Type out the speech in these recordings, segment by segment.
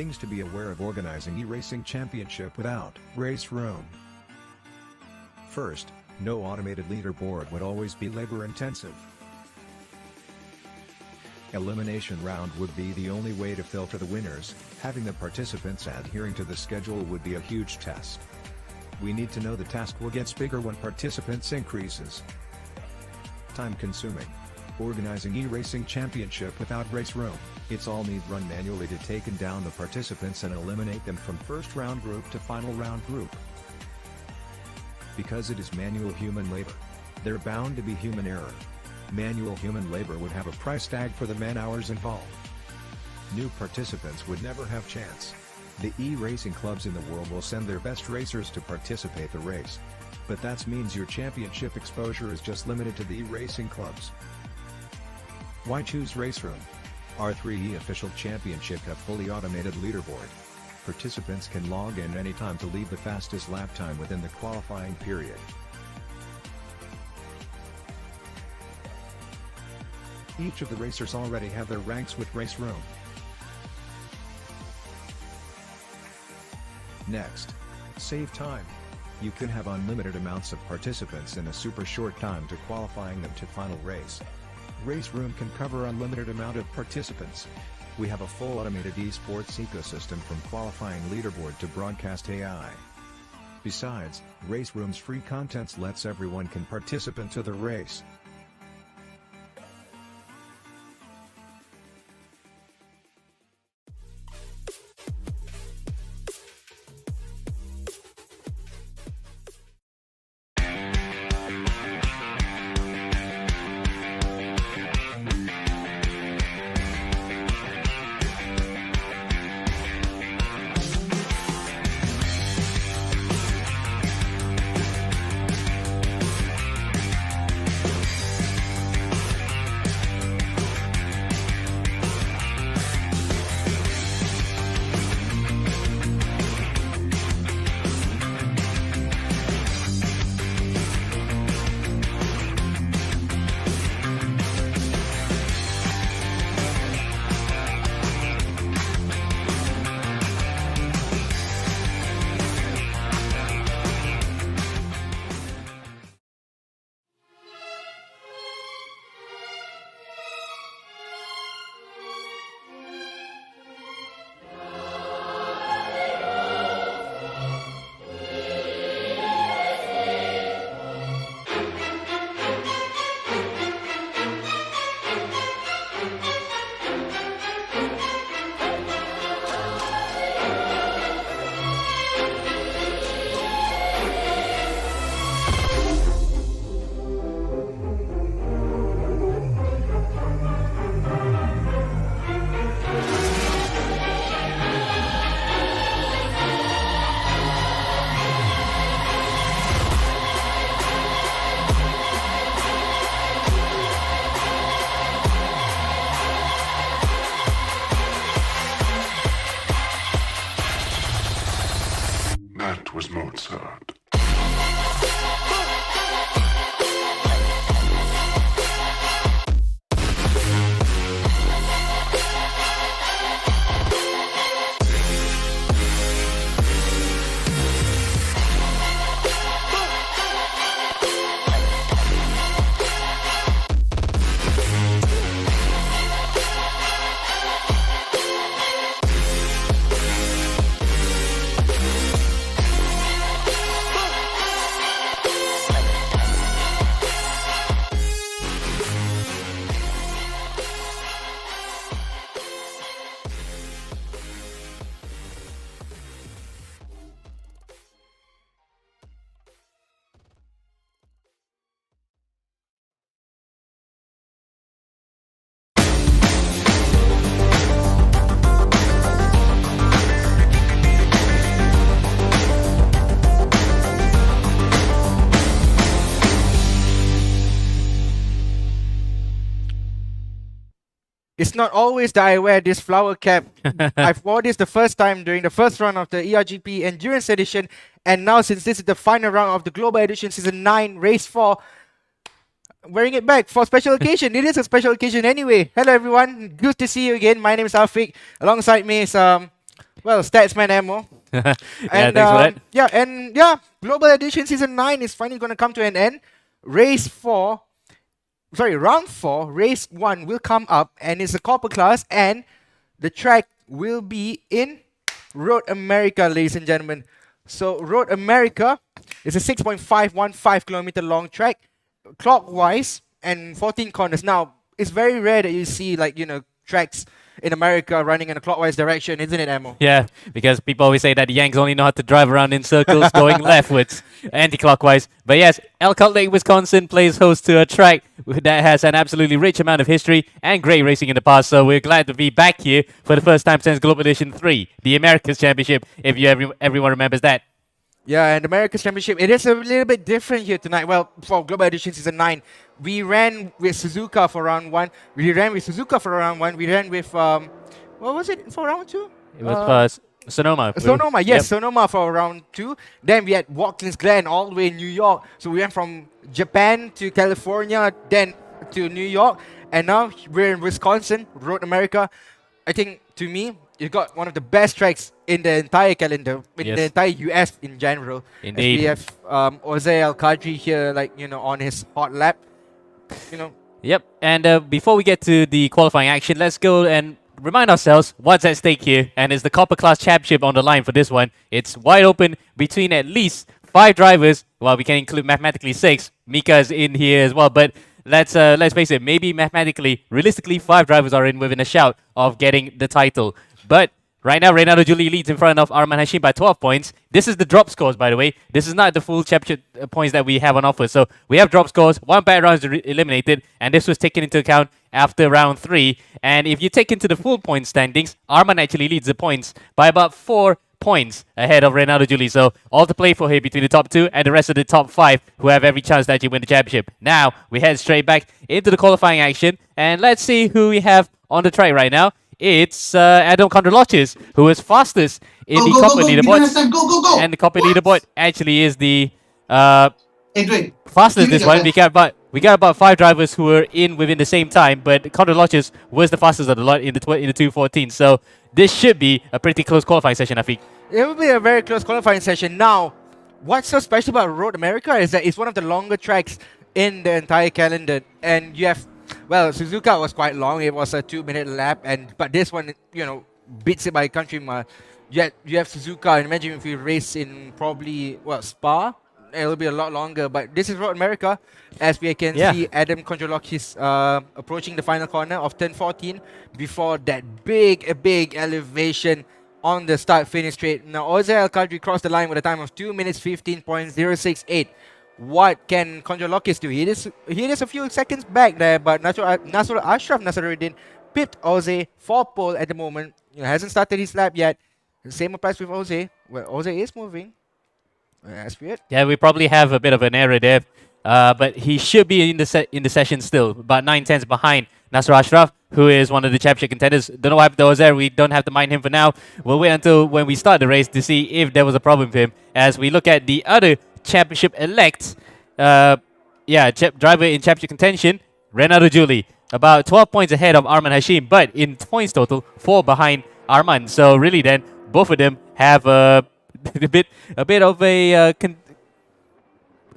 Things to be aware of organizing e-racing championship without race room. First, no automated leaderboard would always be labor-intensive. Elimination round would be the only way to filter the winners. Having the participants adhering to the schedule would be a huge test. We need to know the task will get bigger when participants increases. Time-consuming. Organizing e-racing championship without race room, it's all need run manually to take down the participants and eliminate them from first round group to final round group. Because it is manual human labor, there bound to be human error. Manual human labor would have a price tag for the man-hours involved. New participants would never have chance. The e-racing clubs in the world will send their best racers to participate the race. But that means your championship exposure is just limited to the e-racing clubs. Why choose race room? Our 3E official championship have fully automated leaderboard. Participants can log in anytime to leave the fastest lap time within the qualifying period. Each of the racers already have their ranks with race room. Next, save time. You can have unlimited amounts of participants in a super short time to qualifying them to final race. Race room can cover unlimited amount of participants. We have a full automated esports ecosystem from qualifying leaderboard to broadcast AI. Besides, race room's free contents lets everyone can participate to the race. That was Mozart. It's not always that I wear this flower cap. I've worn this the first time during the first round of the ERGP Endurance Edition, and now since this is the final round of the Global Edition Season 9 Race 4, I'm wearing it back for a special occasion. It is a special occasion anyway. Hello everyone, good to see you again. My name is Afiq. Alongside me is Well, Statsman Ammo. Yeah, And thanks for that. yeah, Global Edition Season 9 is finally going to come to an end. Round 4, Race 1 will come up and it's a Copper class and the track will be in Road America, ladies and gentlemen. So Road America is a 6.515 kilometer long track, clockwise and 14 corners. Now, it's very rare that you see tracks in America running in a clockwise direction, isn't it, Amo? Yeah, because people always say that the Yanks only know how to drive around in circles going leftwards, anti-clockwise. But yes, Elkhart Lake, Wisconsin plays host to a track that has an absolutely rich amount of history and great racing in the past. So we're glad to be back here for the first time since Global Edition 3, the Americas Championship, if everyone remembers that. Yeah, and America's Championship, it is a little bit different here tonight. Well, for Global Edition Season 9, we ran with Suzuka for round 1. We ran with, what was it for round 2? It was for Sonoma. Sonoma, yes, Yep. Sonoma for round 2. Then we had Watkins Glen all the way in New York. So we went from Japan to California, then to New York. And now we're in Wisconsin, Road America. I think, to me, you got one of the best tracks in the entire calendar, in Yes. the entire US in general. Indeed. As we have Jose Al-Qadri here, on his hot lap. Yep, and before we get to the qualifying action, let's go and remind ourselves what's at stake here. And it's the Copper Class Championship on the line for this one. It's wide open between at least 5 drivers. Well, we can include mathematically 6. Mika's in here as well, but let's face it, maybe mathematically, realistically, 5 drivers are in within a shout of getting the title. But right now, Reynaldo Julie leads in front of Arman Hashim by 12 points. This is the drop scores, by the way. This is not the full championship points that we have on offer. So we have drop scores, 1 bad round is eliminated, and this was taken into account after round 3. And if you take into the full point standings, Arman actually leads the points by about 4 points ahead of Reynaldo Julie. So all to play for here between the top 2 and the rest of the top 5 who have every chance to actually win the championship. Now, we head straight back into the qualifying action, and let's see who we have on the track right now. It's Adam Kondrolochis, who is fastest in the copper leaderboard. Go! And the copper What? leaderboard actually is the Adrian, fastest give me this the one. best. We got about 5 drivers who were in within the same time, but Kondrolochis was the fastest of the lot in the 2:14. So this should be a pretty close qualifying session, I think. It will be a very close qualifying session. Now, what's so special about Road America is that it's one of the longer tracks in the entire calendar. And you have, Suzuka was quite long. It was a 2-minute lap. But this one, beats it by a country mile. You have Suzuka. And imagine if we race in probably, Spa. It'll be a lot longer. But this is Road America. As we can see, Adam Kondrolakis approaching the final corner of turn 14 before that big elevation on the start-finish straight. Now, Jose Al-Qadri crossed the line with a time of 2 minutes 15.068. What can Kondrolakis do? He is a few seconds back there, but Ashraf Nasaruddin pipped Jose for pole at the moment. Hasn't started his lap yet. The same applies with Jose. Well, Jose is moving. That's weird. Yeah, we probably have a bit of an error there, but he should be in the session still, about 9/10 behind Nasser Ashraf, who is one of the championship contenders. Don't know what was there. We don't have to mind him for now. We'll wait until when we start the race to see if there was a problem with him. As we look at the other championship elect, driver in championship contention, Reynaldo Julie, about 12 points ahead of Arman Hashim, but in points total, 4 behind Arman. So really, then both of them have a bit of a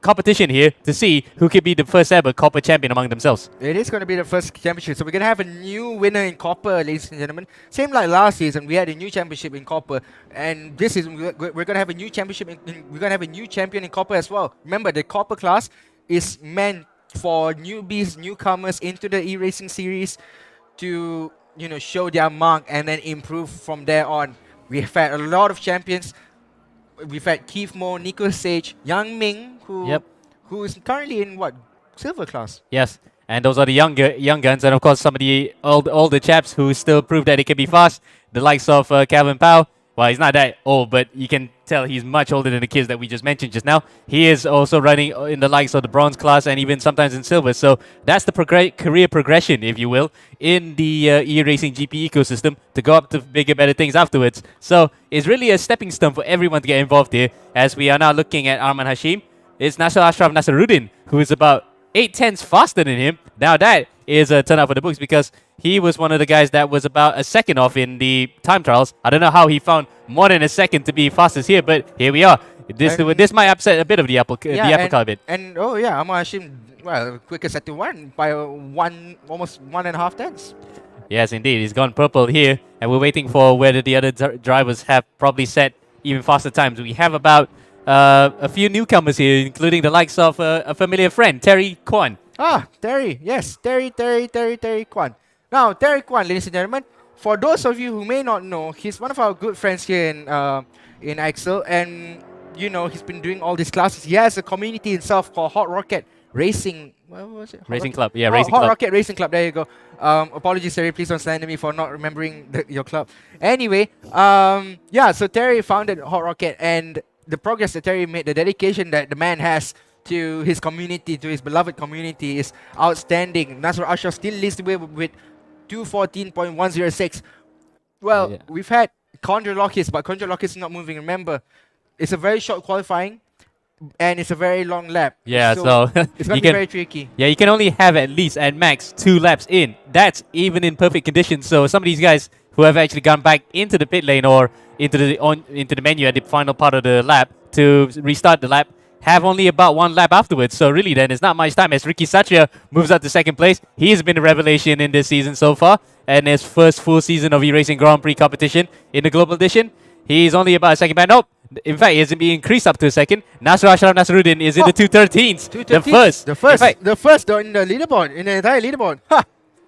competition here to see who could be the first ever Copper champion among themselves. It is going to be the first championship. So we're going to have a new winner in Copper, ladies and gentlemen. Same like last season, we had a new championship in Copper. And this season, we're going to have a new championship. We're going to have a new champion in Copper as well. Remember, the Copper class is meant for newbies, newcomers into the e-racing series to, show their mark and then improve from there on. We've had a lot of champions. We've had Keith Moore, Nico Sage, Yang Ming, who is currently in silver class. Yes, and those are the young guns, and of course some of the older chaps who still prove that they can be fast. The likes of Calvin Powell. Well, he's not that old, but you can tell he's much older than the kids that we just mentioned just now. He is also running in the likes of the bronze class and even sometimes in silver. So that's the career progression, if you will, in the e-racing GP ecosystem to go up to bigger, better things afterwards. So it's really a stepping stone for everyone to get involved here. As we are now looking at Arman Hashim, it's Nasser Ashraf Nasaruddin, who is about 8/10 faster than him. Now that is a turnout for the books because he was one of the guys that was about a second off in the time trials. I don't know how he found more than a second to be fastest here, but here we are. This might upset a bit of the apple cart a bit. And oh yeah, Amar Hashim, well, quickest at 1 by almost 1.5 tenths. Yes, indeed. He's gone purple here, and we're waiting for whether the other drivers have probably set even faster times. We have about a few newcomers here, including the likes of a familiar friend, Terry Kwan. Ah, Terry. Yes, Terry Kwan. Now, Terry Kwan, ladies and gentlemen, for those of you who may not know, he's one of our good friends here in Excel, and you know he's been doing all these classes. He has a community himself called Hot Rocket Racing. What was it? Racing Club. Yeah, Racing Club. Hot Rocket Racing Club. There you go. Apologies, Terry. Please don't slander me for not remembering your club. Anyway, yeah. So Terry founded Hot Rocket, and the progress that Terry made, the dedication that the man has to his community, to his beloved community, is outstanding. Nasr Ashraf still leads the way with 214.106. Well, we've had Condor Lockheed, but Condor Lockheed is not moving. Remember, it's a very short qualifying, and it's a very long lap. Yeah, so it's going to be very tricky. Yeah, you can only have at least, at max, 2 laps in. That's even in perfect conditions. So some of these guys who have actually gone back into the pit lane or into the menu at the final part of the lap to restart the lap have only about 1 lap afterwards. So really then, it's not much time as Ricky Satria moves up to 2nd place. He's been a revelation in this season so far, and his first full season of E-Racing Grand Prix competition in the Global Edition. He's only about a second back. Nope. In fact, he hasn't been increased up to a second. Nasr Ashraf Nasruddin is in the 213s. The first. The first in the leaderboard, in the entire leaderboard. Ha!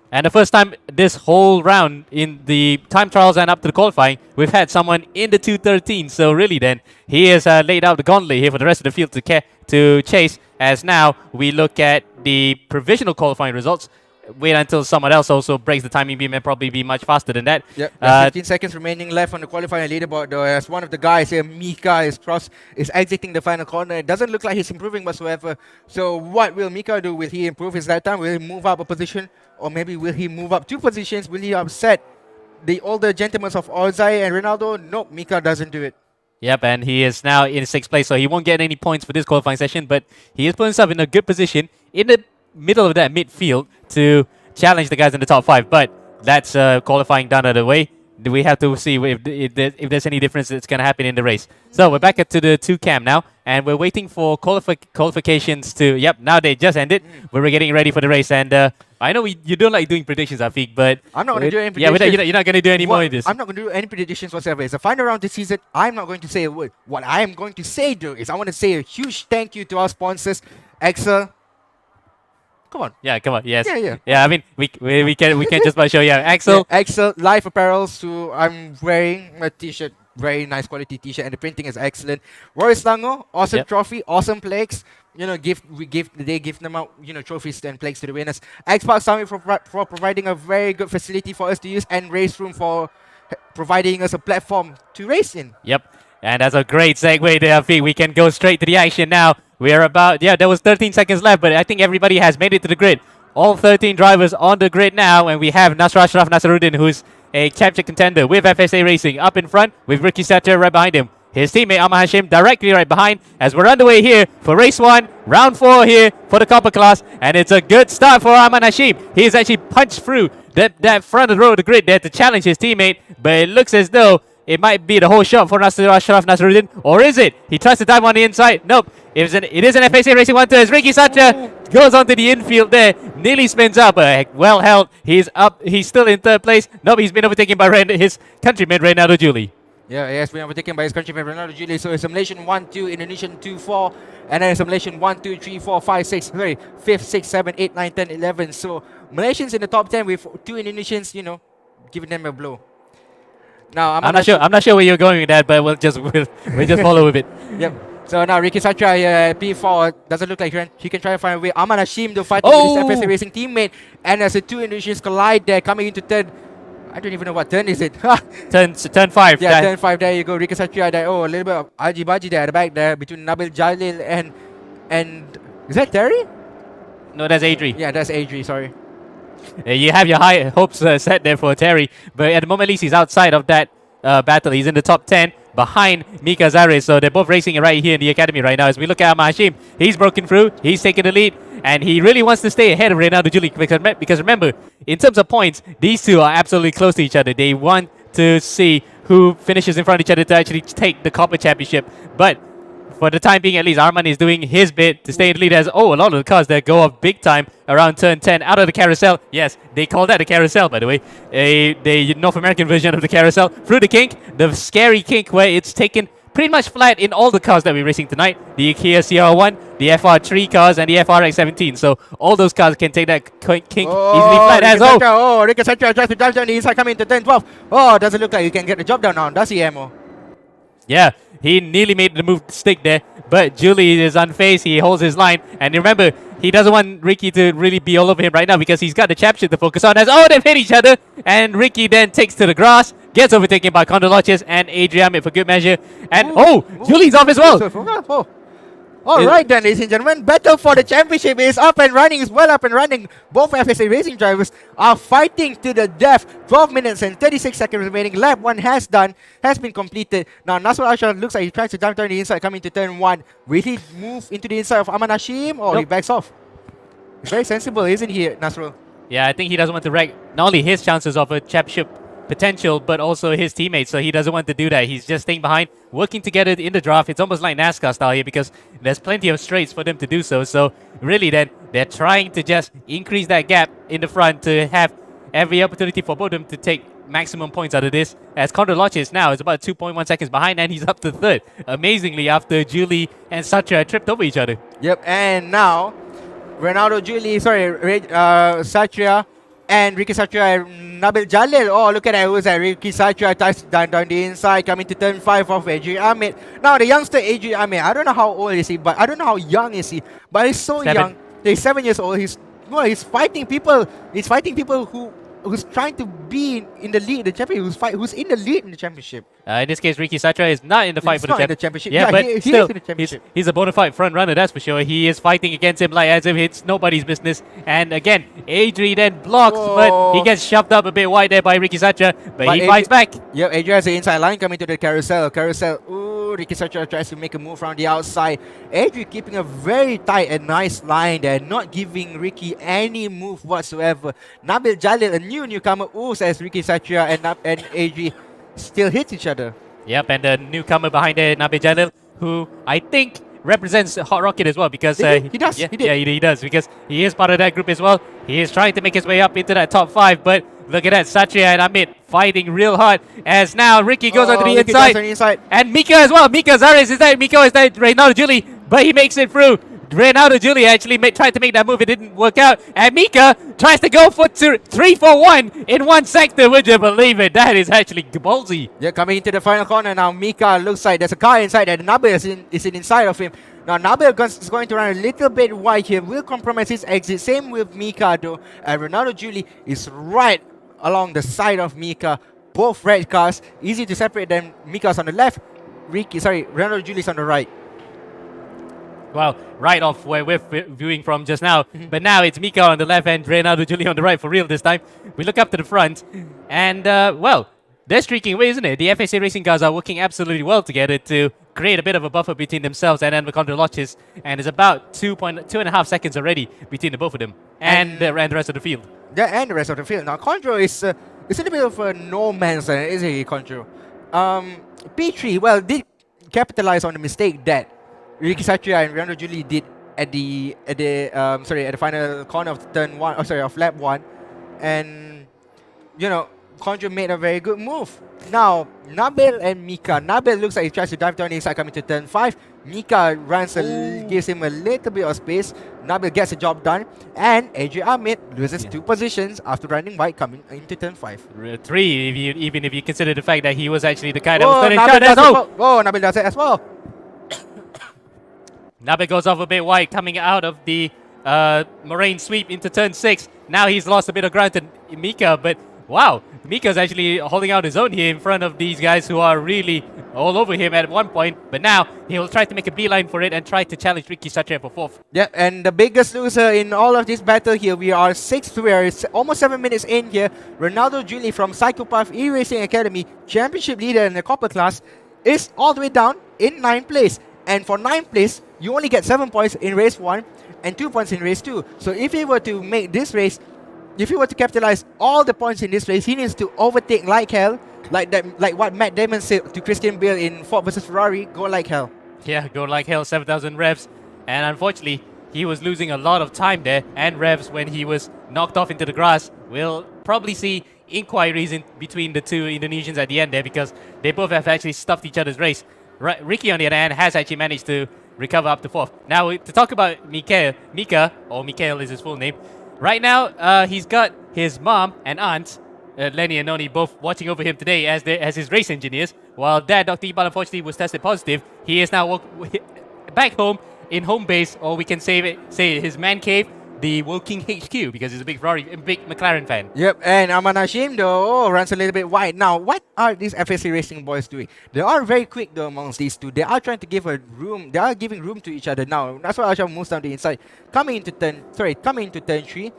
And the first time this whole round in the time trials and up to the qualifying, we've had someone in the 213. So really then, he has laid out the gauntlet here for the rest of the field to chase. As now, we look at the provisional qualifying results. Wait until someone else also breaks the timing beam and probably be much faster than that. Yep, 15 seconds remaining left on the qualifying leaderboard though, as one of the guys here, Mika, is exiting the final corner. It doesn't look like he's improving whatsoever. So what will Mika do? Will he improve his lap time? Will he move up a position? Or maybe will he move up 2 positions? Will he upset the older gentlemen of Ozai and Ronaldo? Nope, Mika doesn't do it. Yep, and he is now in 6th place, so he won't get any points for this qualifying session, but he has put himself in a good position in the middle of that midfield to challenge the guys in the top 5. But that's qualifying done out of the way. We have to see if there's any difference that's going to happen in the race. So we're back to the 2 cam now, and we're waiting for qualifications to... Yep, now they just ended. We're getting ready for the race, and I know you don't like doing predictions, Afiq, but... I'm not going to do any predictions. Yeah, you're not going to do any more of this. I'm not going to do any predictions whatsoever. It's a final round this season. I'm not going to say a word. What I am going to say, though, is I want to say a huge thank you to our sponsors, Excel. Come on. Yeah, come on. Yes. Yeah. Yeah, I mean, we can just about show you. Excel. Yeah, Excel Live Apparel. So I'm wearing a t-shirt, very nice quality t-shirt, and the printing is excellent. Roy Slango, awesome trophy, awesome plaques. You know, they give them out, you know, trophies and plaques to the winners. Xbox Summit for providing a very good facility for us to use, and Race Room for providing us a platform to race in. Yep. And that's a great segue there, Afiq. We can go straight to the action now. We are about, there was 13 seconds left, but I think everybody has made it to the grid. All 13 drivers on the grid now, and we have Nasr Ashraf Nasruddin, who's a championship contender with FSA Racing up in front, with Ricky Satcher right behind him. His teammate Amar Hashim directly right behind, as we're underway here for race 1, round 4 here for the copper class, and it's a good start for Amar Hashim. He's actually punched through that front of the row of the grid there to challenge his teammate, but it looks as though it might be the whole shot for Nasr Ashraf Nasruddin, or is it? He tries to dive on the inside. Nope. It is an FSA Racing 1-2 as Ricky Satcher goes onto the infield there. Nearly spins up. Well held. He's up. He's still in 3rd place. Nope, he's been overtaken by his countryman, Reynaldo Julie. Yeah, he has been overtaken by his countryman, Reynaldo Julie. So it's a Malaysian 1-2, Indonesian 2-4, and then it's a Malaysian 1-2, 3-4, 5, 6, 5th, 6, 7, 8, 9, 10, 11. So Malaysians in the top 10 with 2 Indonesians, you know, giving them a blow. Now I'm not sure where you're going with that, but we'll just follow with it. Yep. So now Ricky Satria, P4, doesn't look like he can try to find a way. Amar Hashim to fight with his FSA Racing teammate, and as the 2 Indonesians collide there, coming into third. I don't even know what turn is it. turn 5. Yeah, turn 5. There you go. Ricky Satria there. Oh, a little bit of Aji Baji there at the back there between Nabil Jalil and is that Terry? No, that's Adri. Yeah, that's Adri. Sorry. You have your high hopes set there for Terry, but at the moment at least he's outside of that battle. He's in the top 10, behind Mika Zares. So they're both racing right here in the academy right now. As we look at Hashim, he's broken through, he's taken the lead, and he really wants to stay ahead of Reynaldo Julie because remember, in terms of points, these two are absolutely close to each other. They want to see who finishes in front of each other to actually take the Copper Championship. But for the time being, at least, Arman is doing his bit to stay in the lead as, a lot of the cars that go off big time around turn 10 out of the carousel. Yes, they call that the carousel, by the way. The North American version of the carousel. Through the kink, the scary kink where it's taken pretty much flat in all the cars that we're racing tonight. The Kia CR1, the FR3 cars, and the FRX17. So all those cars can take that kink easily flat as Ricky Sancho tries to dive down the inside, coming into turn 12. Doesn't look like you can get the job done now, does he, Emo? Yeah, he nearly made the move to stick there, but Julie is unfazed. He holds his line, and remember, he doesn't want Ricky to really be all over him right now because he's got the championship to focus on. As they've hit each other, and Ricky then takes to the grass, gets overtaken by Condor Lodges and Adrian for good measure, and Julie's off as well. Alright then, ladies and gentlemen, battle for the championship is up and running, is well up and running. Both FSA racing drivers are fighting to the death. 12 minutes and 36 seconds remaining. Lap 1 has been completed. Now Nasrul Ashar looks like he tries to jump down the inside, coming to turn 1. Will he move into the inside of Aman Hashim, or he backs off? He's very sensible, isn't he, Nasrul? Yeah, I think he doesn't want to wreck not only his chances of a championship potential, but also his teammates, so he doesn't want to do that. He's just staying behind, working together in the draft. It's almost like NASCAR style here because there's plenty of straights for them to do so. So really then, they're trying to just increase that gap in the front to have every opportunity for both of them to take maximum points out of this. As Condor Lodges now is about 2.1 seconds behind, and he's up to third, amazingly, after Julie and Satya tripped over each other. Yep, and now Satya and Ricky Satya and Nabil Jalil. Look at that. Who's that? Ricky Satya touches down the inside, coming to turn 5 of Adrian Ahmed. Now, the youngster Adrian Ahmed, I don't know how old is he, but I don't know how young is he, but he's so young. He's 7 years old. He's fighting people. He's fighting people who's trying to be in the lead, the championship, who's in the lead in the championship. In this case, Ricky Satya is not in the fight for the championship. Yeah, but he still, is in the championship. He's a bona fide front runner, that's for sure. He is fighting against him like as if it's nobody's business. And again, Adri then blocks, but he gets shoved up a bit wide there by Ricky Satya, but he fights back. Yep, Adri has the inside line coming to the carousel. Ricky Satya tries to make a move around the outside. Adri keeping a very tight and nice line there, not giving Ricky any move whatsoever. Nabil Jalil, a newcomer, says Ricky Satya and Adri still hit each other. Yep, and the newcomer behind there, Nabil Jalil, who I think represents Hot Rocket as well because he does. Yeah, he does because he is part of that group as well. He is trying to make his way up into that top 5, but look at that, Satya and Amit fighting real hard as now Ricky goes onto the inside. And Mika as well. Mika Zares is that. Mika is that Reynaldo Julie, but he makes it through. Reynaldo Julie actually tried to make that move. It didn't work out. And Mika tries to go for 3-for-1 in one sector. Would you believe it? That is actually ballsy. Yeah, coming into the final corner now. Mika looks like there's a car inside and Nabil is inside of him. Now Nabil is going to run a little bit wide here. Will compromise his exit. Same with Mika though. And Reynaldo Julie is right along the side of Mika. Both red cars. Easy to separate them. Mika's on the left. Reynaldo Julie's on the right. Well, right off where we're viewing from just now. But now it's Mika on the left and Reynaldo Julie on the right for real this time. We look up to the front and, they're streaking away, isn't it? The FSA racing cars are working absolutely well together to create a bit of a buffer between themselves and the Condor Lodges. And it's about 2.5 seconds already between the both of them and the rest of the field. Yeah, and the rest of the field. Now, Condro is a little bit of a no man's land, isn't he, Condro? P3, did capitalize on the mistake that Ricky Satya and Reynaldo Julie did at the final corner of turn 1, of lap 1, and Condro made a very good move. Now Nabil and Mika. Nabil looks like he tries to dive down the inside coming to turn 5. Mika gives him a little bit of space. Nabil gets the job done, and Adrian Ahmed loses 2 positions after running wide coming into turn 5. 3, even if you consider the fact that he was actually the guy that was turning shot. Nabil does it as well. Nabil goes off a bit wide, coming out of the Moraine sweep into turn 6. Now he's lost a bit of ground to Mika, but wow, Mika's actually holding out his own here in front of these guys who are really all over him at one point. But now he'll try to make a beeline for it and try to challenge Ricky Satya for 4th. Yeah, and the biggest loser in all of this battle here, we are 6th. We are almost 7 minutes in here. Reynaldo Julie from Psychopath E-Racing Academy, championship leader in the copper class, is all the way down in 9th place. And for 9th place, you only get 7 points in race 1 and 2 points in race 2. So if he were to make this race, if he were to capitalize all the points in this race, he needs to overtake like hell, like what Matt Damon said to Christian Bale in Ford versus Ferrari, go like hell. Yeah, go like hell, 7,000 revs. And unfortunately, he was losing a lot of time there and revs when he was knocked off into the grass. We'll probably see inquiries in between the two Indonesians at the end there because they both have actually stuffed each other's race. Ricky, on the other hand, has actually managed to recover up to 4th. Now, to talk about Mikael is his full name. Right now, he's got his mom and aunt, Lenny and Noni, both watching over him today as his race engineers. While Dad, Dr. Iqbal, unfortunately was tested positive. He is now back home in home base, or we can say his man cave, the Woking HQ, because he's a big McLaren fan. Yep, and Aman Hashim though runs a little bit wide. Now, what are these FSC Racing boys doing? They are very quick though amongst these two. They are trying to give room. They are giving room to each other now. That's why Asham moves down the inside, coming into turn 3,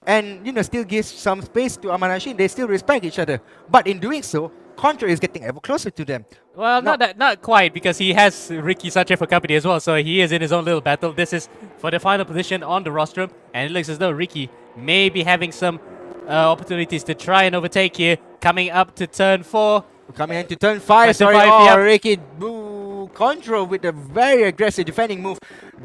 and still gives some space to Aman Hashim. They still respect each other, but in doing so, Contra is getting ever closer to them. Well, not quite, because he has Ricky Satche for company as well, so he is in his own little battle. This is for the final position on the rostrum, and it looks as though Ricky may be having some opportunities to try and overtake here. Coming up to turn 4. Coming into turn 5, Yep. Ricky Contra with a very aggressive defending move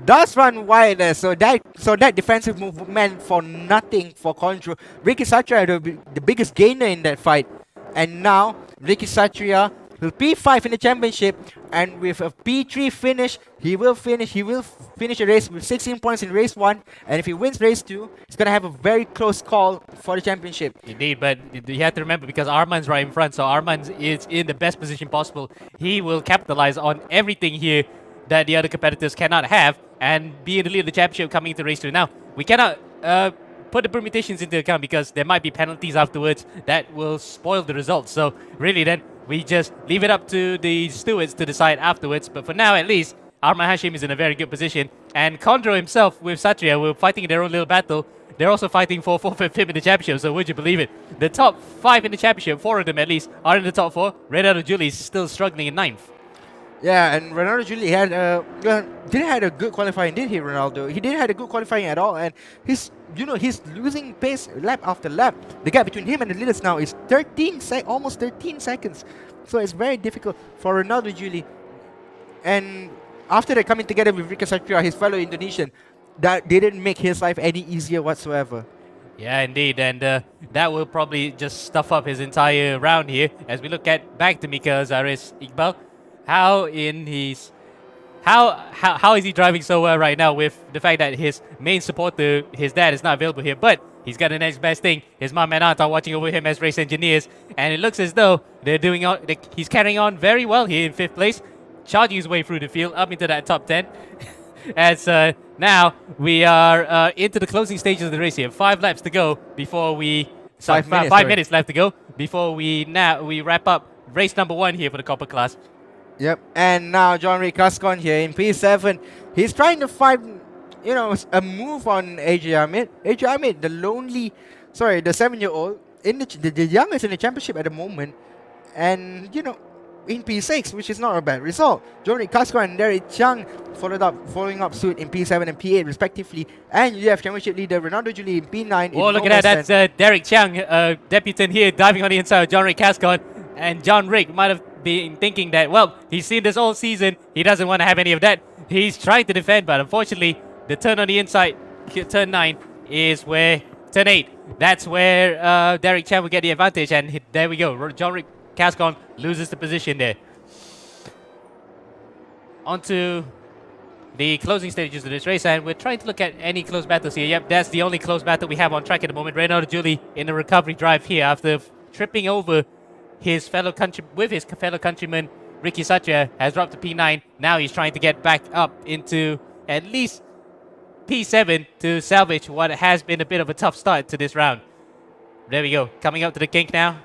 does run wide there, so that defensive move meant for nothing for Contra. Ricky Satria the biggest gainer in that fight, and now Ricky Satria will P5 in the championship, and with a P3 finish, he will finish the race with 16 points in race 1, and if he wins race 2, he's going to have a very close call for the championship. Indeed, but you have to remember, because Arman's right in front, so Arman is in the best position possible. He will capitalize on everything here that the other competitors cannot have, and be in the lead of the championship coming into race 2. Now, we cannot put the permutations into account because there might be penalties afterwards that will spoil the results. So really then, we just leave it up to the stewards to decide afterwards. But for now, at least, Arman Hashim is in a very good position. And Condro himself with Satria were fighting in their own little battle. They're also fighting for 4th and 5th in the championship, so would you believe it? The top 5 in the championship, 4 of them at least, are in the top 4. Renato Juli is still struggling in 9th. Yeah, and Ronaldo Juli didn't have a good qualifying, did he, Ronaldo? He didn't have a good qualifying at all, and he's losing pace lap after lap. The gap between him and the leaders now is almost 13 seconds. So it's very difficult for Ronaldo Juli. And after that, coming together with Ricky Satria, his fellow Indonesian, that didn't make his life any easier whatsoever. Yeah, indeed, and that will probably just stuff up his entire round here. As we look back to Mika Azaris Iqbal, how is he driving so well right now with the fact that his main supporter, his dad, is not available here, but he's got the next best thing. His mom and aunt are watching over him as race engineers, and it looks as though he's carrying on very well here in 5th place, charging his way through the field up into that top 10. As now we are into the closing stages of the race here. 5 laps to go before we... 5 minutes left to go before we wrap up race number 1 here for the Copper class. Yep, and now John Ray Cascon here in P7. He's trying to find, a move on AJ Ahmed. AJ Ahmed, the 7-year-old, the youngest in the championship at the moment, and in P6, which is not a bad result. John Ray Cascon and Derek Chiang following up suit in P7 and P8 respectively, and you have championship leader Ronaldo Juli in P9. Oh, look at that! That's Derek Chiang, debutant here, diving on the inside of John Ray Cascon, and John Rick might have been thinking that, well, he's seen this all season, he doesn't want to have any of that. He's trying to defend, but unfortunately, the turn on the inside, turn 9, is where, turn 8, that's where Derek Chan will get the advantage, and there we go. John Rick Cascon loses the position there. Onto the closing stages of this race, and we're trying to look at any close battles here. Yep, that's the only close battle we have on track at the moment. Renato Juli in a recovery drive here after tripping over his fellow countryman Ricky Satria has dropped to P9. Now he's trying to get back up into at least P7 to salvage what has been a bit of a tough start to this round. There we go. Coming up to the kink now.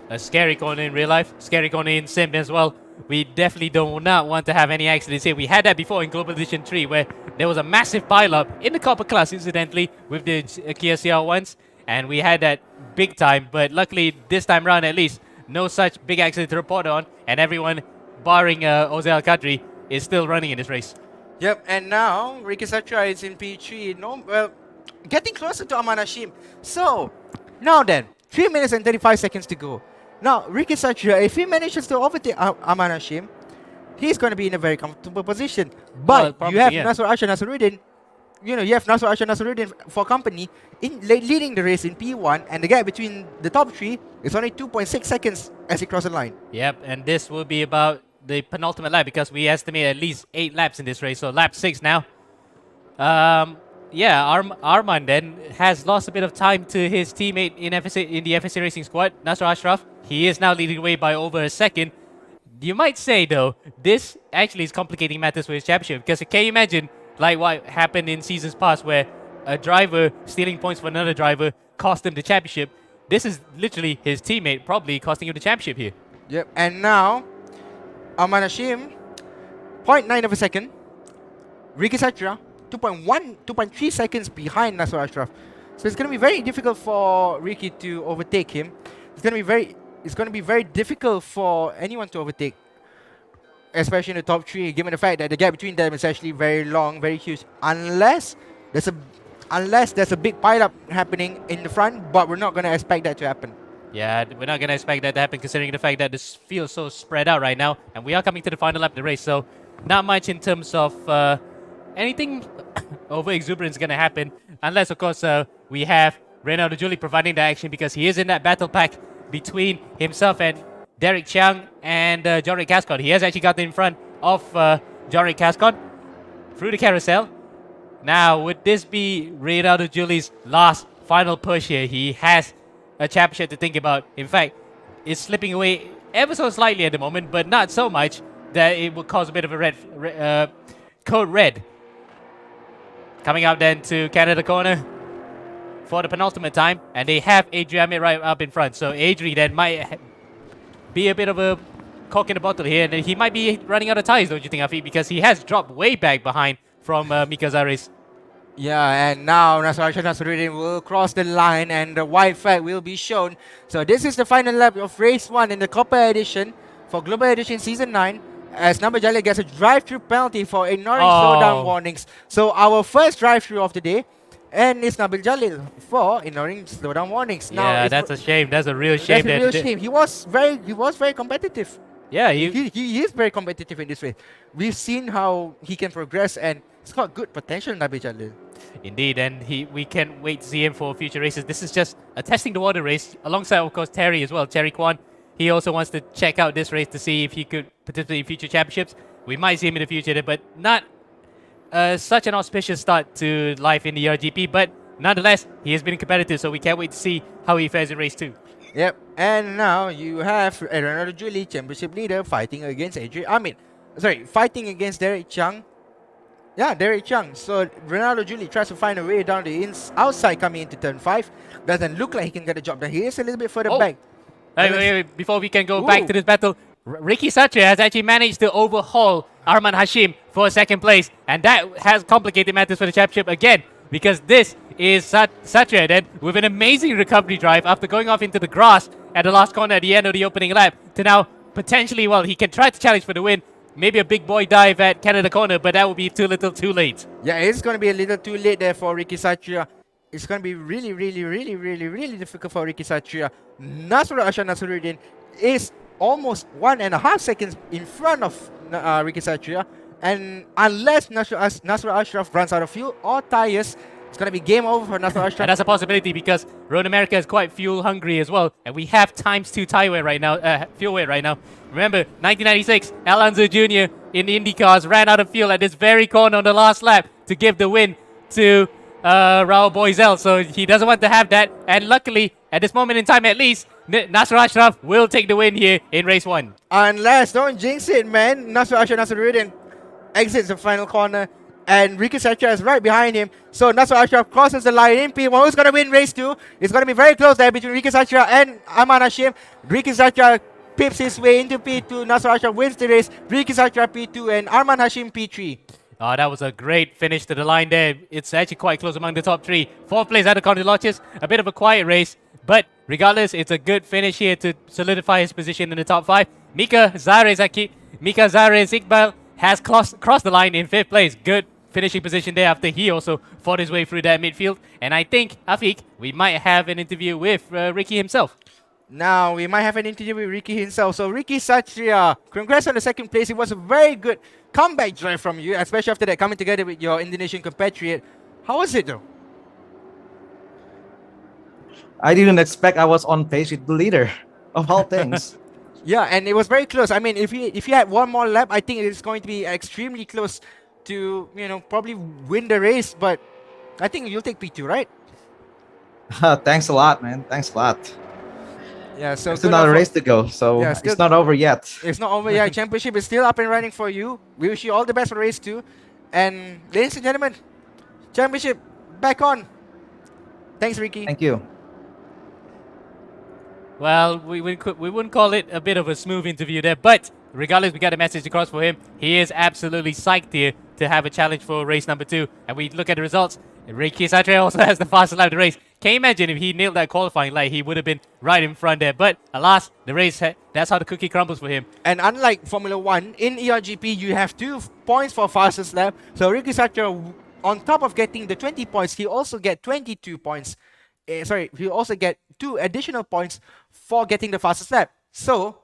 A scary corner in real life. Scary corner in sim as well. We definitely do not want to have any accidents here. We had that before in Global Edition 3 where there was a massive pile-up in the Copper class, incidentally, with the Kia CR1s. And we had that big time, but luckily this time round at least, no such big accident to report on, and everyone, barring Ozil Al-Qadri, is still running in this race. Yep, and now Ricky Satra is in P3. No, well, getting closer to Aman Hashim. So, now then, 3 minutes and 35 seconds to go. Now, Ricky Satra, if he manages to overtake Aman Hashim, he's going to be in a very comfortable position. But Well, you have yeah. Nasser Ashar Nasruddin. You have Nasser Ashar Nasruddin for company in leading the race in P1, and the gap between the top three is only 2.6 seconds as he crosses the line. Yep, and this will be about the penultimate lap because we estimate at least 8 laps in this race. So lap 6 now. Arman then has lost a bit of time to his teammate in the FSA Racing squad, Nasser Ashraf. He is now leading the way by over a second. You might say, though, this actually is complicating matters for his championship because can you imagine like what happened in seasons past where a driver stealing points for another driver cost him the championship? This is literally his teammate probably costing him the championship here. Yep, and now Aman Hashim, 0.9 of a second. Ricky Satra, 2.3 seconds behind Nasser Ashraf. So it's going to be very difficult for Ricky to overtake him. It's going to be very difficult for anyone to overtake, especially in the top three, given the fact that the gap between them is actually very long, very huge. Unless there's a big pile-up happening in the front, but we're not going to expect that to happen. Yeah, we're not going to expect that to happen considering the fact that this field is so spread out right now. And we are coming to the final lap of the race, so not much in terms of anything over exuberance is going to happen. Unless, of course, we have Reynaldo Julie providing the action because he is in that battle pack between himself and Derek Chiang and John-Rick Cascott. He has actually gotten in front of John-Rick Cascott through the carousel. Now, would this be Reynaldo Julie's last final push here? He has a championship to think about. In fact, it's slipping away ever so slightly at the moment, but not so much that it will cause a bit of a code red. Coming up then to Canada corner for the penultimate time, and they have Adrian right up in front. So Adri then might be a bit of a cork in the bottle here, and he might be running out of tires, don't you think, Afi? Because he has dropped way back behind from Mika Zaris. Yeah, and now Nasser Nasruddin will cross the line and the white flag will be shown. So this is the final lap of race 1 in the Copper Edition for Global Edition Season 9 as Nabil Jalil gets a drive-through penalty for ignoring slowdown warnings. So our first drive-through of the day, and it's Nabil Jalil for ignoring slowdown warnings. Yeah, that's a shame. That's a real shame. That's a real shame. He was very competitive. Yeah, he is very competitive in this race. We've seen how he can progress, and he's got good potential, Nabil Jalil. Indeed, and we can wait to see him for future races. This is just a testing the water race, alongside, of course, Terry as well. Terry Kwan, he also wants to check out this race to see if he could participate in future championships. We might see him in the future, but not such an auspicious start to life in the RGP. But nonetheless, he has been competitive, so we can't wait to see how he fares in race 2. Yep, and now you have Reynaldo Julie, championship leader, fighting against fighting against Derek Chiang. Yeah, Derek Chiang. So Reynaldo Julie tries to find a way down the outside coming into turn 5. Doesn't look like he can get the job done. He is a little bit further back. Wait, before we can go back to this battle, Ricky Satra has actually managed to overhaul Arman Hashim for second place, and that has complicated matters for the championship again, because this is Satra then with an amazing recovery drive after going off into the grass at the last corner at the end of the opening lap to now potentially, he can try to challenge for the win. Maybe a big boy dive at Canada corner, but that would be too little too late. Yeah, it's going to be a little too late there for Ricky Satra. It's going to be really difficult for Ricky Satra. Nasser Ashar Nasruddin is almost 1.5 seconds in front of Ricky Satra. And unless Nasser Ashraf runs out of fuel or tires, it's going to be game over for Nasser Ashraf. And that's a possibility because Road America is quite fuel hungry as well. And we have ×2 tire weight right now, fuel weight right now. Remember, 1996, Alonso Jr. in the IndyCars ran out of fuel at this very corner on the last lap to give the win to Raul Boisel. So he doesn't want to have that. And luckily, at this moment in time at least, Nasser Ashraf will take the win here in race 1. Unless, don't jinx it, man. Nasser Ashraf Nasruddin exits the final corner. And Ricky Satra is right behind him. So Nasser Ashraf crosses the line in P1. Who's going to win race 2? It's going to be very close there between Ricky Satra and Aman Hashim. Ricky Satra pips his way into P2. Nasser Ashraf wins the race. Ricky Satra P2 and Arman Hashim P3. Oh, that was a great finish to the line there. It's actually quite close among the top 3. 4th place out of Condiloches. A bit of a quiet race. But regardless, it's a good finish here to solidify his position in the top 5. Mika Zares Iqbal has crossed the line in 5th place. Good finishing position there after he also fought his way through that midfield. And I think, Afiq, we might have an interview with Ricky himself. Now, we might have an interview with Ricky himself. So, Ricky Satria, congrats on the 2nd place. It was a very good comeback drive from you, especially after that coming together with your Indonesian compatriot. How was it, though? I didn't expect I was on pace with the leader, of all things. Yeah, and it was very close. I mean, if you had one more lap, I think it's going to be extremely close to, probably win the race. But I think you'll take P2, right? Thanks a lot, man. Thanks a lot. Yeah, so There's another race to go, so Yeah, it's not over yet. It's not over yet. Championship is still up and running for you. We wish you all the best for race 2. And ladies and gentlemen, championship back on. Thanks, Ricky. Thank you. Well, we wouldn't call it a bit of a smooth interview there, but regardless, we got a message across for him. He is absolutely psyched here to have a challenge for race number 2. And we look at the results. Ricky Satria also has the fastest lap of the race. Can you imagine if he nailed that qualifying lap, he would have been right in front there. But alas, the race, that's how the cookie crumbles for him. And unlike Formula 1, in ERGP, you have 2 points for fastest lap. So Ricky Satria, on top of getting the 20 points, he also get 22 points. He also get 2 additional points for getting the fastest lap. So,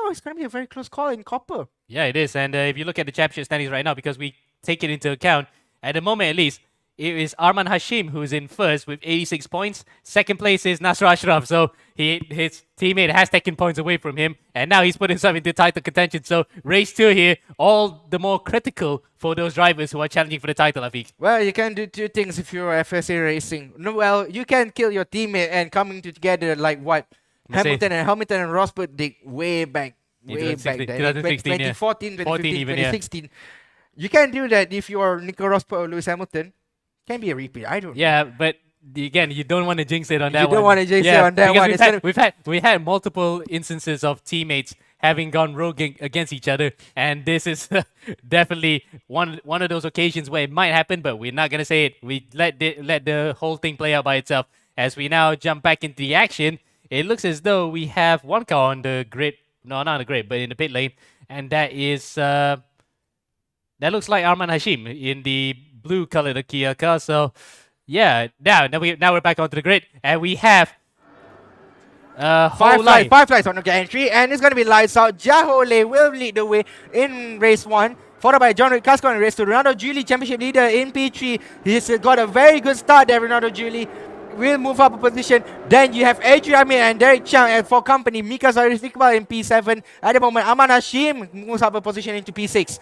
it's going to be a very close call in Copper. Yeah, it is. And if you look at the championship standings right now, because we take it into account, at the moment at least, it is Arman Hashim who's in 1st with 86 points. 2nd place is Nasr Ashraf. So his teammate has taken points away from him. And now he's put himself into title contention. So race 2 here, all the more critical for those drivers who are challenging for the title, Afiq. Well, you can do 2 things if you're FSA Racing. No, well, you can kill your teammate and coming together like what? Hamilton and Rosberg did way back there. 2016, 2014, 2015, even, 2016. You can do that if you are Nico Rosberg or Lewis Hamilton. Can be a repeat. I don't know. Yeah, but again, you don't want to jinx it on that one. You don't want to jinx it on that one. We've had multiple instances of teammates having gone rogue against each other, and this is definitely one of those occasions where it might happen, but we're not gonna say it. We let the whole thing play out by itself. As we now jump back into the action, it looks as though we have one car on the grid. No, not on the grid, but in the pit lane, and that is that looks like Arman Hashim in the blue color, the Kia car. So yeah, now we're back onto the grid, and we have five flights on the entry, and it's going to be lights out. Jahole will lead the way in race 1, followed by John Casco in race 2. Ronaldo Julie, championship leader in P3. He's got a very good start there. Ronaldo Julie will move up a position. Then you have Adrian Amir and Derek Chang for company. Mika Zaris Iqbal in P7. At the moment, Aman Hashim moves up a position into P6.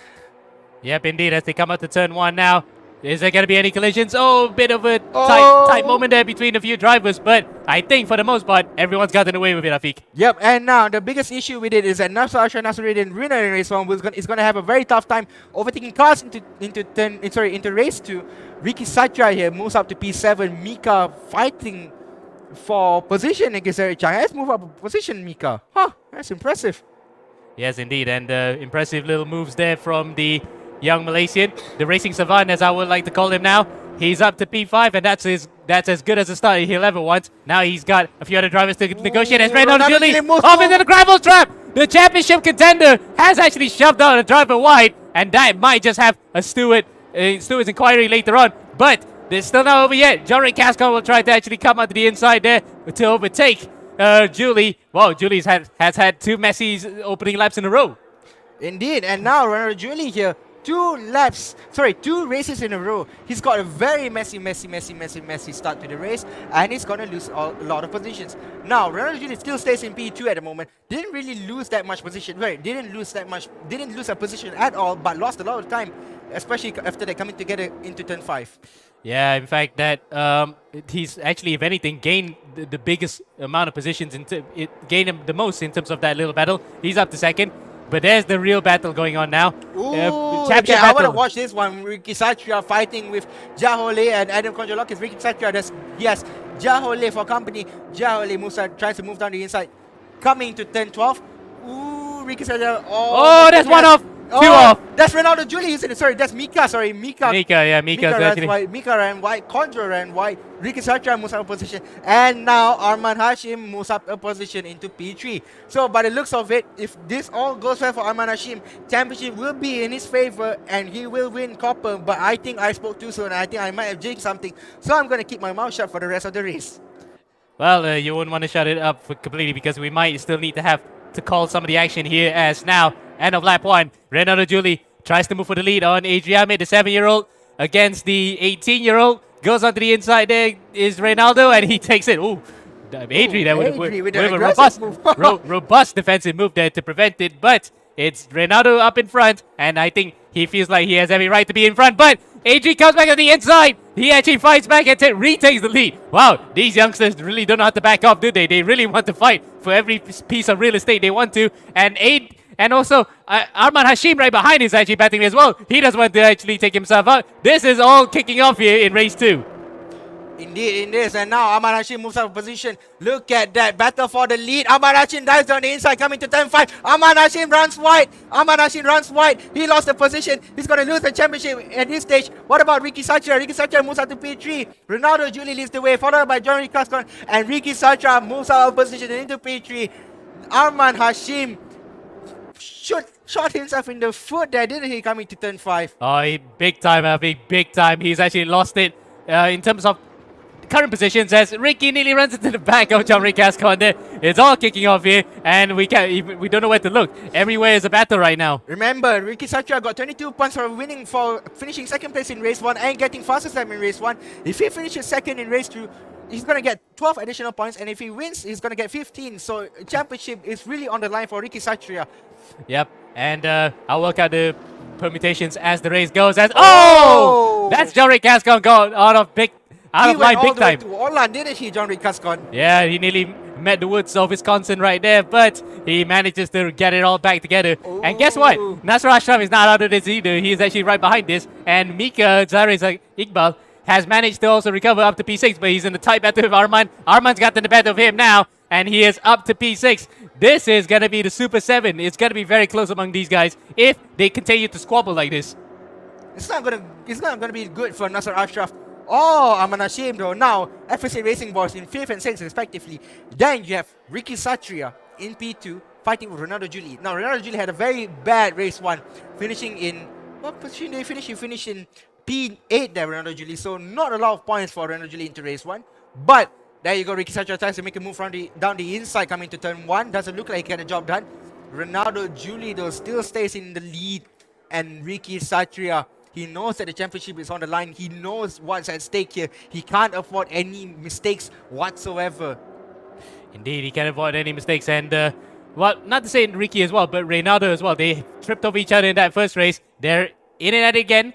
Yep, indeed, as they come out to turn 1 now. Is there going to be any collisions? Oh, bit of a tight moment there between a few drivers, but I think for the most part, everyone's gotten away with it, Afiq. Yep, and now the biggest issue with it is that Nasr Ashraf Nasruddin winner in race 1 is going to have a very tough time overtaking cars into race 2. Ricky Satria here moves up to P7. Mika fighting for position against Eric Chang. Let's move up a position, Mika. That's impressive. Yes, indeed, and impressive little moves there from the young Malaysian, the racing savant, as I would like to call him now. He's up to P5, and that's as good as a start he'll ever want. Now he's got a few other drivers to negotiate. As Ronaldo Julie off into the gravel trap. The championship contender has actually shoved out a driver wide, and that might just have a Stewart's inquiry later on. But they're still not over yet. Jory Cascon will try to actually come out to the inside there to overtake Julie. Wow, Julie has had 2 messy opening laps in a row. Indeed, and now Ronaldo Julie here. 2 races in a row. He's got a very messy start to the race, and he's going to lose a lot of positions. Now, Ronaldo Julie still stays in P2 at the moment. Didn't really lose that much position. Didn't lose a position at all, but lost a lot of time, especially after they coming together into turn 5. Yeah, in fact, that he's actually, if anything, gained the biggest amount of positions. Gained him the most in terms of that little battle. He's up to 2nd. But there's the real battle going on now. Okay, I want to watch this one. Ricky Satria fighting with Jahole and Adam Konjolokis. Ricky Satria, he has Jahole for company. Jahole tries to move down the inside. Coming to turn 12. Ricky Satria. There's one off. off. That's Ronaldo Julie, isn't it? Sorry, that's Mika. Sorry, Mika. Mika's Mika ran actually. white. Mika ran white. Conjure ran white. Ricky Satria moves out of position. And now Arman Hashim moves up a position into P3. So by the looks of it, if this all goes well for Arman Hashim, championship will be in his favor and he will win copper. But I think I spoke too soon. I think I might have jinxed something. So I'm going to keep my mouth shut for the rest of the race. Well, you wouldn't want to shut it up completely because we might still need to have to call some of the action here as now, end of lap 1. Ronaldo Julie tries to move for the lead on Adrian, the 7-year-old against the 18-year-old. Goes onto the inside, there is Ronaldo, and he takes it. Ooh, Adrian there with a robust defensive move there to prevent it, but it's Ronaldo up in front, and I think he feels like he has every right to be in front, but Adrian comes back on the inside. He actually fights back and retakes the lead. Wow, these youngsters really don't know how to back off, do they? They really want to fight for every piece of real estate they want to, and also, Arman Hashim right behind is actually batting as well. He doesn't want to actually take himself out. This is all kicking off here in race 2. Indeed, it is. And now Arman Hashim moves out of position. Look at that battle for the lead. Arman Hashim dives down the inside, coming to turn 5. Arman Hashim runs wide. Arman Hashim runs wide. He lost the position. He's going to lose the championship at this stage. What about Ricky Satria? Ricky Satria moves out to P3. Ronaldo Julie leads the way, followed by John Cascon. And Ricky Satria moves out of position into P3. Arman Hashim shot himself in the foot there, didn't he, coming to turn 5? Oh, big time, I think, big time. He's actually lost it in terms of current positions as Ricky nearly runs into the back of John Cascon there. It's all kicking off here, and we don't know where to look. Everywhere is a battle right now. Remember, Ricky Satria got 22 points for finishing second place in race 1 and getting fastest time in race 1. If he finishes second in race 2, he's going to get 12 additional points, and if he wins, he's going to get 15. So championship is really on the line for Ricky Satria. Yep, and I'll work out the permutations as the race goes. That's John Cascon got out of line big time. He went all the way to Orland, didn't he, John Cascon? Yeah, he nearly met the woods of Wisconsin right there, but he manages to get it all back together. Ooh. And guess what? Nasser Ashraf is not out of this either. He's actually right behind this, and Mika Iqbal has managed to also recover up to P6, but he's in the tight battle with Arman. Arman's gotten the better of him now, and he is up to P6. This is going to be the Super 7. It's going to be very close among these guys if they continue to squabble like this. It's not going to be good for Nasser Ashraf. Oh, Arman Hashim though. Now, FSA Racing Boys in 5th and 6th respectively. Then you have Ricky Satria in P2 fighting with Ronaldo Julie. Now, Ronaldo Julie had a very bad race 1, finishing in... What position did he finish? He finished in P8 there, Ronaldo Julie. So not a lot of points for Ronaldo Julie into race 1. But there you go, Ricky Satria tries to make a move down the inside coming to turn 1. Doesn't look like he got a job done. Ronaldo Julie though still stays in the lead. And Ricky Satria, he knows that the championship is on the line. He knows what's at stake here. He can't afford any mistakes whatsoever. Indeed, he can't avoid any mistakes. And, well, not to say Ricky as well, but Reynaldo as well. They tripped over each other in that first race. They're in and at it again,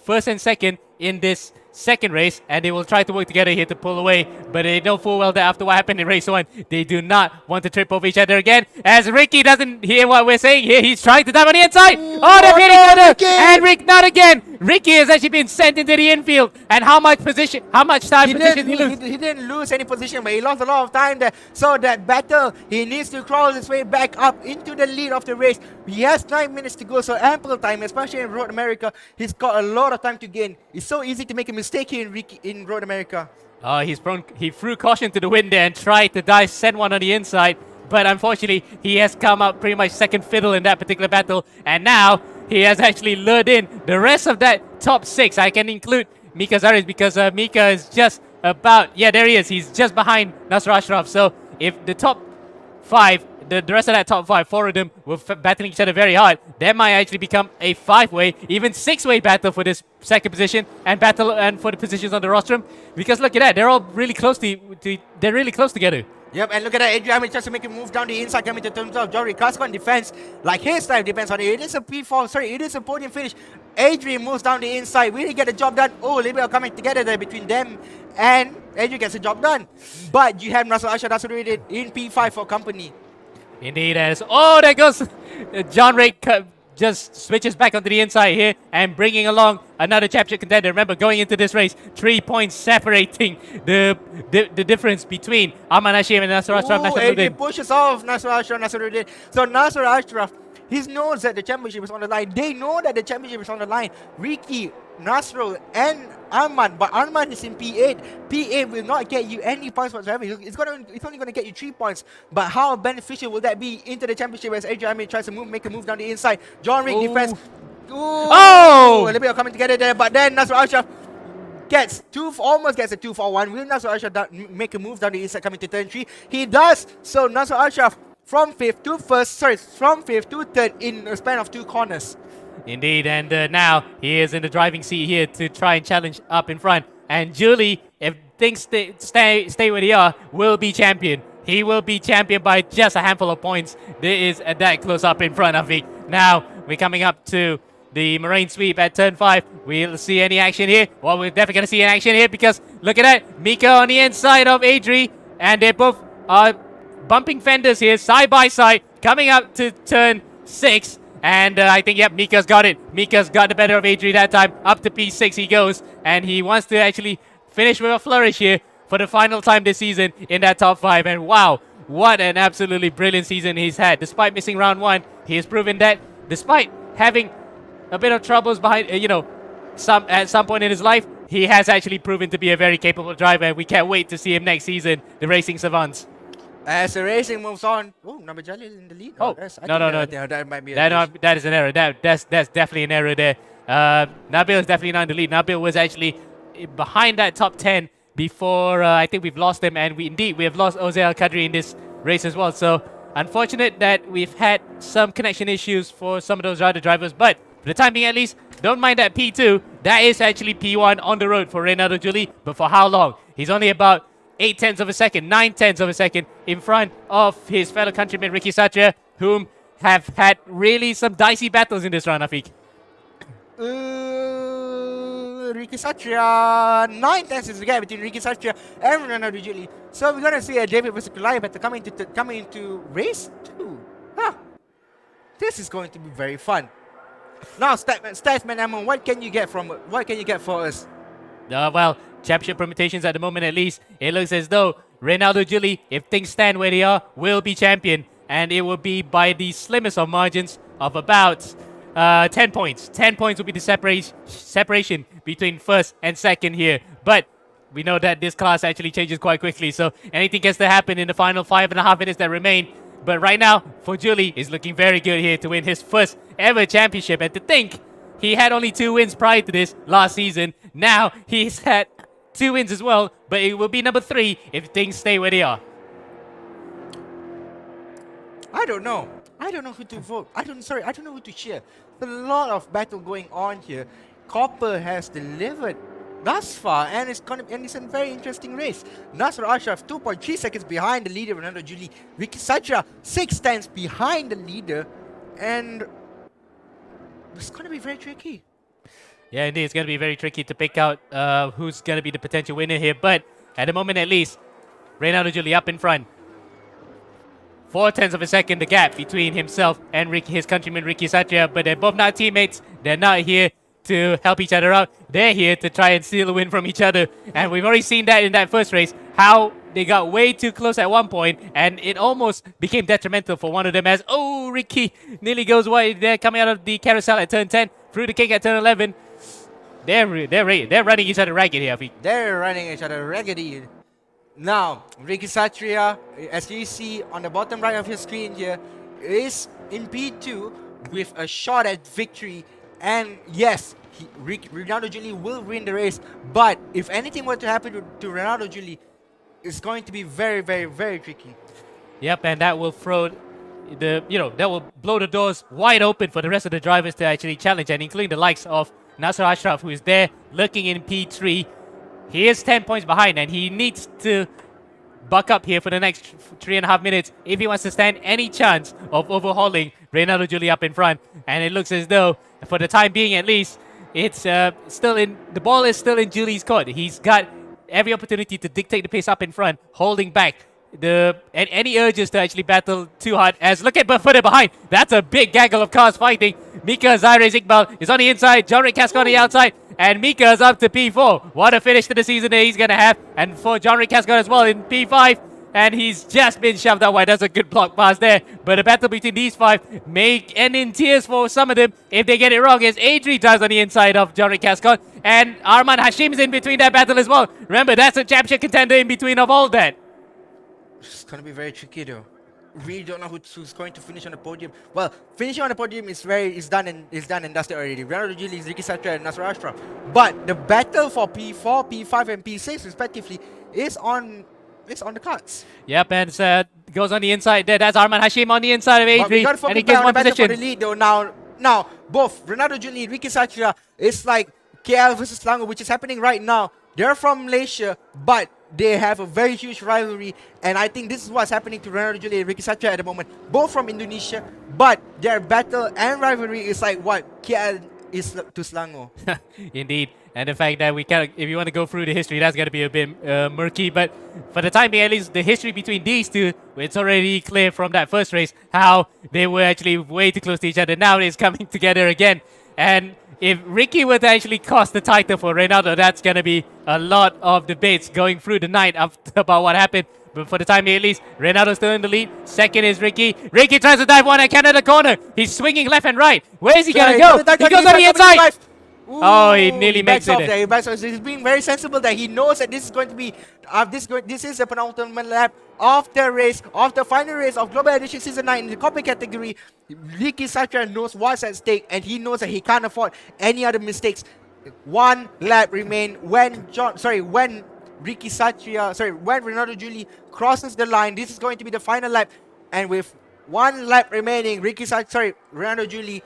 first and second in this second race, and they will try to work together here to pull away, but they know full well that after what happened in race 1, they do not want to trip over each other again, as Ricky doesn't hear what we're saying here. He's trying to dive on the inside. Oh, they're hitting each other, and Rick not again. Ricky has actually been sent into the infield, and how much time position he lose? He didn't lose any position, but he lost a lot of time there. So that battle, he needs to crawl his way back up into the lead of the race. He has 9 minutes to go, so ample time, especially in Road America. He's got a lot of time to gain. It's so easy to make a mistake here in Road America. He threw caution to the wind there and tried to send one on the inside, but unfortunately he has come out pretty much second fiddle in that particular battle, and now he has actually lured in the rest of that top 6. I can include Mika Zaris because Mika is just about, there he is. He's just behind Nasser Ashraf. So if the top 5, the rest of that top 5, 4 of them were battling each other very hard, that might actually become a 5-way, even 6-way battle for this second position and for the positions on the rostrum. Because look at that, they're all really close they're really close together. Yep, and look at that, Adrian tries to make a move down the inside, coming to terms of Jory Cascon defense. Like his time depends on it. It is a it is a podium finish. Adrian moves down the inside, really get the job done. Oh, a little bit of coming together there between them, and Adrian gets the job done. But you have Nasser Ashraf in P5 for company. Indeed, as there goes John Ray. Just switches back onto the inside here and bringing along another championship contender. Remember, going into this race, 3 points separating the difference between Arman Hashim and Nasser Ashraf. Adrian pushes off Nasser Ashraf. So Nasser Ashraf, He knows that the championship is on the line. They know that the championship is on the line. Ricky, Nasrul, and Arman, but Arman is in P8. P8 will not get you any points whatsoever. It's only going to get you 3 points. But how beneficial will that be into the championship as Adrian tries to make a move down the inside? John Rick defense. Oh! A little bit of coming together there, but then Nasrul Ashraf almost gets a 2-for-1. Will Nasrul Ashraf make a move down the inside coming to turn 3? He does. So Nasrul Ashraf from 5th to 3rd in a span of 2 corners. Indeed, and now he is in the driving seat here to try and challenge up in front. And Julie, if things stay where they are, will be champion. He will be champion by just a handful of points. There is that close up in front of me. Now, we're coming up to the Marine sweep at turn 5. We'll see any action here. Well, we're definitely going to see an action here because look at that. Mika on the inside of Adri. And they both are bumping fenders here side by side. Coming up to turn 6. And I think, yep, Mika's got it. Mika's got the better of Adri that time. Up to P6 he goes. And he wants to actually finish with a flourish here for the final time this season in that top 5. And wow, what an absolutely brilliant season he's had. Despite missing round 1, he has proven that despite having a bit of troubles behind, at some point in his life, he has actually proven to be a very capable driver. And we can't wait to see him next season, the Racing Savants. As the racing moves on, Nabil Jalil in the lead. No. That might be that is an error. That's definitely an error there. Nabil is definitely not in the lead. Nabil was actually behind that top 10 before I think we've lost him, and we have lost Jose Al Qadri in this race as well. So unfortunate that we've had some connection issues for some of those other drivers, but for the time being at least, don't mind that P2. That is actually P1 on the road for Reynaldo Julie, but for how long? He's only about 8/10 of a second, 9/10 of a second in front of his fellow countryman Ricky Satria, whom have had really some dicey battles in this round, Afiq. Ricky Satria, 9/10 is the gap between Ricky Satria and Reynaldo Julie. So we're gonna see a David versus Goliath coming into race 2. This is going to be very fun. Now, Statsman Amon, what can you get for us? Well, championship permutations at the moment at least, it looks as though Reynaldo Julie, if things stand where they are, will be champion. And it will be by the slimmest of margins of about 10 points. 10 points will be the separation between first and second here. But we know that this class actually changes quite quickly, so anything gets to happen in the final 5.5 minutes that remain. But right now, for Julie, is looking very good here to win his first ever championship. And to think, he had only 2 wins prior to this last season. Now, he's had 2 wins as well, but it will be number 3 if things stay where they are. I don't know who to vote. I don't know who to cheer. There's a lot of battle going on here. Copper has delivered thus far, and it's a very interesting race. Nasr Ashraf 2.3 seconds behind the leader, Reynaldo Julie. Ricky Satria 6/10 behind the leader, and it's going to be very tricky. Yeah, indeed, it's going to be very tricky to pick out who's going to be the potential winner here. But at the moment, at least, Reynaldo Julie up in front. 0.4 of a second, the gap between himself and his countryman Ricky Satria. But they're both not teammates. They're not here to help each other out. They're here to try and steal a win from each other. And we've already seen that in that first race, how they got way too close at one point, and it almost became detrimental for one of them as, Ricky nearly goes wide there, coming out of the carousel at turn 10, through the kick at turn 11. They're running each other ragged here, I think. They're running each other raggedy. Now, Ricky Satria, as you see on the bottom right of your screen here, is in P2 with a shot at victory. And yes, Reynaldo Julie will win the race. But if anything were to happen to Reynaldo Julie, it's going to be very, very, very tricky. Yep, and that will throw that will blow the doors wide open for the rest of the drivers to actually challenge, and including the likes of Nasr Ashraf, who is there looking in P3. He is 10 points behind, and he needs to buck up here for the next 3.5 minutes if he wants to stand any chance of overhauling Reynaldo Julie up in front. And it looks as though, for the time being at least, it's the ball is still in Julie's court. He's got every opportunity to dictate the pace up in front, holding back any urges to actually battle too hard. As look at further behind, that's a big gaggle of cars fighting. Mika Zaire Iqbal is on the inside, John Rick Casco on the outside, and Mika is up to P4. What a finish to the season that he's going to have. And for John Rick Casco as well in P5. and he's just been shoved out wide. That's a good block pass there. But the battle between these five may end in tears for some of them if they get it wrong, as Adri drives on the inside of Johnny Cascon, and Arman Hashim's in between that battle as well. Remember, that's a championship contender in between of all that. It's going to be very tricky though. Really don't know who's going to finish on the podium. Well, finishing on the podium is done and dusted already. Ronaldo Juli, Ricky Satra, and Nasser Ashraf. But the battle for P4, P5, and P6 respectively is on the cards. Yep, and goes on the inside there. That's Arman Hashim on the inside of Adri, and he gets one for the position. lead though. Now both Ronaldo Juli, Ricky Satra, it's like KL versus Selangor, which is happening right now. They're from Malaysia, but they have a very huge rivalry, and I think this is what's happening to Ronaldo Juli and Ricky Satria at the moment. Both from Indonesia, but their battle and rivalry is like what KL is to Selangor. Indeed, and the fact that if you want to go through the history, that's going to be a bit murky. But for the time being, at least the history between these two, it's already clear from that first race how they were actually way too close to each other. Now it's coming together again, and if Ricky were to actually cost the title for Reynaldo, that's going to be a lot of debates going through the night about what happened. But for the time being, at least, Reynaldo's still in the lead. Second is Ricky. Ricky tries to dive one at Canada corner. He's swinging left and right. Where is he going to go? He goes on the inside. Ooh, oh, he nearly makes it. He backs off. He's being very sensible there. He knows that this is going to be this is the penultimate lap of the race, of the final race of Global Edition Season 9 in the copy category. Ricky Satra knows what's at stake, and he knows that he can't afford any other mistakes. One lap remain when Ricky Satria, when Ronaldo Juli crosses the line. This is going to be the final lap, and with one lap remaining, Ronaldo Juli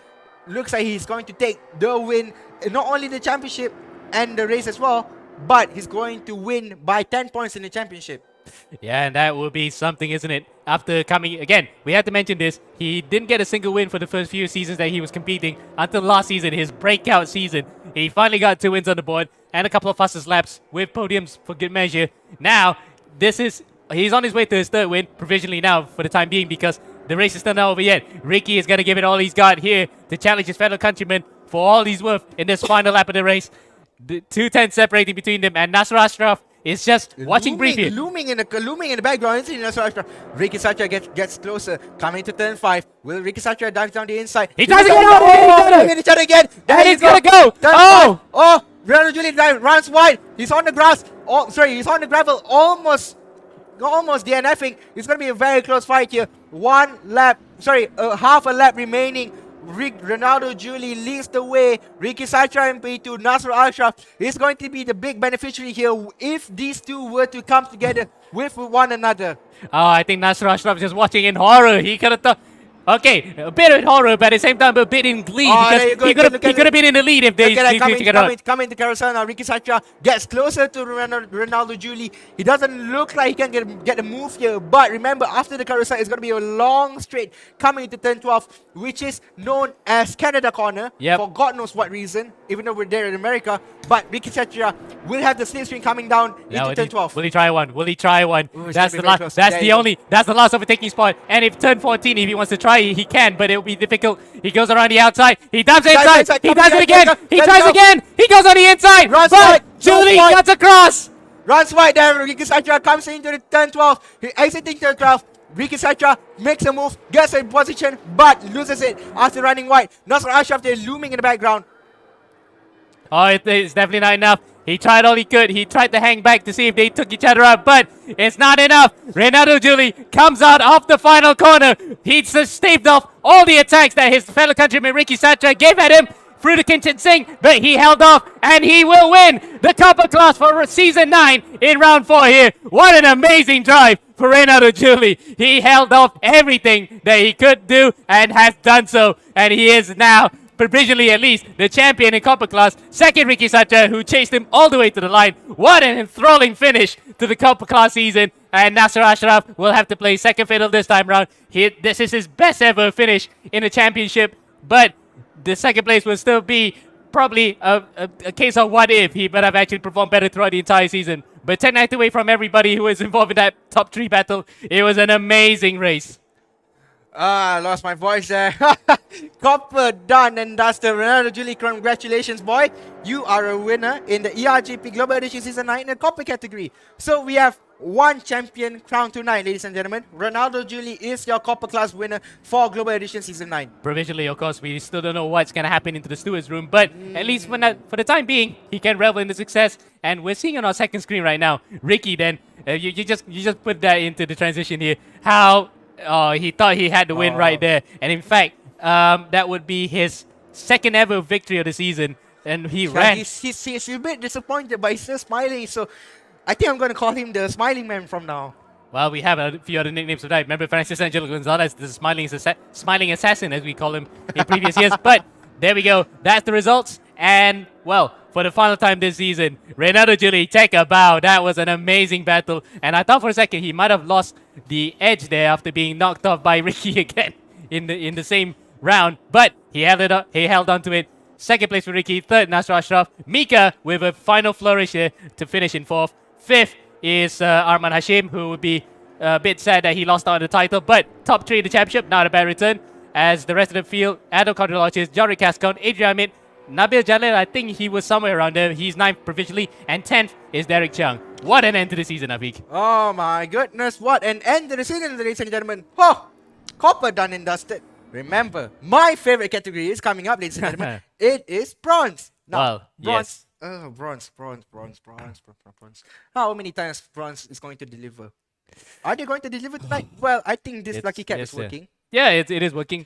looks like he's going to take the win, not only the championship and the race as well, but he's going to win by 10 points in the championship. Yeah, and that will be something, isn't it? After coming, again, we have to mention this, he didn't get a single win for the first few seasons that he was competing until last season, his breakout season. He finally got 2 wins on the board and a couple of fastest laps with podiums for good measure. Now, he's on his way to his third win, provisionally now for the time being, because the race is still not over yet. Ricky is going to give it all he's got here to challenge his fellow countrymen for all he's worth in this final lap of the race. The 2 tenths separating between them, and Nasser Ashraf is just watching briefly. Looming in the background. Isn't it, Nasser Ashraf? Ricky Satra gets closer, coming to turn 5. Will Ricky Satra dive down the inside? He tries to get each other again. And he's going to go. Oh, Ronaldo Juli runs wide. He's on the grass. He's on the gravel. Almost DNFing. It's going to be a very close fight here. Half a lap remaining. Ronaldo Juli leads the way. Ricky Satra in P2, Nasser Ashraf is going to be the big beneficiary here if these two were to come together with one another. Oh, I think Nasser Ashraf is just watching in horror. He could have thought, okay, a bit in horror, but at the same time a bit in glee. Because he could have been in the lead if they coming to carousel now. Ricky Satra gets closer to Ronaldo Juli. He doesn't look like he can get a move here, but remember, after the carousel, it's going to be a long straight coming into turn 12, which is known as Canada Corner for God knows what reason, even though we're there in America. But Ricky Satra will have the slipstream coming down into turn 12. Will he try one? Ooh, that's the last. That's the last overtaking spot. And if turn 14, if he wants to try, he can, but it will be difficult. He goes around the outside. He dives inside. He does it again. He tries again. He goes on the inside. Runs but wide. Juli cuts across. Runs wide there. Ricky Satra comes into the turn 12. He exiting turn 12. Ricky Satra makes a move, gets in position, but loses it after running wide. Nasser Ashraf there looming in the background. Oh, it's definitely not enough. He tried all he could. He tried to hang back to see if they took each other out, but it's not enough. Ronaldo Juli comes out of the final corner. He staved off all the attacks that his fellow countryman Ricky Satra gave at him through the Kinchin Singh, but he held off, and he will win the Copper Class for Season 9 in Round 4 here. What an amazing drive for Ronaldo Juli. He held off everything that he could do and has done so, and he is now, provisionally at least, the champion in Copper Class. Second, Ricky Satra, who chased him all the way to the line. What an enthralling finish to the Copper Class season. And Nasser Ashraf will have to play second fiddle this time round. This is his best ever finish in a championship, but the second place will still be probably a case of what if he might have actually performed better throughout the entire season. But 10 nights away from everybody who was involved in that top 3 battle, it was an amazing race. I lost my voice there. Copper done and dusted. Ronaldo Juli, congratulations, boy. You are a winner in the ERGP Global Edition Season 9 in the Copper category. So we have one champion crowned tonight, ladies and gentlemen. Ronaldo Julie is your Copper Class winner for Global Edition Season 9. Provisionally, of course, we still don't know what's going to happen into the steward's room, but at least for the time being, he can revel in the success. And we're seeing on our second screen right now, Ricky then, you just put that into the transition here, how he thought he had the win right there. And in fact, that would be his second ever victory of the season. And he ran. He's a bit disappointed, but he's still smiling. So I think I'm going to call him the Smiling Man from now. Well, we have a few other nicknames for that. Remember Francis Angelo Gonzalez, the smiling assassin, as we call him in previous years. But there we go. That's the results. And, well, for the final time this season, Ronaldo Julie, take a bow. That was an amazing battle. And I thought for a second he might have lost the edge there after being knocked off by Ricky again in the same round. But he held it up. He held on to it. Second place for Ricky. Third, Nasser Ashraf. Mika with a final flourish here to finish in fourth. Fifth is Arman Hashim, who would be a bit sad that he lost out on the title. But top three in the championship, not a bad return. As the rest of the field, Adam Condrolachis, Jorik Cascon, Adrian Amit, Nabil Jalil, I think he was somewhere around there. He's 9th provincially. And 10th is Derek Chung. What an end to the season, Afiq. Oh my goodness, what an end to the season, ladies and gentlemen. Oh, Copper done and dusted. Remember, my favorite category is coming up, ladies and gentlemen. It is bronze. Now, Well, bronze. yes. Bronze. How many times bronze is going to deliver? Are they going to deliver tonight? Well, I think this lucky cat is working. Yeah, it is working.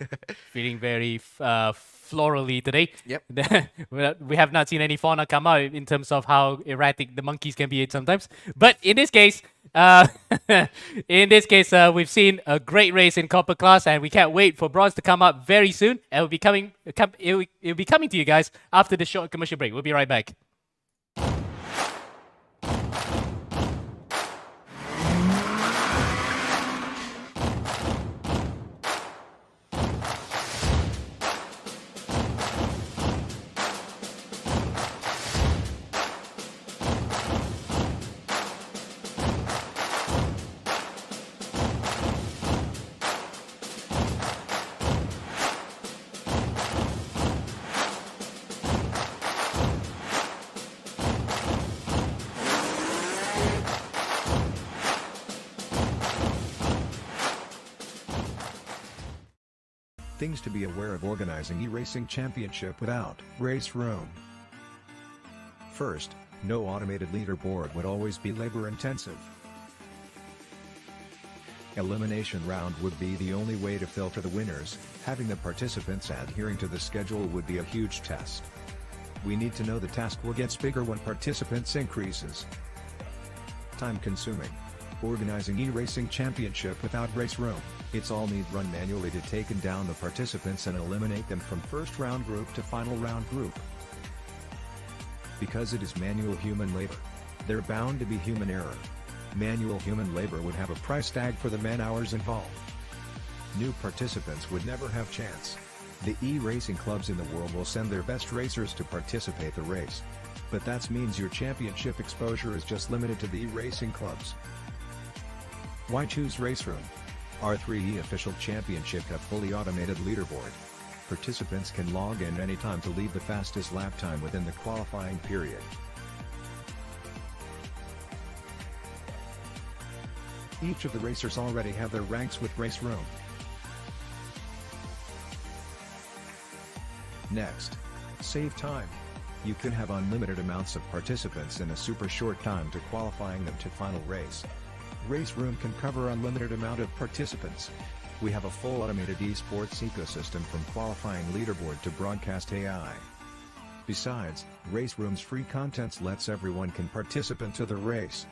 Feeling very florally today. Yep. We have not seen any fauna come out in terms of how erratic the monkeys can be sometimes. But in this case, we've seen a great race in Copper Class, and we can't wait for bronze to come up very soon. And it'll be coming to you guys after the short commercial break. We'll be right back. Things to be aware of organizing e-racing championship without race room. First, no automated leaderboard would always be labor intensive. Elimination round would be the only way to filter the winners. Having the participants adhering to the schedule would be a huge test. We need to know the task will get bigger when participants increases. Time consuming. Organizing e-racing championship without race room, it's all need run manually to take down the participants and eliminate them from first round group to final round group. Because it is manual human labor, there bound to be human error. Manual human labor would have a price tag for the man hours involved. New participants would never have chance. The e-racing clubs in the world will send their best racers to participate the race. But that means your championship exposure is just limited to the e-racing clubs. Why choose Race Room? R3E Official Championship have fully automated leaderboard. Participants can log in anytime to lead the fastest lap time within the qualifying period. Each of the racers already have their ranks with Race Room. Next, save time. You can have unlimited amounts of participants in a super short time to qualifying them to final race. Race Room can cover unlimited amount of participants. We have a full automated esports ecosystem from qualifying leaderboard to broadcast AI. Besides, Race Room's free contents lets everyone can participate to the race.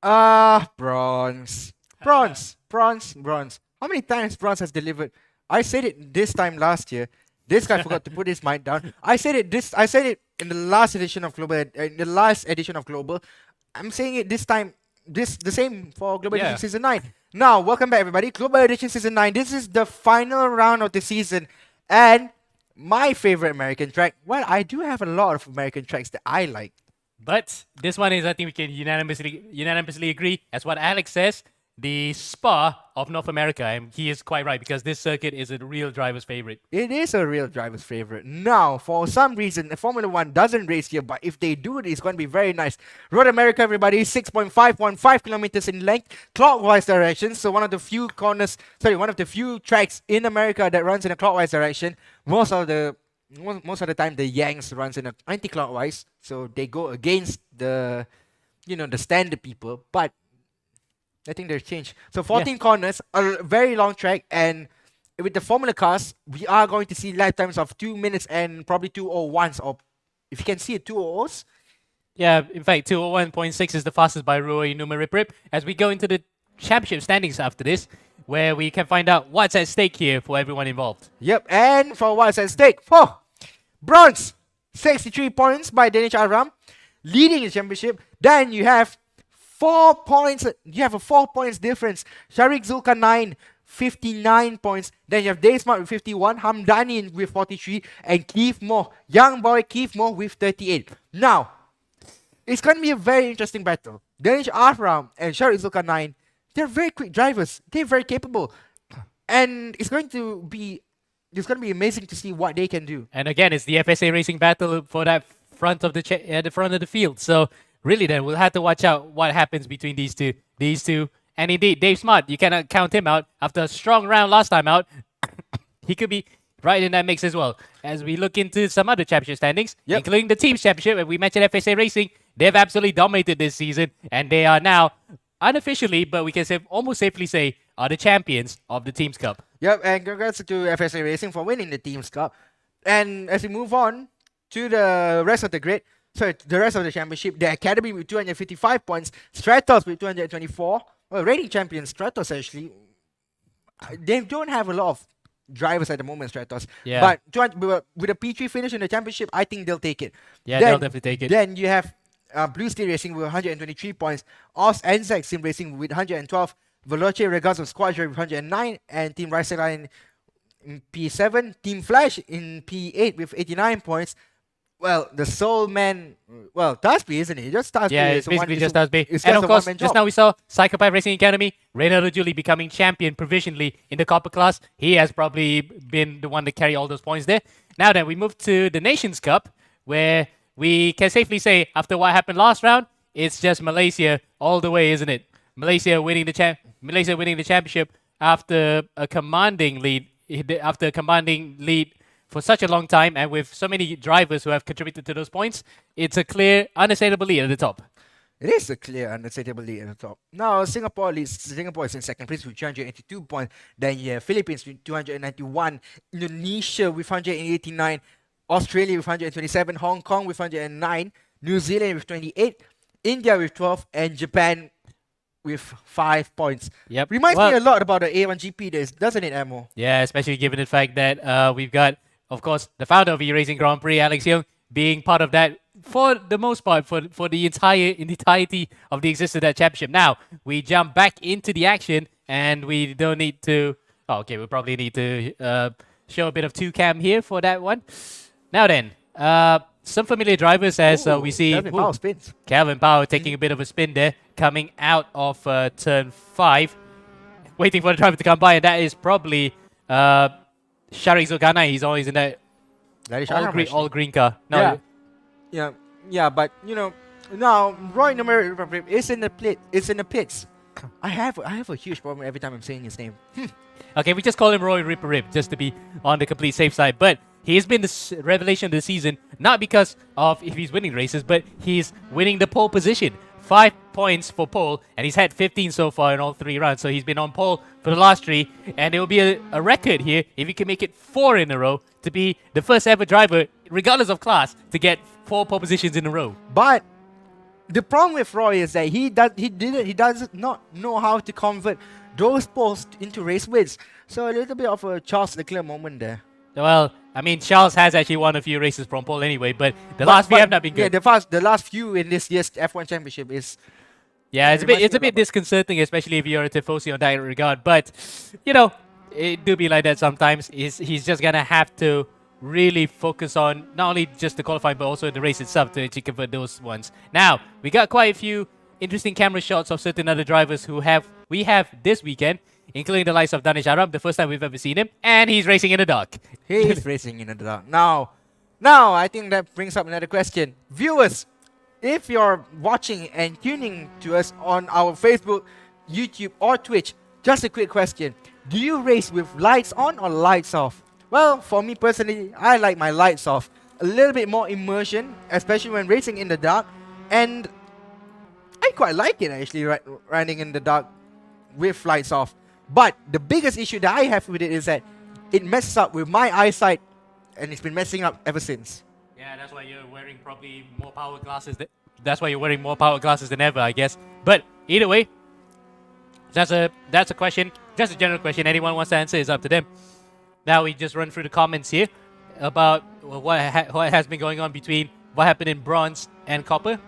Bronze. Bronze. How many times bronze has delivered? I said it this time last year. This guy forgot to put his mic down. I said it in the last edition of Global. I'm saying it this time. The same for Global Edition Season 9. Now, welcome back everybody. Global Edition Season 9. This is the final round of the season. And my favorite American track. Well, I do have a lot of American tracks that I like. But this one is, I think we can unanimously agree, as what Alex says, the Spa of North America. And he is quite right, because this circuit is a real driver's favorite. It is a real driver's favorite. Now, for some reason, Formula 1 doesn't race here, but if they do, it's going to be very nice. Road America, everybody, 6.515 kilometers in length, clockwise direction. So one of the few tracks in America that runs in a clockwise direction. Most of the time, the Yanks runs in a anti-clockwise, so they go against the standard people. But I think there's change. So 14 corners, a very long track, and with the Formula cars, we are going to see lap times of 2 minutes and probably 2:01s, or if you can see it, 2:00s. Yeah, in fact, 2:01.6 is the fastest by Roy Numerip. As we go into the championship standings after this, where we can find out what's at stake here for everyone involved. Yep, and for what's at stake, bronze, 63 points by Danish Aram, leading the championship. Then you have 4 points. You have a 4 points difference. Sharik Zulkarnain, 59 points. Then you have Daysmart with 51, Hamdani with 43, and Keith Moore, young boy Keith Moore with 38. Now, it's going to be a very interesting battle. Danish Aram and Sharik Zulkarnain, they're very quick drivers. They're very capable. And it's going to be amazing to see what they can do. And again, it's the FSA Racing battle for that front of the front of the field. So really, then we'll have to watch out what happens between these two. And indeed, Dave Smart, you cannot count him out after a strong round last time out. He could be right in that mix as well. As we look into some other championship standings, including the teams championship, and we mentioned FSA Racing, they've absolutely dominated this season, and they are now unofficially, but we can almost safely say, are the champions of the Teams Cup. Yep, and congrats to FSA Racing for winning the Teams Cup. And as we move on to the rest of the championship, the Academy with 255 points, Stratos with 224. Well, reigning champions, Stratos actually, they don't have a lot of drivers at the moment, Stratos. Yeah. But with a P3 finish in the championship, I think they'll take it. Yeah, they'll definitely take it. Then you have Blue Steel Racing with 123 points, Oz Anzac Sim Racing with 112, Veloce Regas of Squadron with 109, and Team Riceline in P7, Team Flash in P8 with 89 points. Well, the sole man, Tasby, isn't he? Just Tasby. Yeah, it's basically just Tasby. And of course, just now we saw Psychopath Racing Academy, Reynaldo Julie becoming champion provisionally in the Copper class. He has probably been the one to carry all those points there. Now then, we move to the Nations Cup, where we can safely say, after what happened last round, it's just Malaysia all the way, isn't it? Malaysia winning the championship after a commanding lead for such a long time, and with so many drivers who have contributed to those points, it's a clear, unassailable lead at the top. It is a clear, unassailable lead at the top. Now, Singapore is in second place with 282 points. Then you have Philippines with 291, Indonesia with 189, Australia with 127, Hong Kong with 109, New Zealand with 28, India with 12, and Japan with 5 points. Yep. Reminds me a lot about the A1GP days, doesn't it, Amo? Yeah, especially given the fact that we've got, of course, the founder of E-Racing Grand Prix, Alex Young, being part of that for the most part, for the entirety of the existence of that championship. Now, we jump back into the action, and we don't need to... Oh, okay, we probably need to show a bit of 2-cam here for that one. Now then, some familiar drivers as we see... Calvin Powell spins. Calvin Powell taking a bit of a spin there, coming out of turn 5. Waiting for the driver to come by, and that is probably... Sharik Zulkarnain, he's always in that all green car. No, yeah, but now Roy Numerip is in the pit. It's in the pits. I have a huge problem every time I'm saying his name. Okay, we just call him Roy Rip just to be on the complete safe side. But he has been the revelation of the season, not because of if he's winning races, but he's winning the pole position. 5 points for pole, and he's had 15 so far in all 3 rounds. So he's been on pole for the last 3, and it will be a record here if he can make it 4 in a row to be the first ever driver, regardless of class, to get 4 pole positions in a row. But The problem with Roy is that he does not know how to convert those poles into race wins. So a little bit of a Charles Leclerc moment there. Well, I mean, Charles has actually won a few races from pole anyway, but the last few have not been good. Yeah, the last few in this year's F1 Championship is. Yeah, it's a bit disconcerting, especially if you're a Tifosi on that regard. But you know, it do be like that sometimes. He's just gonna have to really focus on not only just the qualifying but also the race itself to actually convert those ones. Now we got quite a few interesting camera shots of certain other drivers who we have this weekend, including the likes of Danish Aram, the first time we've ever seen him, and he's racing in the dark. He's racing in the dark. Now, I think that brings up another question. Viewers, if you're watching and tuning to us on our Facebook, YouTube, or Twitch, just a quick question. Do you race with lights on or lights off? Well, for me personally, I like my lights off. A little bit more immersion, especially when racing in the dark. And I quite like it actually, riding in the dark with lights off. But the biggest issue that I have with it is that it messes up with my eyesight, and it's been messing up ever since. Yeah, that's why you're wearing probably more power glasses. That's why you're wearing more power glasses than ever, I guess. But either way, that's a question, just a general question. Anyone wants to answer, is up to them. Now we just run through the comments here about what has been going on between what happened in bronze and copper.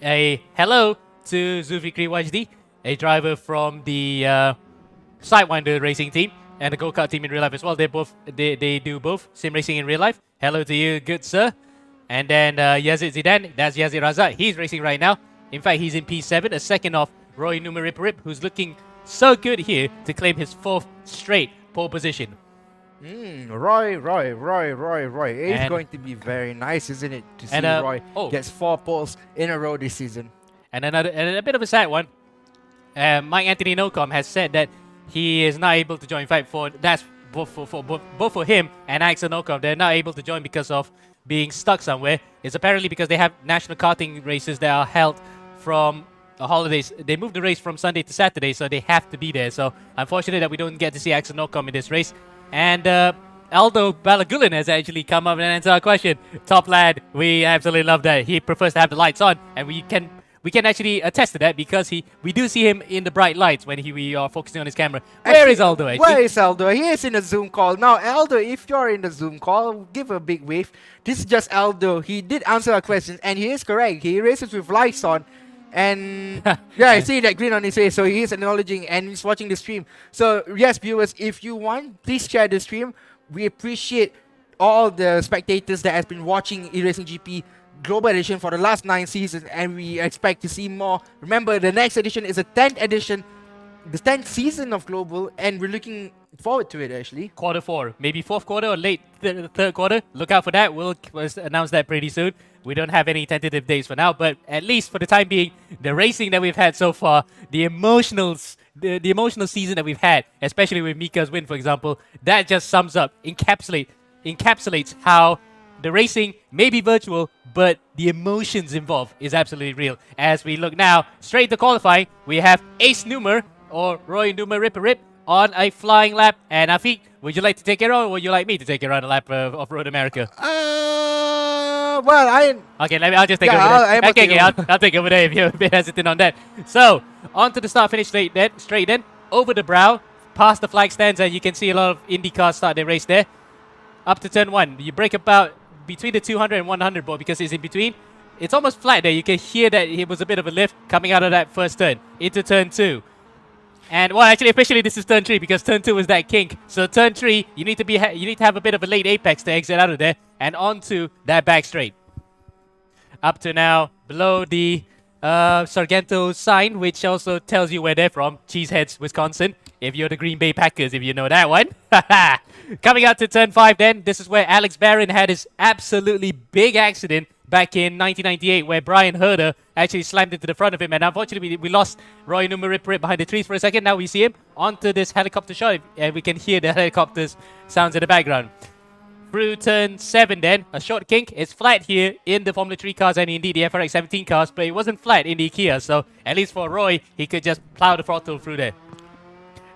A hello to Zulfikri Wajdi, a driver from the Sidewinder racing team and the go-kart team in real life as well. They do both sim racing in real life. Hello to you, good sir. And then Yazid Zidane, that's Yazid Razak. He's racing right now. In fact, he's in P7, a second off Roy Numarip, who's looking so good here to claim his 4th straight pole position. Roy. It's going to be very nice, isn't it, to see Roy gets 4 poles in a row this season. And a bit of a sad one. Mike Anthony Nocom has said that he is not able to join. In fact, that's both for him and Axel Nocom. They're not able to join because of being stuck somewhere. It's apparently because they have national karting races that are held from holidays. They moved the race from Sunday to Saturday, so they have to be there. So unfortunate that we don't get to see Axel Nocom in this race. And Aldo Balagulan has actually come up and answered our question. Top lad, we absolutely love that. He prefers to have the lights on, and we can actually attest to that because we do see him in the bright lights when we are focusing on his camera. Where is Aldo actually? Where is Aldo? He is in a Zoom call. Now, Aldo, if you're in the Zoom call, give a big wave. This is just Aldo. He did answer our question, and he is correct. He races with lights on. And yeah, I see that grin on his face. So he is acknowledging and he's watching the stream. So yes, viewers, if you want, please share the stream. We appreciate all the spectators that has been watching eracinggp Global Edition for the last 9 seasons, and we expect to see more. Remember, the next edition is the 10th edition, the 10th season of Global, and we're looking forward to it actually. Quarter 4, maybe 4th quarter or late third quarter. Look out for that. We'll announce that pretty soon. We don't have any tentative dates for now, but at least for the time being, the racing that we've had so far, the emotional season that we've had, especially with Mika's win, for example, that just sums up, encapsulates how the racing may be virtual, but the emotions involved is absolutely real. As we look now straight to qualifying, we have Ace Numer, or Roy Numarip, on a flying lap. And Afiq, would you like to take it on, or would you like me to take it around a lap of Road America? Well, okay, I'll just take it over there. I'll take it over there if you're a bit hesitant on that. So, on to the start-finish straight then, over the brow, past the flag stands, and you can see a lot of Indy cars start their race there. Up to turn 1, you break about between the 200 and 100 ball because it's in between. It's almost flat there. You can hear that it was a bit of a lift coming out of that first turn into turn 2. And well, actually, officially this is turn 3 because turn 2 was that kink. So turn 3, you need to have a bit of a late apex to exit out of there and onto that back straight. Up to now below the Sargento sign, which also tells you where they're from, Cheeseheads, Wisconsin. If you're the Green Bay Packers, if you know that one. Coming out to turn 5 then, this is where Alex Barron had his absolutely big accident back in 1998, where Brian Herder actually slammed into the front of him. And unfortunately, we lost Roy Numarip behind the trees for a second. Now we see him onto this helicopter shot, and we can hear the helicopter's sounds in the background. Through turn 7 then, a short kink. It's flat here in the Formula 3 cars and indeed the FRX 17 cars, but it wasn't flat in the Kia, so at least for Roy, he could just plow the throttle through there.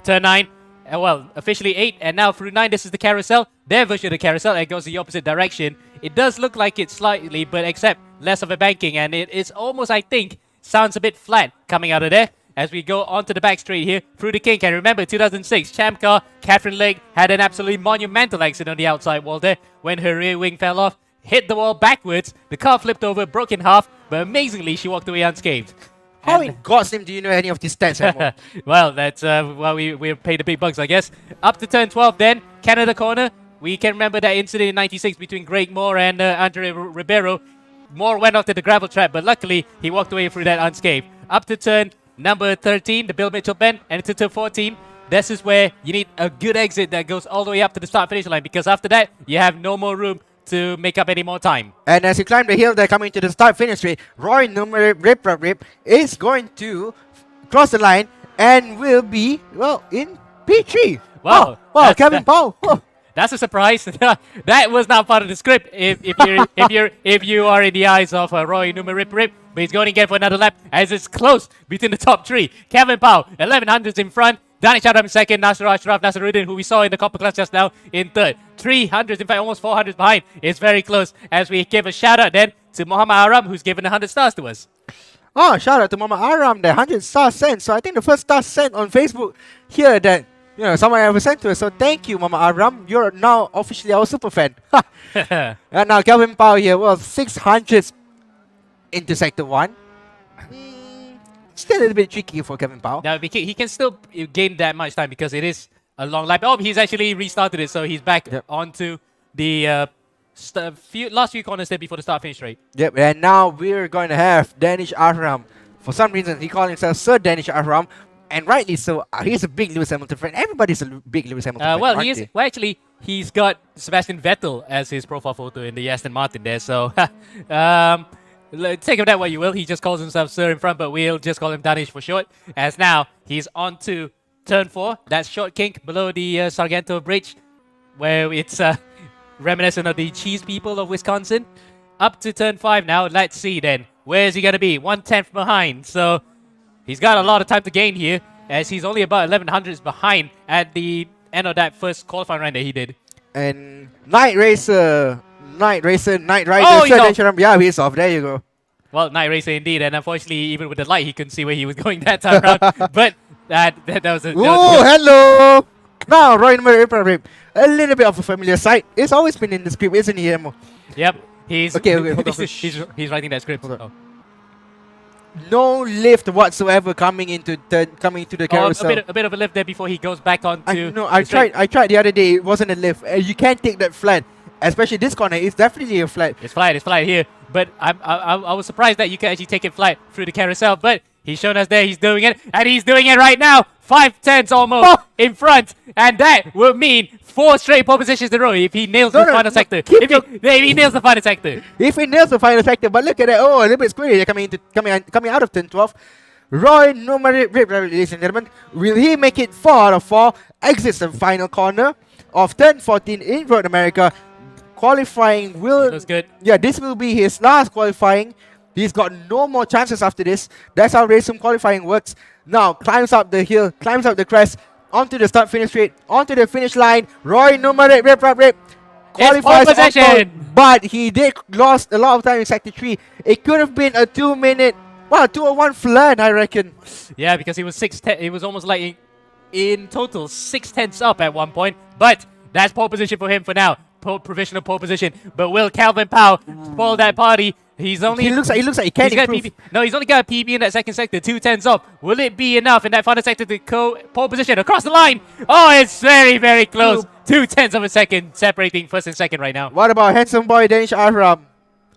Turn 9, well, officially 8, and now through 9, this is the carousel. Their version of the carousel, it goes the opposite direction. It does look like it slightly, but except less of a banking, and it is almost, I think, sounds a bit flat coming out of there. As we go onto the back straight here, through the kink. And remember, 2006, champ car, Catherine Lake had an absolutely monumental accident on the outside wall there when her rear wing fell off, hit the wall backwards, the car flipped over, broke in half, but amazingly, she walked away unscathed. How in God's name do you know any of these stats, Emo? Well, that's well, we're paid the big bucks, I guess. Up to turn 12 then, Canada corner. We can remember that incident in 96 between Greg Moore and Andre Ribeiro. Moore went off to the gravel trap, but luckily, he walked away through that unscathed. Up to turn number 13, the Bill Mitchell bend, and into turn 14. This is where you need a good exit that goes all the way up to the start-finish line, because after that, you have no more room to make up any more time. And as you climb the hill, they're coming to the start-finish straight. Roy Numerip Rip is going to cross the line and will be, well, in P3. Wow. Wow, Kevin Powell. Oh. That's a surprise. That was not part of the script. If you are in the eyes of Roy Numerip Rip, but he's going to get for another lap as it's close between the top 3. Kevin Powell, 1100s in front. Danish Adam in second. Nasser Ashraf Nasseruddin, who we saw in the copper class just now, in third. 300s, in fact, almost 400s behind. It's very close as we give a shout out then to Muhammad Aram, who's given 100 stars to us. Oh, shout out to Mama Aram, the 100 star sent. So I think the first star sent on Facebook here that someone ever sent to us. So thank you, Mama Aram. You're now officially our super fan. And now Kelvin Powell here, well, 600s into sector 1. Still a little bit tricky for Kevin Powell. Now, he can still gain that much time because it is a long lap. Oh, he's actually restarted it, so he's back onto the last few corners there before the start-finish straight. Yep, and now we're going to have Danish Aram. For some reason, he calls himself Sir Danish Aram, and rightly so. He's a big Lewis Hamilton fan. Everybody's a big Lewis Hamilton fan. Well, he is. Well, actually, he's got Sebastian Vettel as his profile photo in the Aston Martin there. So, take of that what you will. He just calls himself Sir in front, but we'll just call him Danish for short. As now he's on to turn 4. That's short kink below the Sargento Bridge, where it's reminiscent of the cheese people of Wisconsin. Up to turn 5 now. Let's see then. Where is he going to be? 1/10 behind. So he's got a lot of time to gain here, as he's only about 1100s behind at the end of that first qualifying run that he did. And Night Rider, Oh, he's off. Yeah, he's off. There you go. Well, Night Racer indeed, and unfortunately, even with the light, he couldn't see where he was going that time around. But that was a... Oh, hello! Now, Roy Numerip, a little bit of a familiar sight. It's always been in the script, isn't he, Emo? Yep, he's... Okay, hold on. he's writing that script. Oh. No lift whatsoever coming into the carousel. A bit of a lift there before he goes back on to... I tried the other day. It wasn't a lift. You can't take that flat. Especially this corner, it's definitely a flat. It's flat here. But I was surprised that you can actually take it flat through the carousel. But he's shown us there, he's doing it. And he's doing it right now. 5/10s almost in front. And that will mean 4 straight pole positions in a row if he nails the final sector. If he nails the final sector. If he nails the final sector. But look at that. Oh, a little bit squirrely. They're coming out of turn 12. Roy Numerip, ladies and gentlemen. Will he make it 4 out of 4? Exits the final corner of turn 14 in Road America. Qualifying will... Looks good. Yeah, this will be his last qualifying. He's got no more chances after this. That's how race sim qualifying works. Now, climbs up the hill, climbs up the crest, onto the start-finish straight, onto the finish line. Roy Numerip, rip. Qualifies on, but he did lost a lot of time in sector 3. It could have been a 2-minute, 201 flat, I reckon. Yeah, because he was 6/10. It was almost like in total 6/10 up at one point. But that's pole position for him for now. Provisional pole position, but will Calvin Powell spoil that party? He looks like he can't improve. No, he's only got a PB in that second sector, 2/10s up. Will it be enough in that final sector to pole position across the line? Oh, it's very, very close. 2/10s of a second separating first and second right now. What about handsome boy Danish Aram?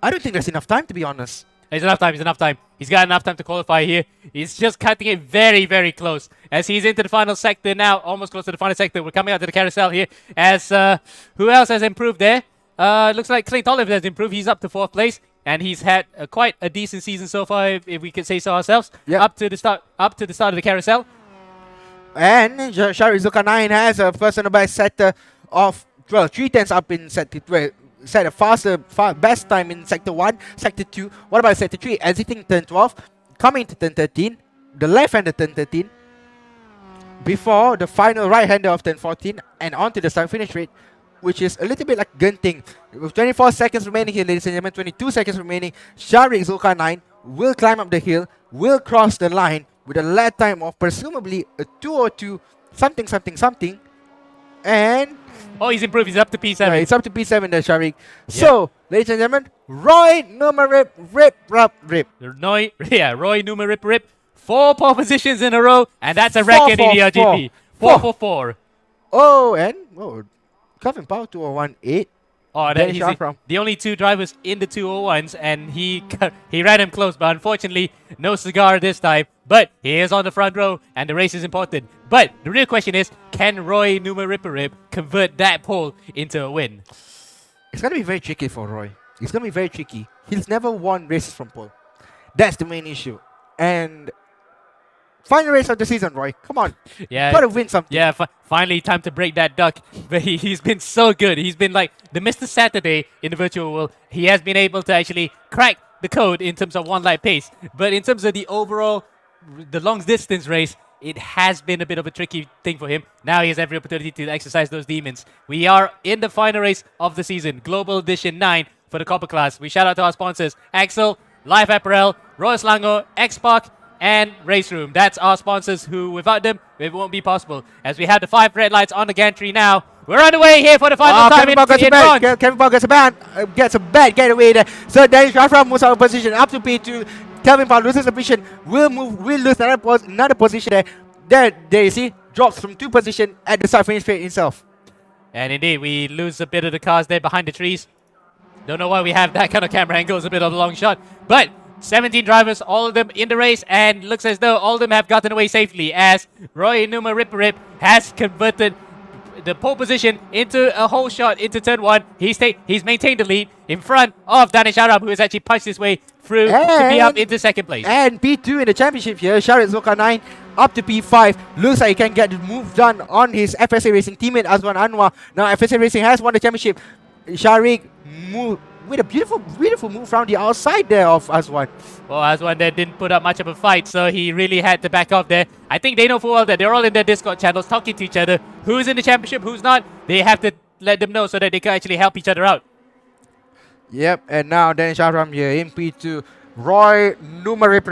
I don't think there's enough time, to be honest. There's enough time. He's got enough time to qualify here. He's just cutting it very, very close. As he's into the final sector now, almost close to the final sector. We're coming out to the carousel here. As who else has improved there? Looks like Clint Oliver has improved. He's up to 4th place. And he's had quite a decent season so far, if we could say so ourselves. Yep. Up to the start of the carousel. And Sharizuka 9 has a personal best sector of 3/10 up in sector 12. Set a best time in sector 1, sector 2. What about sector 3? Exiting turn 12, coming to turn 13, the left-hander turn 13. before the final right-hander of turn 14 and onto the start-finish rate, which is a little bit like Gunting. With 24 seconds remaining here, ladies and gentlemen, 22 seconds remaining, Sharik Zulkarnain will climb up the hill, will cross the line with a lap time of presumably a 202 something, and Oh, he's improved. He's up to P7. yeah, it's up to P7 there, Sharik. So, ladies and gentlemen, Roy Numarip Rip. Roy Numa Rip Rip. 4 pole positions in a row, and that's a 4 record in for the RGP. 4 for 4. Oh, and Calvin Powell 2018. Oh, Dennis he's Shafram. the only 2 drivers in the 201s, and he ran him close, but unfortunately, no cigar this time. But he is on the front row, and the race is important. But the real question is, can Roy Numa Ripperip convert that pole into a win? It's going to be very tricky for Roy. It's going to be very tricky. He's never won races from pole. That's the main issue. And final race of the season, Roy. Come on. Yeah. Got to win something. Yeah, finally time to break that duck. But he's been so good. He's been like the Mr. Saturday in the virtual world. He has been able to actually crack the code in terms of 1 lap pace. But in terms of the overall, the long distance race, it has been a bit of a tricky thing for him. Now he has every opportunity to exercise those demons. We are in the final race of the season, Global Edition 9 for the Copper class. We shout out to our sponsors, Axel, Life Apparel, Royal Slango, X-Park, and Race Room. That's our sponsors who, without them, it won't be possible. As we have the 5 red lights on the gantry now. We're underway here for the final time in bronze. Kevin Paul gets a bad getaway there. So Dennis Shafram moves out of position up to P2. Kevin Paul loses a position. Will lose another position there. There you see, drops from 2 positions at the start finish straight itself. And indeed, we lose a bit of the cars there behind the trees. Don't know why we have that kind of camera angle. It's a bit of a long shot. But 17 drivers, all of them in the race, and looks as though all of them have gotten away safely as Roy Numa Rip has converted the pole position into a whole shot into turn 1. He's maintained the lead in front of Danish Arab, who has actually punched his way through to be up into 2nd place. And P2 in the championship here, Sharik Zulkarnain up to P5. Looks like he can get the move done on his FSA Racing teammate Azwan Anwar. Now FSA Racing has won the championship. Sharik moved with a beautiful move around the outside there of Azwan. Well, Azwan there didn't put up much of a fight, so he really had to back off there. I think they know full well that they're all in their Discord channels talking to each other. Who's in the championship, who's not, they have to let them know so that they can actually help each other out. Yep, and now Danish Shahram here in P2. Roy Numa Rip.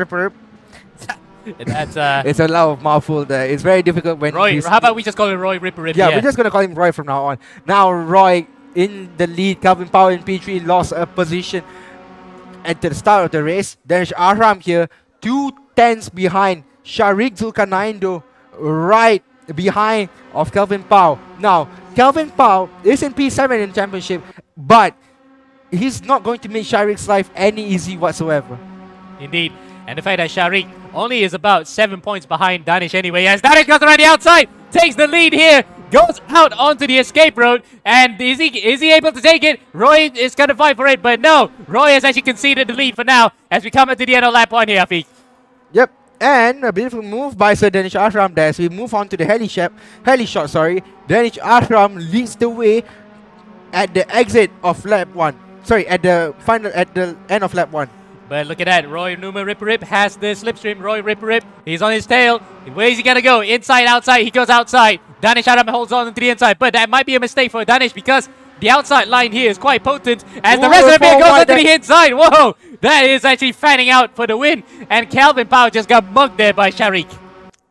That's It's a lot of mouthful there. It's very difficult when Roy. How about we just call him Roy Rip? Yeah, we're just going to call him Roy from now on. Now Roy in the lead. Calvin Powell in P3 lost a position at the start of the race. Danish Ahram here, 2 tenths behind. Sharik Zulkarnain though, right behind of Calvin Powell. Now, Calvin Powell is in P7 in championship, but he's not going to make Sharik's life any easy whatsoever. Indeed. And the fact that Sharik only is about 7 points behind Danish anyway, as Danish goes around the outside, takes the lead here, goes out onto the escape road, and is he able to take it? Roy is going to fight for it, but no, Roy has actually conceded the lead for now as we come up to the end of lap 1 here, Afiq. Yep, and a beautiful move by Sir Danish Ahram there. So we move on to the heli shot. Danish Ahram leads the way at the exit of lap 1. Sorry, at the end of lap 1. But look at that, Roy Numa Rip has the slipstream. Roy Rip, he's on his tail. Where is he gonna go? Inside, outside, he goes outside. Danish Adam holds on to the inside, but that might be a mistake for Danish because the outside line here is quite potent as the rest of the bit goes onto the inside. Whoa, that is actually fanning out for the win. And Calvin Powell just got mugged there by Sharik.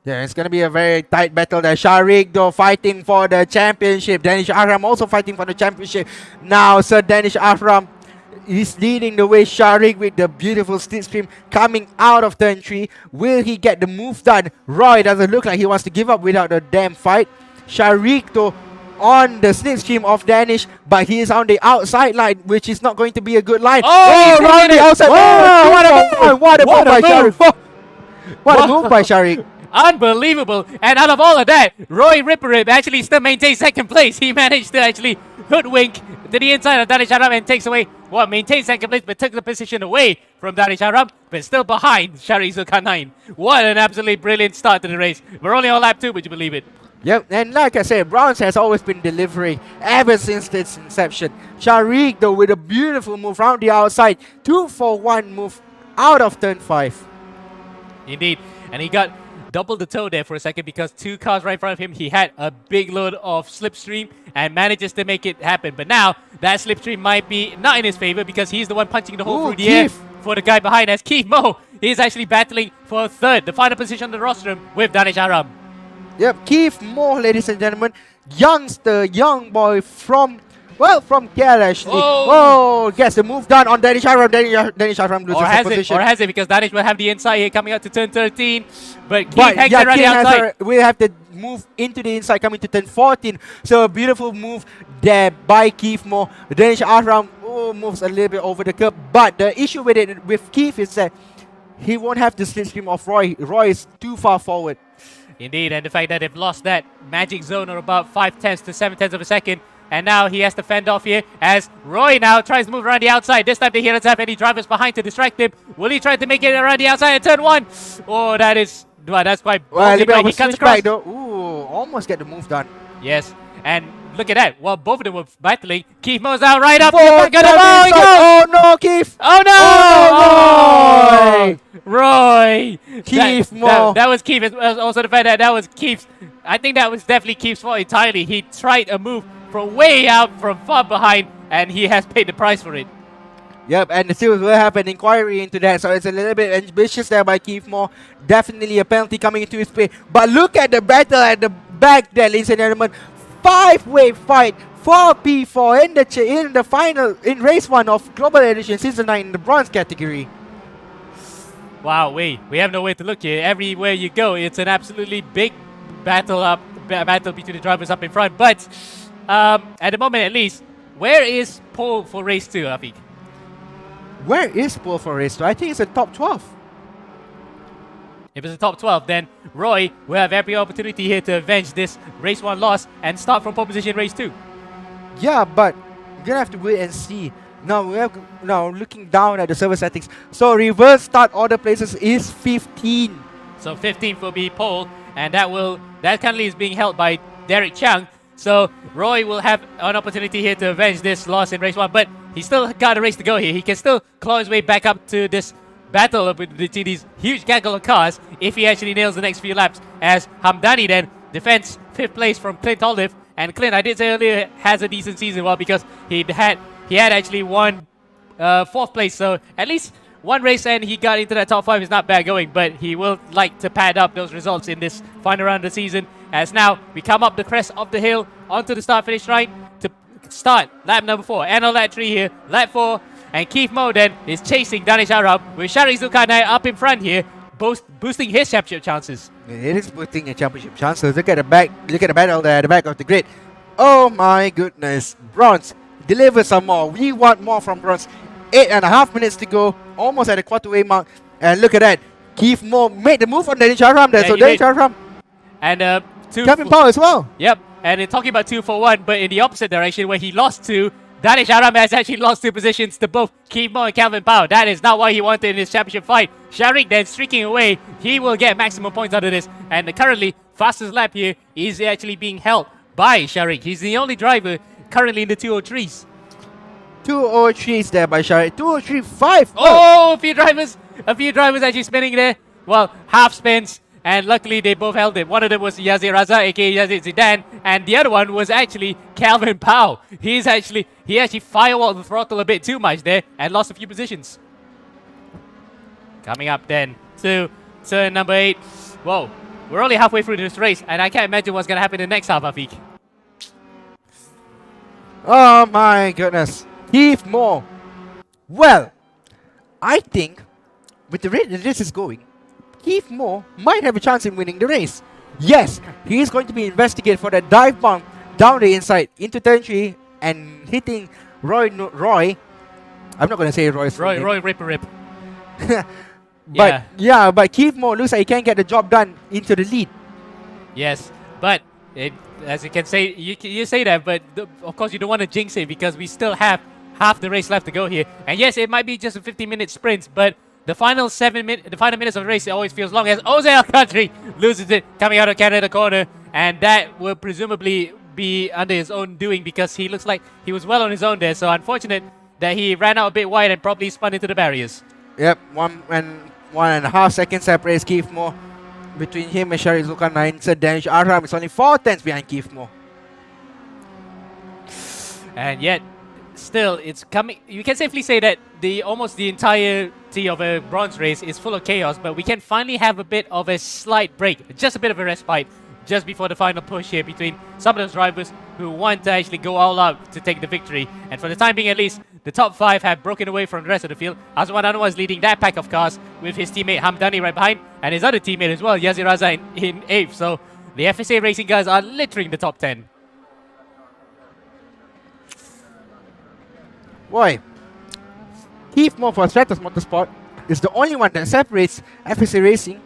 Yeah, it's gonna be a very tight battle there. Sharik though fighting for the championship. Danish Ahram also fighting for the championship. Now Sir Danish Ahram is leading the way. Sharik with the beautiful slipstream coming out of turn 3. Will he get the move done? Roy doesn't look like he wants to give up without a damn fight. Sharik though on the slipstream of Danish, but he is on the outside line, which is not going to be a good line. Oh, around the outside. Whoa, what a move by Sharik. What a move by Sharik. Unbelievable. And out of all of that, Roy Ripperib actually still maintains 2nd place. He managed to actually hoodwink to the inside of Danish Arab and takes away, maintains 2nd place, but took the position away from Danish Arab, but still behind Sharik Zulkarnain. What an absolutely brilliant start to the race. We're only on lap 2, would you believe it? Yep, and like I said, Browns has always been delivering ever since its inception. Sharik though with a beautiful move around the outside, 2-for-1 move out of turn 5. Indeed. and he got double the toe there for a second because 2 cars right in front of him. He had a big load of slipstream and manages to make it happen. But now that slipstream might be not in his favor because he's the one punching the hole through the air for the guy behind, as Keith Mo is actually battling for third, the final position on the rostrum with Danish Aram. Yep, Keith Moore, ladies and gentlemen. Youngster, young boy from KL actually. Oh, gets the move done on Danish Aram. Danish Aram loses the position. Or has it, because Danish will have the inside here coming out to turn 13. But Keith hangs around the outside. We have to move into the inside coming to turn 14. So a beautiful move there by Keith Moore. Danish Aram moves a little bit over the curb. But the issue with Keith is that he won't have the slipstream of Roy. Roy is too far forward. Indeed, and the fact that they've lost that magic zone of about 5/10 to 7/10 of a second. And now he has to fend off here as Roy now tries to move around the outside. This time he doesn't have any drivers behind to distract him. Will he try to make it around the outside at turn 1? Oh, that's quite ballsy, but he cuts across. Ooh, almost get the move done. Yes, and look at that. While both of them were battling, Keith Mo's now right up. Oh no, Keith! Oh no! Oh, Roy! Keith Mo. That was Keith. Also the fact that was Keith's. I think that was definitely Keith's fault entirely. He tried a move from way out, from far behind, and he has paid the price for it. Yep, and still will have an inquiry into that, so it's a little bit ambitious there by Keith Moore. Definitely a penalty coming into his play. But look at the battle at the back there, ladies and gentlemen. 5-way fight for P4 in the final, in race 1 of Global Edition Season 9 in the bronze category. Wow, we have nowhere to look here. Everywhere you go, it's an absolutely big battle between the drivers up in front. But at the moment, at least, where is pole for race 2, Afiq? Where is pole for race 2? I think it's a top 12. If it's a top 12, then Roy will have every opportunity here to avenge this race 1 loss and start from pole position race 2. Yeah, but we're gonna have to wait and see. Now looking down at the server settings. So reverse start order places is 15. So 15th will be pole, and that currently is being held by Derek Chang. So Roy will have an opportunity here to avenge this loss in race 1, but he's still got a race to go here. He can still claw his way back up to this battle between these huge gaggle of cars if he actually nails the next few laps, as Hamdani then defends 5th place from Clint Olive. And Clint, I did say earlier, has a decent season, well, because he had actually won 4th place, so at least one race and he got into that top 5 is not bad going, but he will like to pad up those results in this final round of the season, as now we come up the crest of the hill onto the start-finish line to start lap number 4. And on lap 3 here, lap 4, and Keith Mo then is chasing Danish Arab with Sharik Zulkarnain up in front here, boosting his championship chances. It is boosting a championship chances. Look at the battle there at the back of the grid. Oh my goodness. Bronze, deliver some more. We want more from Bronze. 8.5 minutes to go, almost at the quarter-way mark. And look at that. Keith Mo made the move on Danish Aram there. Yeah, so Danish Aram. And Kevin Powell as well. Yep. And in talking about 2 for 1, but in the opposite direction where he lost 2, Danish Aram has actually lost 2 positions to both Keith Mo and Calvin Powell. That is not what he wanted in his championship fight. Sharik then streaking away. He will get maximum points out of this. And currently, fastest lap here is actually being held by Sharik. He's the only driver currently in the 203s. 203s there by Sharik. 203.5. Oh, a few drivers actually spinning there. Well, half spins. And luckily, they both held it. One of them was Yazir Raza, aka Yazir Zidane, and the other one was actually Calvin Powell. He actually firewalled the throttle a bit too much there and lost a few positions. Coming up then to turn number 8. Whoa, we're only halfway through this race, and I can't imagine what's going to happen in the next half, Afiq. Oh my goodness. Keith Mo. Well, I think with the rate that this is going, Keith Mo might have a chance in winning the race. Yes, he is going to be investigated for that dive bomb down the inside into turn 3 and hitting Roy. I'm not going to say Roy's Roy name. Rip. But Keith Mo looks like he can get the job done into the lead. Yes, but as you can say, you say that, but of course you don't want to jinx it because we still have half the race left to go here. And yes, it might be just a 15-minute sprint, but the final minutes of the race, it always feels long, as Jose Alcantara loses it coming out of Canada corner, and that will presumably be under his own doing because he looks like he was well on his own there. So unfortunate that he ran out a bit wide and probably spun into the barriers. Yep, 1.5 seconds separates Keith Mo between him and Sharik Zulkarnain. So Danish Aram is only 4 tenths behind Keith Moore. And yet, still, it's coming. You can safely say that almost the entirety of a bronze race is full of chaos, but we can finally have a bit of a slight break, just a bit of a respite, just before the final push here between some of those drivers who want to actually go all out to take the victory. And for the time being, at least, the top 5 have broken away from the rest of the field. Azwan Anwar is leading that pack of cars with his teammate Hamdani right behind, and his other teammate as well, Yazir Raza, in 8th. So the FSA Racing guys are littering the top 10. Boy, Keith Moore for Stratos Motorsport is the only one that separates FSA Racing.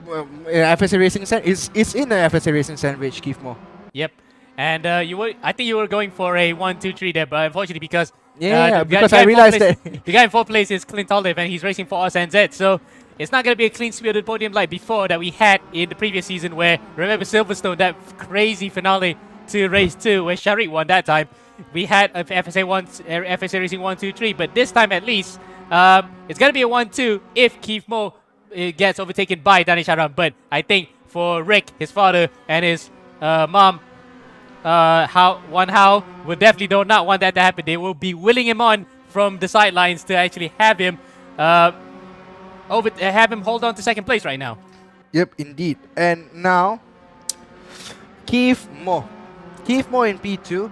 FSA Racing is in the FSA Racing sandwich, Keith Moore. Yep. And I think you were going for a 1, 2, 3 there, but unfortunately because because I realized that the guy in 4th place is Clint Olive and he's racing for us and Z, so it's not going to be a clean spirited podium like before that we had in the previous season where, remember Silverstone, that crazy finale to race 2 where Sharik won that time. We had a FSA Racing 1, 2, 3, but this time at least it's going to be a 1, 2 if Keith Moore gets overtaken by Danish Aram. But I think for Rick, his father, and his mom, Hao would definitely do not want that to happen. They will be willing him on from the sidelines to actually have him hold on to 2nd place right now. Yep, indeed. And now, Keith Moore in P2.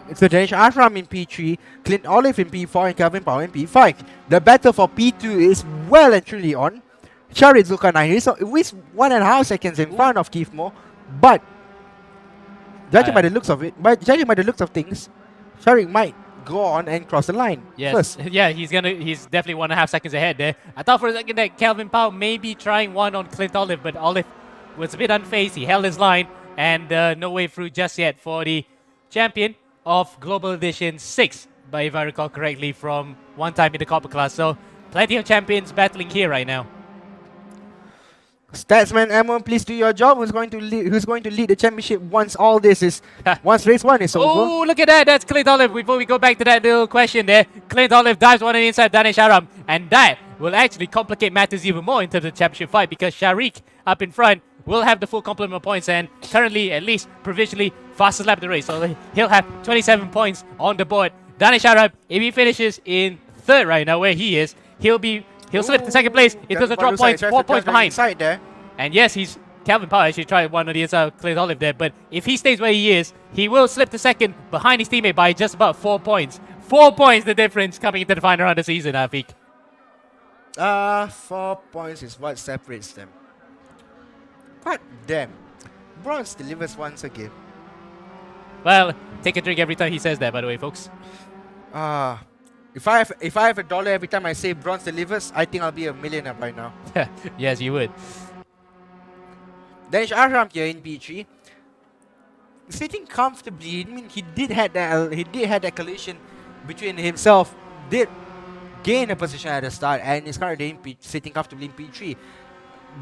It's the Danish Aram in P3, Clint Olive in P4, and Kelvin Powell in P5. The battle for P2 is well and truly on. Sharik Zulkarnain is 1.5 seconds in front of Keith Moore, but judging by the looks of things, Sharik might go on and cross the line. Yes, first. yeah, he's definitely 1.5 seconds ahead there. I thought for a second that Kelvin Powell may be trying one on Clint Olive, but Olive was a bit unfazed. He held his line, and no way through just yet for the champion of Global Edition 6, if I recall correctly, from one time in the Copper class. So plenty of champions battling here right now. Statsman Amon, please do your job. Who's going to lead the championship once all this is once race 1 is over? Oh, look at that! That's Clint Olive. Before we go back to that little question there, Clint Olive dives one on the inside Danish Aram, and that will actually complicate matters even more into the championship fight because Sharik up in front will have the full complement of points and currently, at least provisionally, fastest lap of the race. So he'll have 27 points on the board. Danish Aram, if he finishes in 3rd right now, where he is, he'll slip to 2nd place. It doesn't drop points, 4 points behind. There. And yes, Kelvin Powell actually tried one on the inside of Clint Olive there, but if he stays where he is, he will slip to 2nd behind his teammate by just about 4 points. 4 points the difference coming into the final round of the season, Afik. 4 points is what separates them. God damn. Bronze delivers once again. Well, take a drink every time he says that, by the way, folks. If I have $1 every time I say bronze delivers, I think I'll be a millionaire by now. Yes, you would. Danish Aram here in B3, sitting comfortably. I mean, he did have that collision between himself. Did gain a position at the start, and is currently sitting comfortably in P3.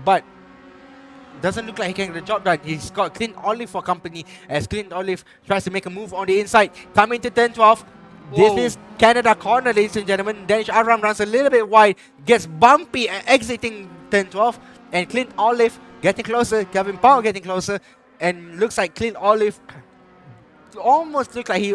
But doesn't look like he can get the job done. He's got Clint Olive for company as Clint Olive tries to make a move on the inside. Coming to 10-12. This is Canada corner, ladies and gentlemen. Danish Aram runs a little bit wide, gets bumpy exiting 10-12. And Clint Olive getting closer. Kelvin Powell getting closer. And looks like Clint Olive almost looks like he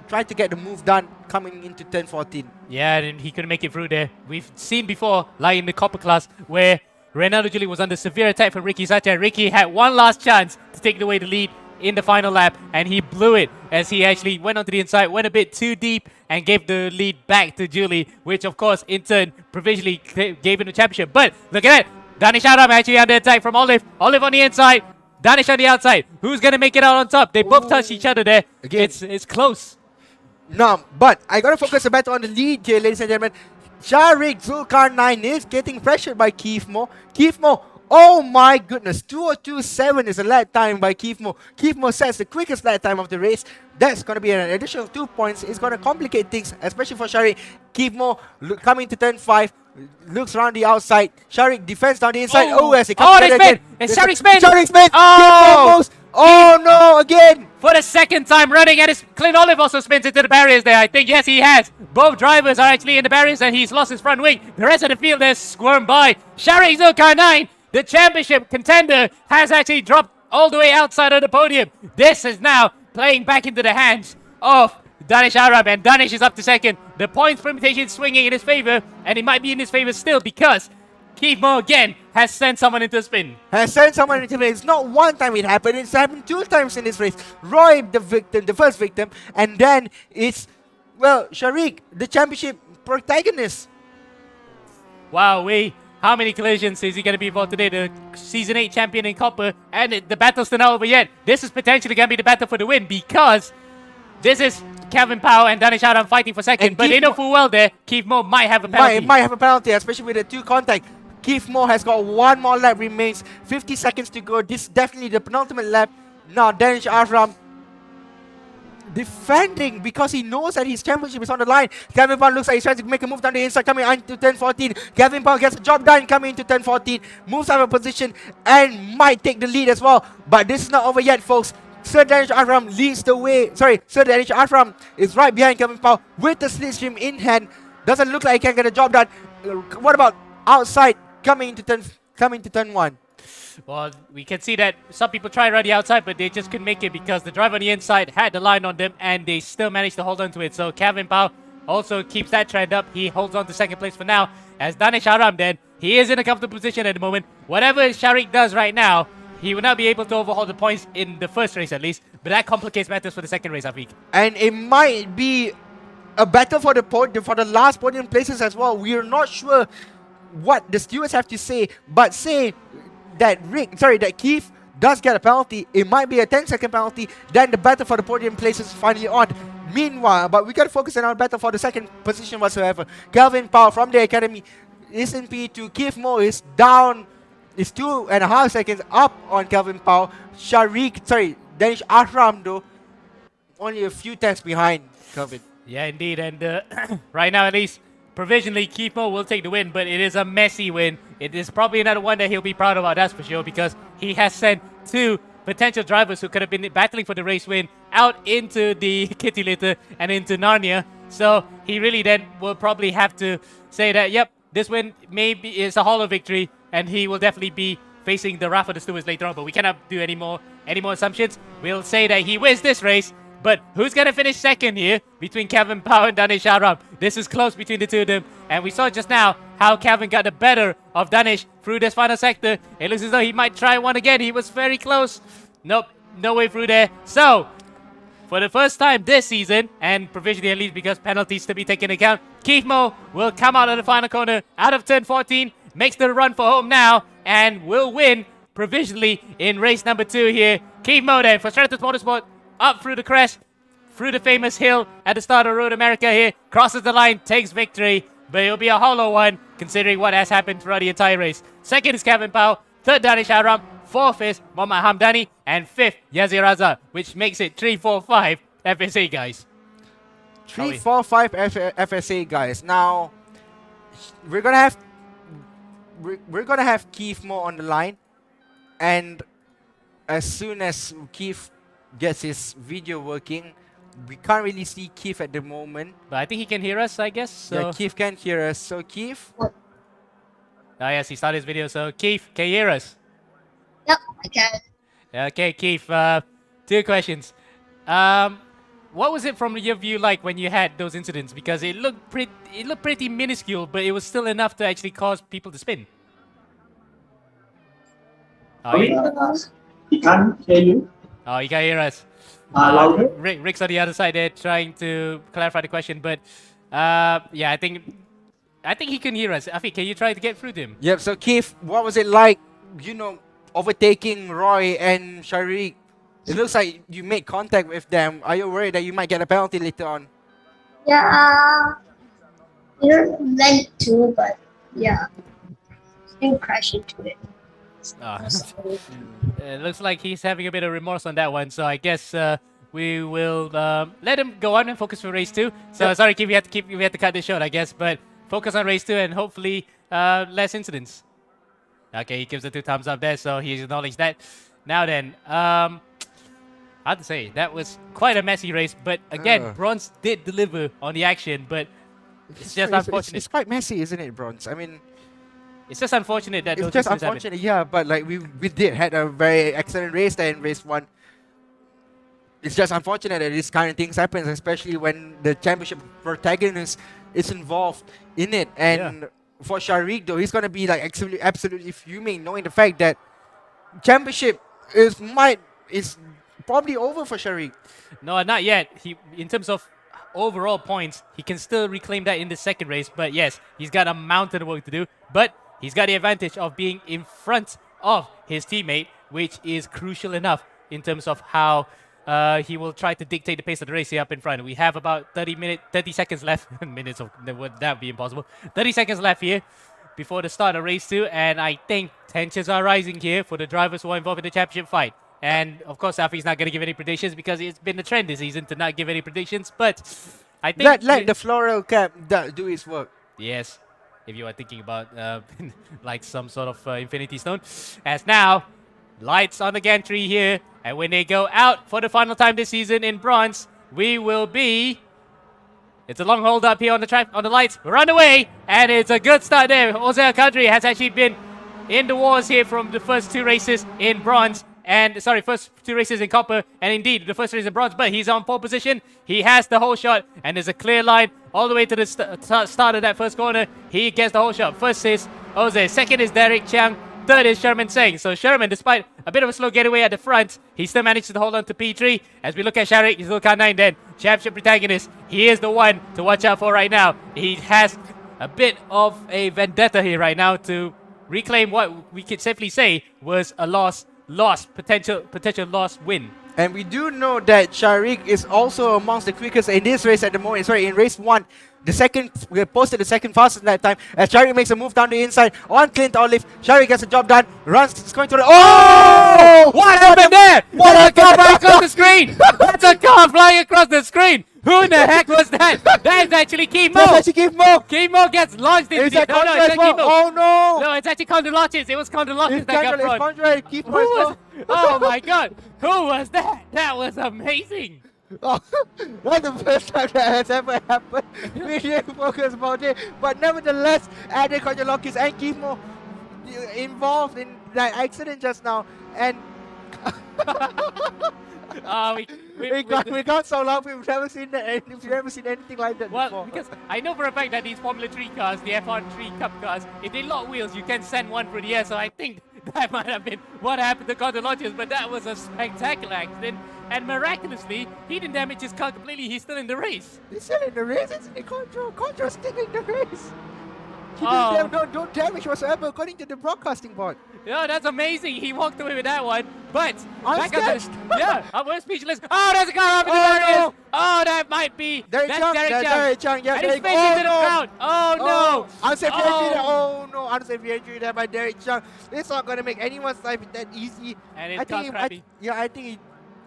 tried to get the move done coming into 10-14. Yeah, and he couldn't make it through there. We've seen before, like in the Copper class, where Reynaldo Julie was under severe attack from Ricky Sacha. Ricky had one last chance to take away the lead in the final lap, and he blew it as he actually went onto the inside, went a bit too deep, and gave the lead back to Julie, which of course in turn provisionally gave him the championship. But look at that, Danish Aram actually under attack from Olive. Olive on the inside, Danish on the outside. Who's gonna make it out on top? They both touch each other there. Again. It's close. No, but I gotta focus a bit on the lead here, ladies and gentlemen. Sharik Zulkarnain is getting pressured by Keith Moore. Keith Moore, oh my goodness, 2:02.7 is the lap time by Keith Moore. Keith Moore sets the quickest lap time of the race. That's going to be an additional 2 points. It's going to complicate things, especially for Sharik. Keith Moore coming to turn 5, looks around the outside. Sharik defends down the inside. Oh, as it comes together again. It's Sharik Spin! Sharik Spin! Oh! Oh no, again! For the second time running, and Clint Olive also spins into the barriers there. I think, yes, he has. Both drivers are actually in the barriers, and he's lost his front wing. The rest of the field has squirmed by. Sharik Zulkarnain, the championship contender has actually dropped all the way outside of the podium. This is now playing back into the hands of Danish Arab, and Danish is up to second. The points permutation is swinging in his favor, and it might be in his favor still because Keith Moore again has sent someone into a spin. Has sent someone into the It's not one time it happened, it's happened 2 times in this race. Roy, the victim, the first victim, and then it's, well, Sharik, the championship protagonist. Wow, how many collisions is he going to be involved today? The Season 8 champion in Copper, and the battle's still not over yet. This is potentially going to be the battle for the win because this is Kevin Powell and Danish Adam fighting for second, And but they know full well there Keith Moore might have a penalty. Might have a penalty, especially with the 2 contact. Keith Moore has got 1 more lap remains, 50 seconds to go. This is definitely the penultimate lap. Now Danish Avram defending because he knows that his championship is on the line. Kevin Powell looks like he's trying to make a move down the inside, coming into 10-14. Kevin Powell gets the job done, coming into 10-14, moves out of position and might take the lead as well. But this is not over yet, folks. Sir Danish Avram leads the way. Sir Danish Avram is right behind Kevin Powell with the slipstream in hand. Doesn't look like he can get a job done. What about outside coming to turn 1? Well, we can see that some people try around the outside, but they just couldn't make it because the driver on the inside had the line on them, and they still managed to hold on to it. So Kevin Powell also keeps that trend up. He holds on to second place for now. As Danish Aram then, he is in a comfortable position at the moment. Whatever Sharik does right now, he will not be able to overhaul the points in the first race at least, but that complicates matters for the second race, Afiq. And it might be a battle for the last podium places as well. We are not sure what the stewards have to say, but say that Keith does get a penalty. It might be a 10-second penalty. Then the battle for the podium places is finally on. Meanwhile, but we got to focus on our battle for the second position whatsoever. Kelvin Powell from the academy is in P2. Keith Moore is down. Is 2.5 seconds up on Kelvin Powell. Danish Ashram though, only a few tenths behind Kelvin. Yeah, indeed. And right now, at least, provisionally, Keith Moore will take the win, but it is a messy win. It is probably another one that he'll be proud about, that's for sure, because he has sent 2 potential drivers who could have been battling for the race win out into the kitty litter and into Narnia. So he really then will probably have to say that, yep, this win maybe is a hollow victory, and he will definitely be facing the wrath of the stewards later on, but we cannot do any more assumptions. We'll say that he wins this race. But who's going to finish second here between Kevin Powell and Danish Aram? This is close between the two of them. And we saw just now how Kevin got the better of Danish through this final sector. It looks as though he might try one again. He was very close. Nope, no way through there. So, for the first time this season, and provisionally at least because penalties to be taken into account, Keith Moore will come out of the final corner out of turn 14, makes the run for home now, and will win provisionally in race number 2 here. Keith Moore then for Stratus Motorsport. Up through the crest, through the famous hill at the start of Road America here, crosses the line, takes victory, but it'll be a hollow one considering what has happened throughout the entire race. Second is Kevin Powell, third Danish Aram, fourth is Mohammad Hamdani, and fifth Yazir Raza, which makes it 3-4-5 FSA guys. 3-4-5 FSA guys. Now we're gonna have Keith Moore on the line, and as soon as Keith gets his video working, we can't really see Keith at the moment. But I think he can hear us, I guess. So. Yeah, Keith can hear us. So Keith? Oh yes, he started his video. So Keith, can you hear us? Yep, I can. Okay, Keith, 2 questions. What was it from your view like when you had those incidents? Because it looked pretty minuscule, but it was still enough to actually cause people to spin. He can't hear you. Oh, you can't hear us. Louder. Rick's on the other side there trying to clarify the question, but yeah, I think he can hear us. Afi, can you try to get through to him? Yep, so Keith, what was it like, overtaking Roy and Sharik? It looks like you made contact with them. Are you worried that you might get a penalty later on? Yeah, you're meant to, but yeah, still crash into it. It looks like he's having a bit of remorse on that one, so I guess we will let him go on and focus for race 2. So yep. Sorry, Keith, we had to cut this short, I guess, but focus on race 2 and hopefully less incidents. Okay, he gives the 2 thumbs up there, so he's acknowledged that. Now then, hard to say, that was quite a messy race, but again, Bronze did deliver on the action, but it's just unfortunate. It's quite messy, isn't it, Bronze? I mean, It's just unfortunate that It's those just incidents happen. unfortunate, yeah. But like we did had a very excellent race there in race 1. It's just unfortunate that this kind of things happens, especially when the championship protagonist is involved in it. And for Sharik though, he's gonna be like absolutely fuming, knowing the fact that championship is probably over for Sharik. No, not yet. In terms of overall points, he can still reclaim that in the second race. But yes, he's got a mountain of work to do. But he's got the advantage of being in front of his teammate, which is crucial enough in terms of how he will try to dictate the pace of the race here up in front. We have about 30 seconds left. Minutes of that would be impossible. 30 seconds left here before the start of race 2, and I think tensions are rising here for the drivers who are involved in the championship fight. And of course, Afi's not going to give any predictions because it's been the trend this season to not give any predictions. But I think let the floral cap do its work. Yes, if you are thinking about like some sort of infinity stone. As now, lights on the gantry here, and when they go out for the final time this season in bronze, we will be. It's a long hold up here on the track, on the lights. Run away, and it's a good start there. Jose Country has actually been in the wars here from the first 2 races in bronze. And sorry, first 2 races in copper, and indeed the first race in bronze, but he's on pole position. He has the whole shot, and there's a clear line all the way to the start of that first corner. He gets the whole shot. First is Jose, second is Derek Chiang, third is Sherman Seng. So Sherman, despite a bit of a slow getaway at the front, he still managed to hold on to P3. As we look at Sharik Zulkarnain then, championship protagonist, he is the one to watch out for right now. He has a bit of a vendetta here right now to reclaim what we could safely say was a potential lost win. And we do know that Sharik is also amongst the quickest in this race at the moment. Sorry, in race 1, we posted the second fastest lap time as Sharik makes a move down the inside on Clint Olive. Sharik gets the job done, is going to the... Oh! What happened there? That's a car flying across the screen! That's a car flying across the screen! Who in the heck was that? That is actually Kimo! That's actually Kimo! Kimo gets launched into the... No, it's Kimo! Oh no! No, it's actually Condolaches. It was Condolaches that got front. Contra, Kimo. Oh my god! Who was that? That was amazing! Oh, that's the first time that has ever happened. We didn't focus about it, but nevertheless, Adrian Konjolakis and Kimo involved in that accident just now, and we got so long. We've never seen that. We've never seen anything like that before. Because I know for a fact that these Formula 3 cars, the F1 Cup cars, if they lock wheels, you can send one through the air. So I think that might have been what happened to Condolaches, but that was a spectacular accident. And miraculously, he didn't damage his car completely. He's still in the race. He's still in the race, isn't he? Contra's still in the race. He Oh. didn't have no damage whatsoever, according to the broadcasting board. Yeah, that's amazing. He walked away with that one. But I'm back up sketched. we're speechless. Oh, there's a car up in the Oh, barriers. no. Oh, that might be. Derek That's Chang. Derek Chang. Derek Chang. Yeah, And he's Derek. facing Oh to the no. crowd. Oh no. Unsafe Oh. entry there. Oh no, unsafe entry there by Derek Chang. It's not gonna make anyone's life that easy. And it's car crappy.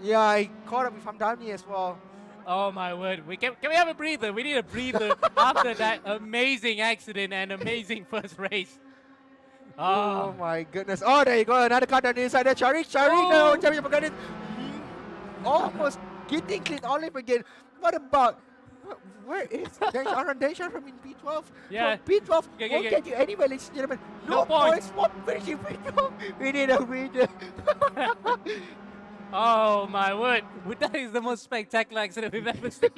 I caught up with Hamdani as well. Oh my word. Can we have a breather? We need a breather after that amazing accident and amazing first race. Oh my goodness. Oh, there you go. Another car down the inside there. Sharik, Oh. no, championship again. Almost getting Clint Olive again. What about... Where is Arundation from in P12? Yeah. From P12 won't Okay. get you anywhere, ladies and gentlemen. No No points. points. What finishing P12? We need a winner. Oh my word. That is the most spectacular accident we've ever seen.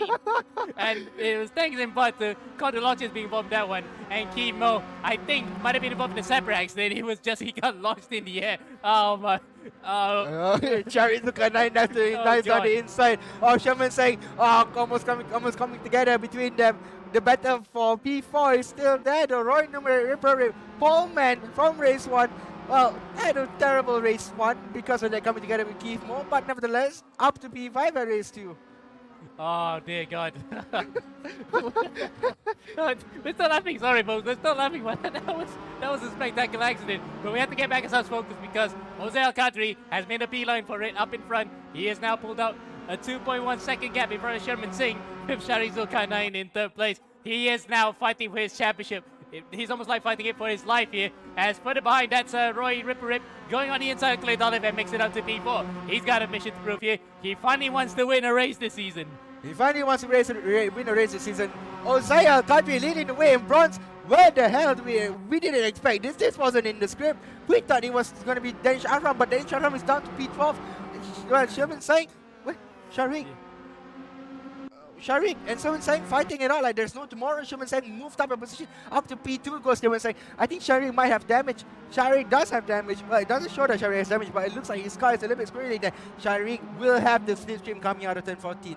And it was thanks in part to Condolaches being involved in that one. And Kimo, I think, might have been involved in a separate accident. He got launched in the air. Oh my. Cherry look at 9 left to nice on God. the inside. Oh, Sherman saying, almost coming together between them. The battle for P4 is still there. The Roy number Pullman from race 1. Well, had a terrible race 1 because of that coming together with Keith Moore, but nevertheless, up to P5 at race 2. Oh dear God. We're still laughing, sorry folks, we're still laughing, but that was a spectacular accident. But we have to get back ourselves focused because Jose Alcantara has made a beeline for it up in front. He has now pulled out a 2.1 second gap in front of Sherman Singh with Shari Zulkarnain in third place. He is now fighting for his championship. He's almost like fighting it for his life here. As further behind, that's Roy Ripperip going on the inside of Clay Olive and makes it up to P4. He's got a mission to prove here. He finally wants to win a race this season. He finally wants to win a race this season. Jose Alcantara leading the way in bronze. Where the hell we didn't expect this? This wasn't in the script. We thought it was going to be Danish Aram, but Danish Aram is down to P12. Well, Sherman saying, wait, Sharik. Sharik and Sherman saying fighting it out like there's no tomorrow. Sherman saying moved up a position up to P2 goes Sherman saying. I think Sharik might have damage. Sharik does have damage. Well, it doesn't show that Sharik has damage, but it looks like his car is a little bit squirrely there. Sharik will have the slipstream coming out of turn 14.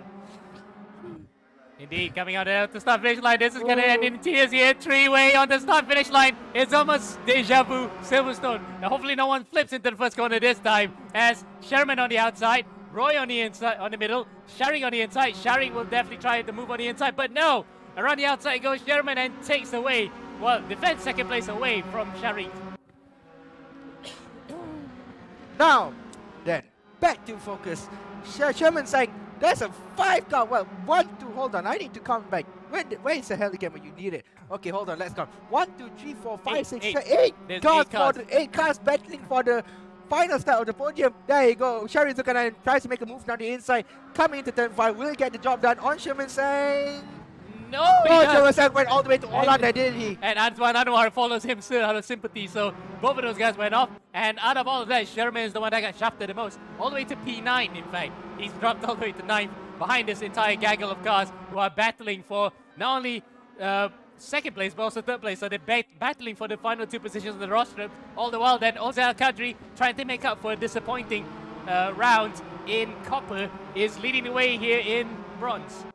Indeed, coming out of the start finish line. This is going to end in tears here. Three-way on the start finish line. It's almost deja vu. Silverstone. Now, hopefully, no one flips into the first corner this time. As Sherman on the outside, Roy on the inside, on the middle, Sharing on the inside. Sharing will definitely try to move on the inside, but no. Around the outside goes Sherman and takes away, well, defends second place away from Sharing. Now, then, back to focus. Sherman saying, there's a 5 car. Well, 1, 2, hold on. I need to count back. Where is the helican when you need it? Okay, hold on. Let's count. 1, 2, 3, 4, 5, 6, 7, 8 cars for the 8 cars battling for the final start of the podium. There you go. Sherry Zukanan tries to make a move down the inside. Coming into turn 5. Will get the job done on Sherman saying. No, Sherman saying went all the way to Hollander, didn't he? And Antoine Anwar follows him still out of sympathy. So both of those guys went off. And out of all of that, Sherman is the one that got shafted the most. All the way to P9, in fact. He's dropped all the way to 9th behind this entire gaggle of cars who are battling for not only second place but also third place. So they're battling for the final 2 positions of the roster. All the while then Ozel Al-Qadri, trying to make up for a disappointing round in copper, is leading the way here in bronze.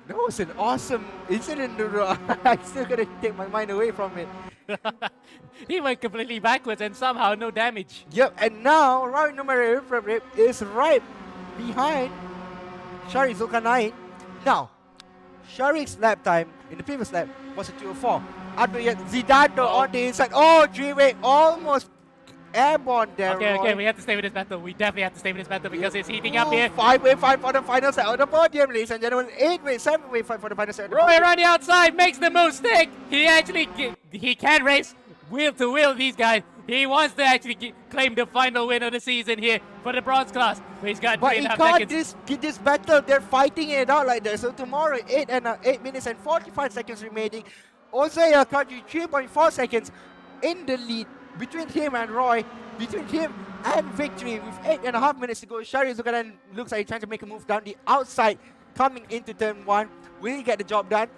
That was an awesome incident. I'm still gonna take my mind away from it. He went completely backwards and somehow no damage. Yep, and now round number is right behind Sharik Zulkarnain. Now, Sharik's lap time in the previous lap was a 2:04. Zidane on the inside. Oh, 3-way, almost airborne there. Okay, we have to stay with this battle. We definitely have to stay with this battle because it's heating up here. 5-way fight for the final set of the podium, ladies and gentlemen. 8-way, 7-way fight for the final set of the Roy podium. around the outside makes the move stick. He actually he can race wheel to wheel these guys. He wants to actually claim the final win of the season here for the bronze class. But he's got 3.5 seconds. Get this battle. They're fighting it out like that. So tomorrow, 8 minutes and 45 seconds remaining. Jose Al-Qadri 3.4 seconds in the lead between him and Roy. Between him and victory with 8.5 minutes to go. Shari Zukaran looks like he's trying to make a move down the outside, coming into turn 1. Will he get the job done?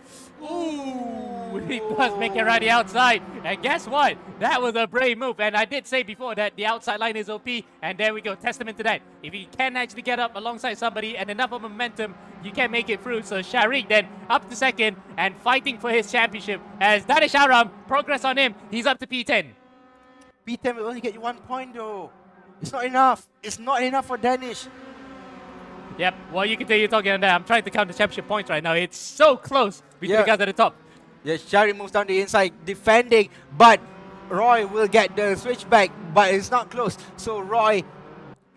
Ooh, he does make it right the outside. And guess what? That was a brave move. And I did say before that the outside line is OP. And there we go. Testament to that. If you can actually get up alongside somebody and enough of momentum, you can make it through. So Sharik then up to second and fighting for his championship. As Danish Aram, progress on him. He's up to P10. P10 will only get you 1 point though. It's not enough. It's not enough for Danish. Yep, well, you can tell you're talking on that. I'm trying to count the championship points right now. It's so close between the guys at the top. Yes, Shari moves down the inside, defending, but Roy will get the switchback, but it's not close. So Roy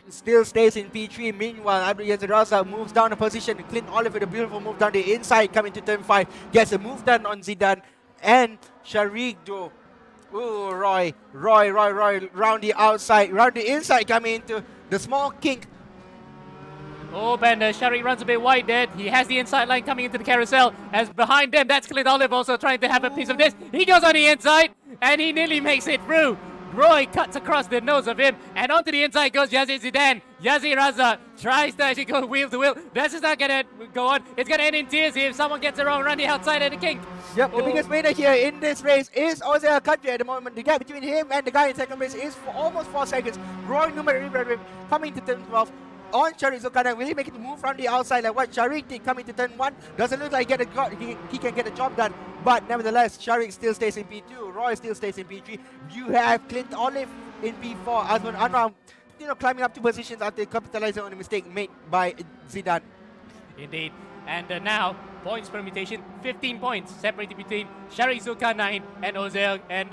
still stays in P3. Meanwhile, Abdul Yazid moves down a position. Clint Olive with a beautiful move down the inside, coming to turn 5. Gets a move done on Zidane and Sharik though. Ooh, Roy, round the outside, round the inside, coming into the small kink. Oh, and Sharik runs a bit wide there. He has the inside line coming into the carousel. As behind them, that's Clint Olive also trying to have a piece of this. He goes on the inside, and he nearly makes it through. Roy cuts across the nose of him, and onto the inside goes Yazid Zidane. Yazid Raza tries to actually go wheel to wheel. This is not going to go on. It's going to end in tears if someone gets it wrong around the outside of the kink. Yep, the biggest winner here in this race is Jose Al-Qadri at the moment. The gap between him and the guy in second place is for almost 4 seconds. Roy number coming to turn 12. On Sharik Zulkarnain, will he make it move from the outside like what Sharik did coming to turn 1? Doesn't look like he can get the job done. But nevertheless, Sharik still stays in P2. Roy still stays in P3. You have Clint Olive in P4. Asman Anwar, climbing up 2 positions after capitalizing on the mistake made by Zidane. Indeed. And now, points permutation, 15 points separated between Sharik Zulkarnain and Ozel and,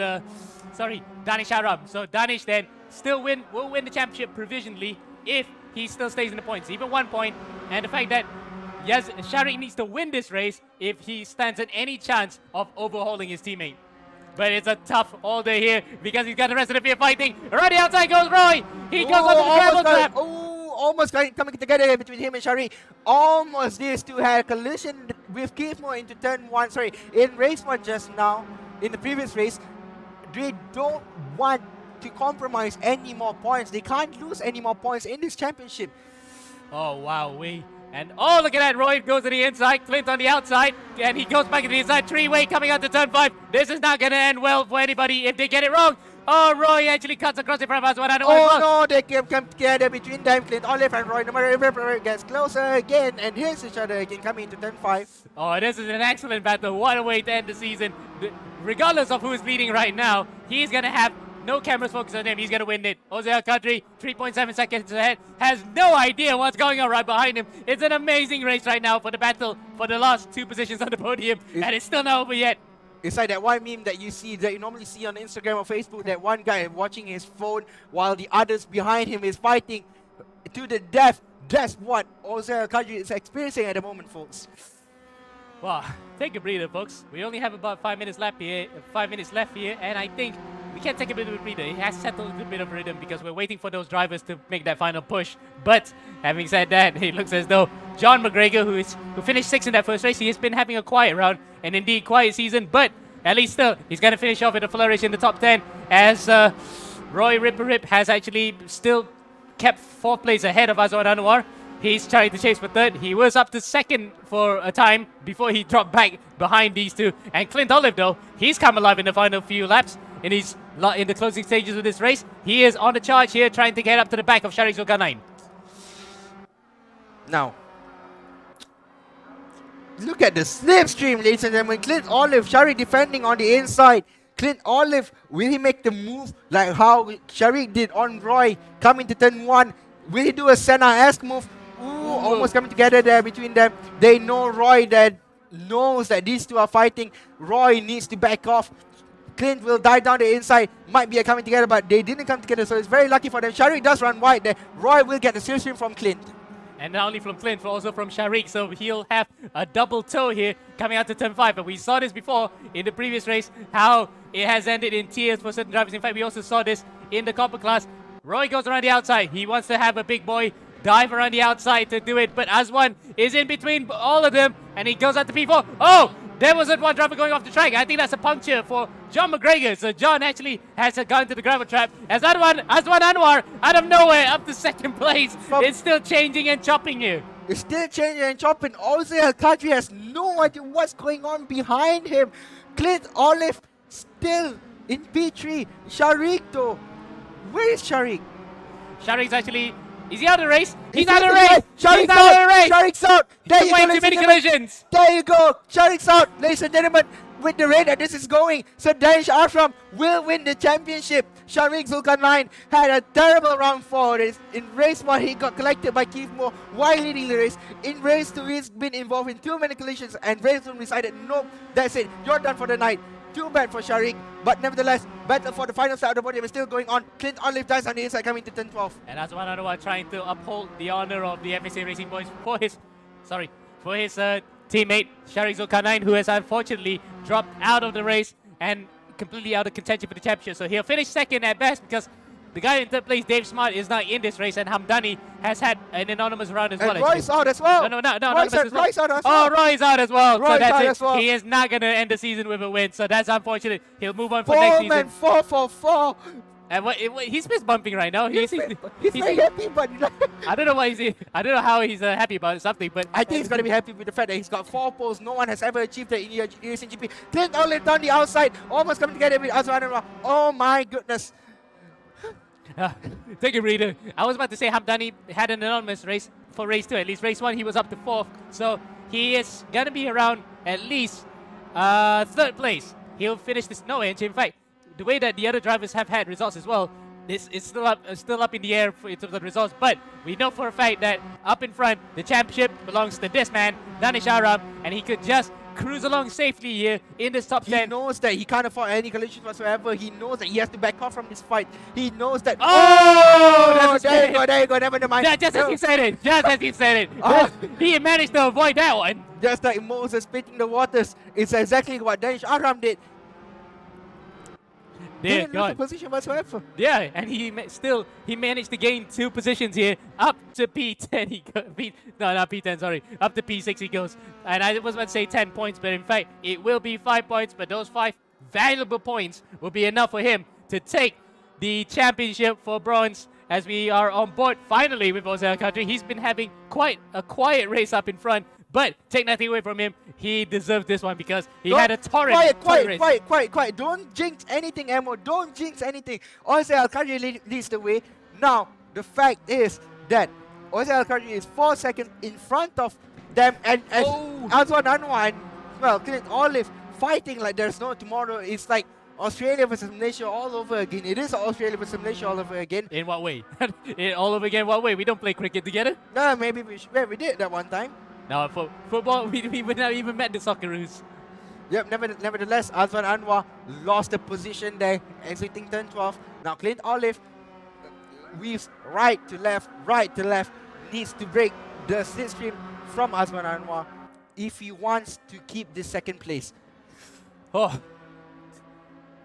Danish Aram. So Danish then will win the championship provisionally if he still stays in the points, even 1 point. And the fact that Sharik needs to win this race if he stands in any chance of overhauling his teammate. But it's a tough all day here because he's got the rest of the field fighting. Around the outside goes Roy. He goes on the gravel trap. almost coming together between him and Sharik. Almost these two had a collision with Keithmo into turn 1. Sorry, in race 1 just now, in the previous race. They don't want to compromise any more points. They can't lose any more points in this championship. Oh, wow. And oh, look at that. Roy goes to the inside. Clint on the outside. And he goes back to the inside. Three-way coming out to turn 5. This is not going to end well for anybody if they get it wrong. Oh, Roy actually cuts across in front of us. Oh no, they come together between them. Clint Olive and Roy. No matter if gets closer again. And here's each other again coming into turn 5. Oh, this is an excellent battle. What a way to end the season. Regardless of who's leading right now, he's going to have no cameras focused on him. He's going to win it. Jose Alcantri, 3.7 seconds ahead, has no idea what's going on right behind him. It's an amazing race right now for the battle for the last 2 positions on the podium. And it's still not over yet. It's like that one meme that you normally see on Instagram or Facebook, that one guy watching his phone while the others behind him is fighting to the death. That's what Jose Alcantri is experiencing at the moment, folks. Wow, take a breather, folks. We only have about 5 minutes left here, and I think we can take a bit of a breather. It has settled a little bit of rhythm because we're waiting for those drivers to make that final push. But having said that, it looks as though John McGregor, who finished 6th in that first race, he has been having a quiet round and indeed quiet season. But at least still, he's going to finish off with a flourish in the top 10 as Roy Rip has actually still kept 4th place ahead of Azwan Anwar. He's trying to chase for 3rd. He was up to 2nd for a time before he dropped back behind these two. And Clint Olive, though, he's come alive in the final few laps in the closing stages of this race. He is on the charge here, trying to get up to the back of Sharik Zulkarnain. Now, look at the slipstream, ladies and gentlemen. Clint Olive, Sharik defending on the inside. Clint Olive, will he make the move like how Sharik did on Roy coming to turn 1? Will he do a Senna-esque move? Ooh, almost coming together there between them. They know Roy that knows that these two are fighting. Roy needs to back off. Clint will dive down the inside. Might be a coming together, but they didn't come together, so it's very lucky for them. Sharik does run wide there. Roy will get the slipstream from Clint. And not only from Clint, but also from Sharik, so he'll have a double toe here coming out to turn 5. But we saw this before in the previous race, how it has ended in tears for certain drivers. In fact, we also saw this in the Copper class. Roy goes around the outside. He wants to have a big boy dive around the outside to do it, but Azwan is in between all of them, and he goes out to P4. Oh, there wasn't one driver going off the track. I think that's a puncture for John McGregor. So John actually has gone to the gravel trap. As Azwan Anwar, out of nowhere, up to 2nd place. It's still changing and chopping here. It's still changing and chopping. Also, Alcantri has no idea what's going on behind him. Clint Olive still in P3. Sharik, though. Where is Sharik? Sharik's actually... Is he out of the race? He's out of the race! Sharik's out of the race! Sharik's out! There you go, way too many collisions! There you go! Sharik's out! Ladies and gentlemen, with the rate that this is going, Sir Danish Arfram will win the championship. Sharik Zulkarnain had a terrible round 4. In race 1, he got collected by Keithmo while leading the race. In race 2, he's been involved in too many collisions, and race 2 decided, nope, that's it, you're done for the night. Too bad for Sharik, but nevertheless, battle for the final side of the podium is still going on. Clint Olive dies on the inside coming to turn 12. And Azwan Anwar trying to uphold the honor of the FSA Racing Boys for his teammate Sharik Zulkarnain, who has unfortunately dropped out of the race and completely out of contention for the championship. So he'll finish 2nd at best because the guy in 3rd place, Dave Smart, is not in this race, and Hamdani has had an anonymous round as well. And Roy's out as well. No, Roy's out as well. Oh, Roy's out as well. Roy's so that's out it. as well. He is not going to end the season with a win, so that's unfortunate. He'll move on for next season. 4 man, 4 for 4. And he's fist bumping right now. He's very happy, but I don't know why I don't know how he's happy about something, but I think he's going to be happy with the fact that he's got 4 poles. No one has ever achieved that in eracinggp. Clint Olive down the outside, almost coming together with Azwan Anwar. Oh my goodness. Take a breather. I was about to say Hamdani had an anonymous race for race 2. At least race 1 he was up to 4th. So he is going to be around at least 3rd place. He'll finish this in fact, the way that the other drivers have had results as well, it's still up in the air in terms of the results. But we know for a fact that up in front, the championship belongs to this man, Danish Aram, and he could just cruise along safely here in this top 10. He knows that he can't afford any collisions whatsoever. He knows that he has to back off from this fight. He knows that... Oh! There you go, never mind. Yeah, just as he said it. He managed to avoid that one. Just like Moses splitting the waters. It's exactly what Danish Aram did. Dear Didn't lose the God. position whatsoever. Yeah, and he managed to gain 2 positions here up to P10. Not P10, sorry, up to P6 he goes. And I was about to say 10 points, but in fact it will be 5 points. But those 5 valuable points will be enough for him to take the championship for bronze. As we are on board finally with Jose Alcantara. He's been having quite a quiet race up in front, but take nothing away from him. He deserved this one because he had a torrent race. Quiet. Don't jinx anything, Emo. Don't jinx anything. Jose Alcantara leads the way. Now, the fact is that Jose Alcantara is 4 seconds in front of them, and Azwan Anwar and, well, Clint Olive fighting like there's no tomorrow. It's like Australia versus Malaysia all over again. It is Australia versus Malaysia all over again. In what way? All over again, what way? We don't play cricket together? No, maybe we did that one time. No, for football, we would not even met the Socceroos. Yep, nevertheless, Azwan Anwar lost the position there, exiting turn 12. Now, Clint Olive weaves right to left, needs to break the slipstream from Azwan Anwar if he wants to keep this second place. Oh.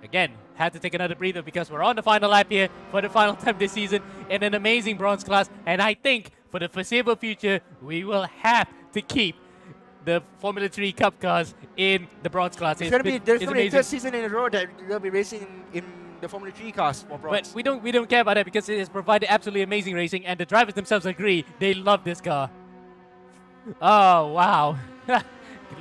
Again, had to take another breather because we're on the final lap here for the final time this season in an amazing bronze class. And I think for the foreseeable future, we will have to keep the Formula 3 Cup cars in the bronze class. There's going to be the third season in a row that they'll be racing in the Formula 3 cars for bronze. But we don't care about that because it has provided absolutely amazing racing, and the drivers themselves agree they love this car. Oh, wow.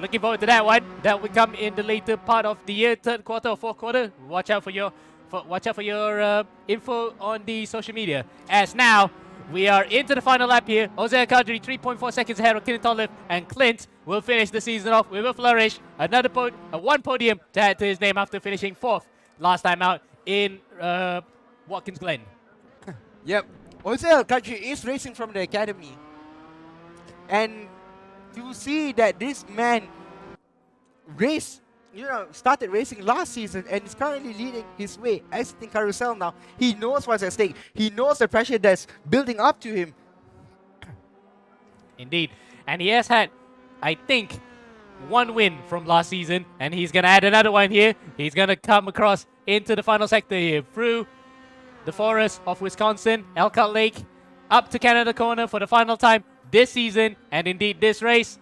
Looking forward to that one. That will come in the later part of the year, third quarter or fourth quarter. Watch out for your info on the social media. As now we are into the final lap here. Jose Alcantara 3.4 seconds ahead of Clint Olive, and Clint will finish the season off with a flourish. One podium to add to his name after finishing 4th last time out in Watkins Glen. Yep, Jose Alcantara is racing from the academy, and you see that this man started racing last season and is currently leading his way, exiting carousel now. He knows what's at stake. He knows the pressure that's building up to him. Indeed. And he has had, I think, 1 win from last season, and he's going to add another one here. He's going to come across into the final sector here through the forest of Wisconsin, Elkhart Lake, up to Canada Corner for the final time this season, and indeed this race.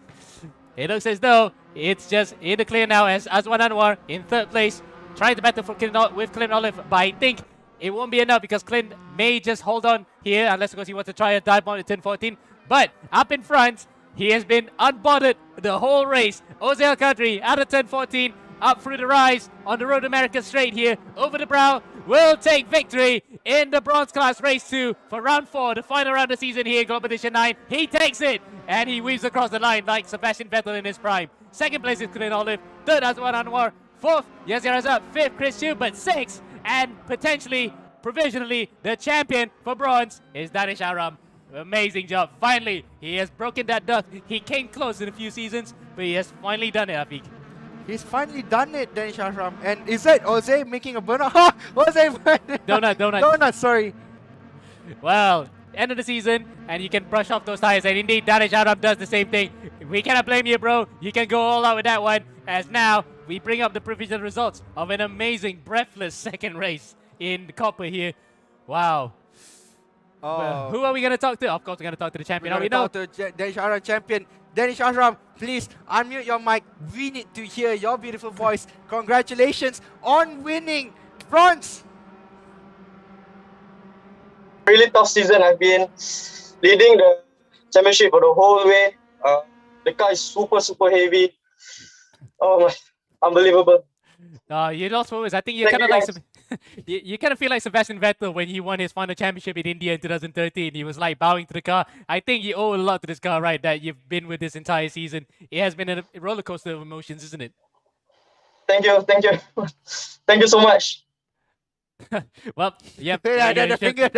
It looks as though it's just in the clear now as Azwan Anwar in 3rd place, trying to battle for Clint Olive, but I think it won't be enough because Clint may just hold on here unless of course he wants to try a dive bomb at turn 14. But up in front, he has been unbothered the whole race. Jose Alcantara out of turn 14, up through the rise on the Road to America straight here, over the brow, will take victory in the bronze class race 2 for round 4, the final round of the season here, Global Edition 9. He takes it, and he weaves across the line like Sebastian Vettel in his prime. 2nd place is Clint Olive, 3rd Azwan Anwar, 4th Yasir Azab, 5th Chris Chu, but 6th and potentially, provisionally, the champion for bronze is Danish Aram. Amazing job. Finally, he has broken that duck. He came close in a few seasons, but he has finally done it, Afiq. He's finally done it, Danish Ashram. And is that Jose making a burnout? Ha! Jose! Donut, sorry. Well, end of the season, and you can brush off those tires. And indeed, Danish Aram does the same thing. We cannot blame you, bro. You can go all out with that one. As now, we bring up the provisional results of an amazing, breathless second race in the Copper here. Wow. Oh. Who are we going to talk to? Of course, we're going to talk to the champion. We're going to talk to Danish Ashram champion. Danish Ashram, please unmute your mic. We need to hear your beautiful voice. Congratulations on winning bronze. Really tough season. I've been leading the championship for the whole way. The car is super heavy. Oh my, unbelievable. You lost always. I think you kind of like you kind of feel like Sebastian Vettel when he won his final championship in India in 2013. He was like bowing to the car. I think you owe a lot to this car, right? That you've been with this entire season. It has been a roller coaster of emotions, isn't it? Thank you, thank you so much. Well, yep. The finger,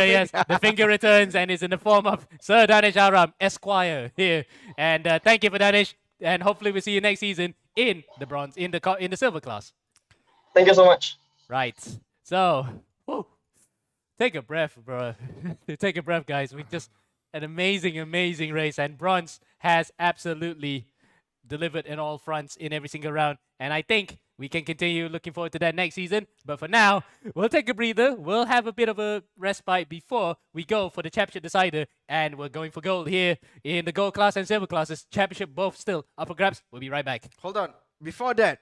yes, the finger returns and is in the form of Sir Danish Aram, Esquire here. And thank you for Danish. And hopefully we'll see you next season in the bronze, in the silver class. Thank you so much. Right. So, take a breath, bro. Take a breath, guys. We just an amazing race, and bronze has absolutely delivered in all fronts in every single round. And I think we can continue looking forward to that next season. But for now, we'll take a breather. We'll have a bit of a respite before we go for the championship decider. And we're going for gold here in the gold class and silver classes. Championship both still up for grabs. We'll be right back. Hold on. Before that,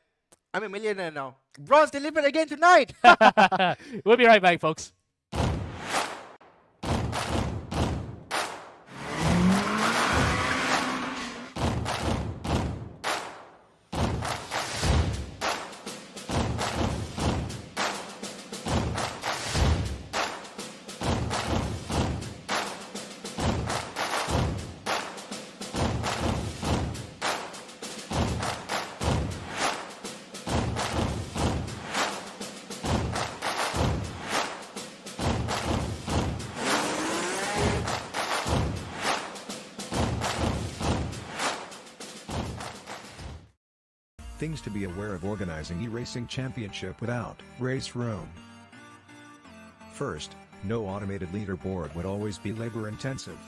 I'm a millionaire now. Bronze delivered again tonight. We'll be right back, folks. Things to be aware of organizing e-racing championship without race room. First, no automated leaderboard would always be labor intensive.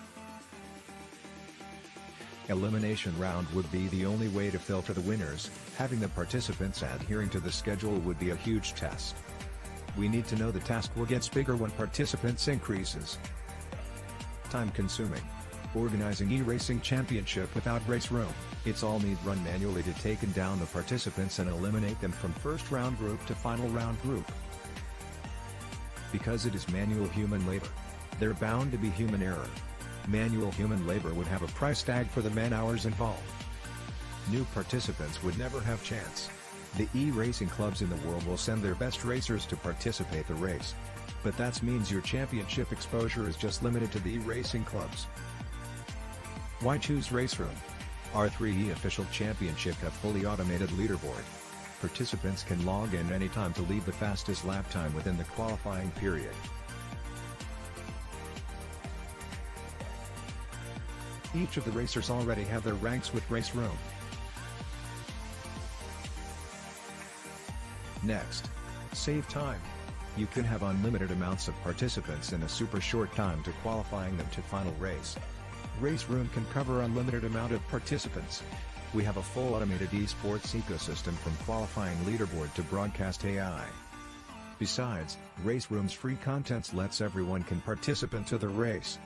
Elimination round would be the only way to filter the winners. Having the participants adhering to the schedule would be a huge test. We need to know the task will get bigger when participants increases. Time consuming. Organizing e-racing championship without race room, it's all need run manually to take down the participants and eliminate them from first round group to final round group. Because it is manual human labor, there bound to be human error. Manual human labor would have a price tag for the man hours involved. New participants would never have chance. The e-racing clubs in the world will send their best racers to participate the race. But that means your championship exposure is just limited to the e-racing clubs. Why choose race room? R3E official championship have fully automated leaderboard. Participants can log in anytime to leave the fastest lap time within the qualifying period. Each of the racers already have their ranks with race room. Next, save time. You can have unlimited amounts of participants in a super short time to qualifying them to final race. Race room can cover unlimited amount of participants. We have a full automated esports ecosystem from qualifying leaderboard to broadcast AI. Besides, race room's free contents lets everyone can participate to the race.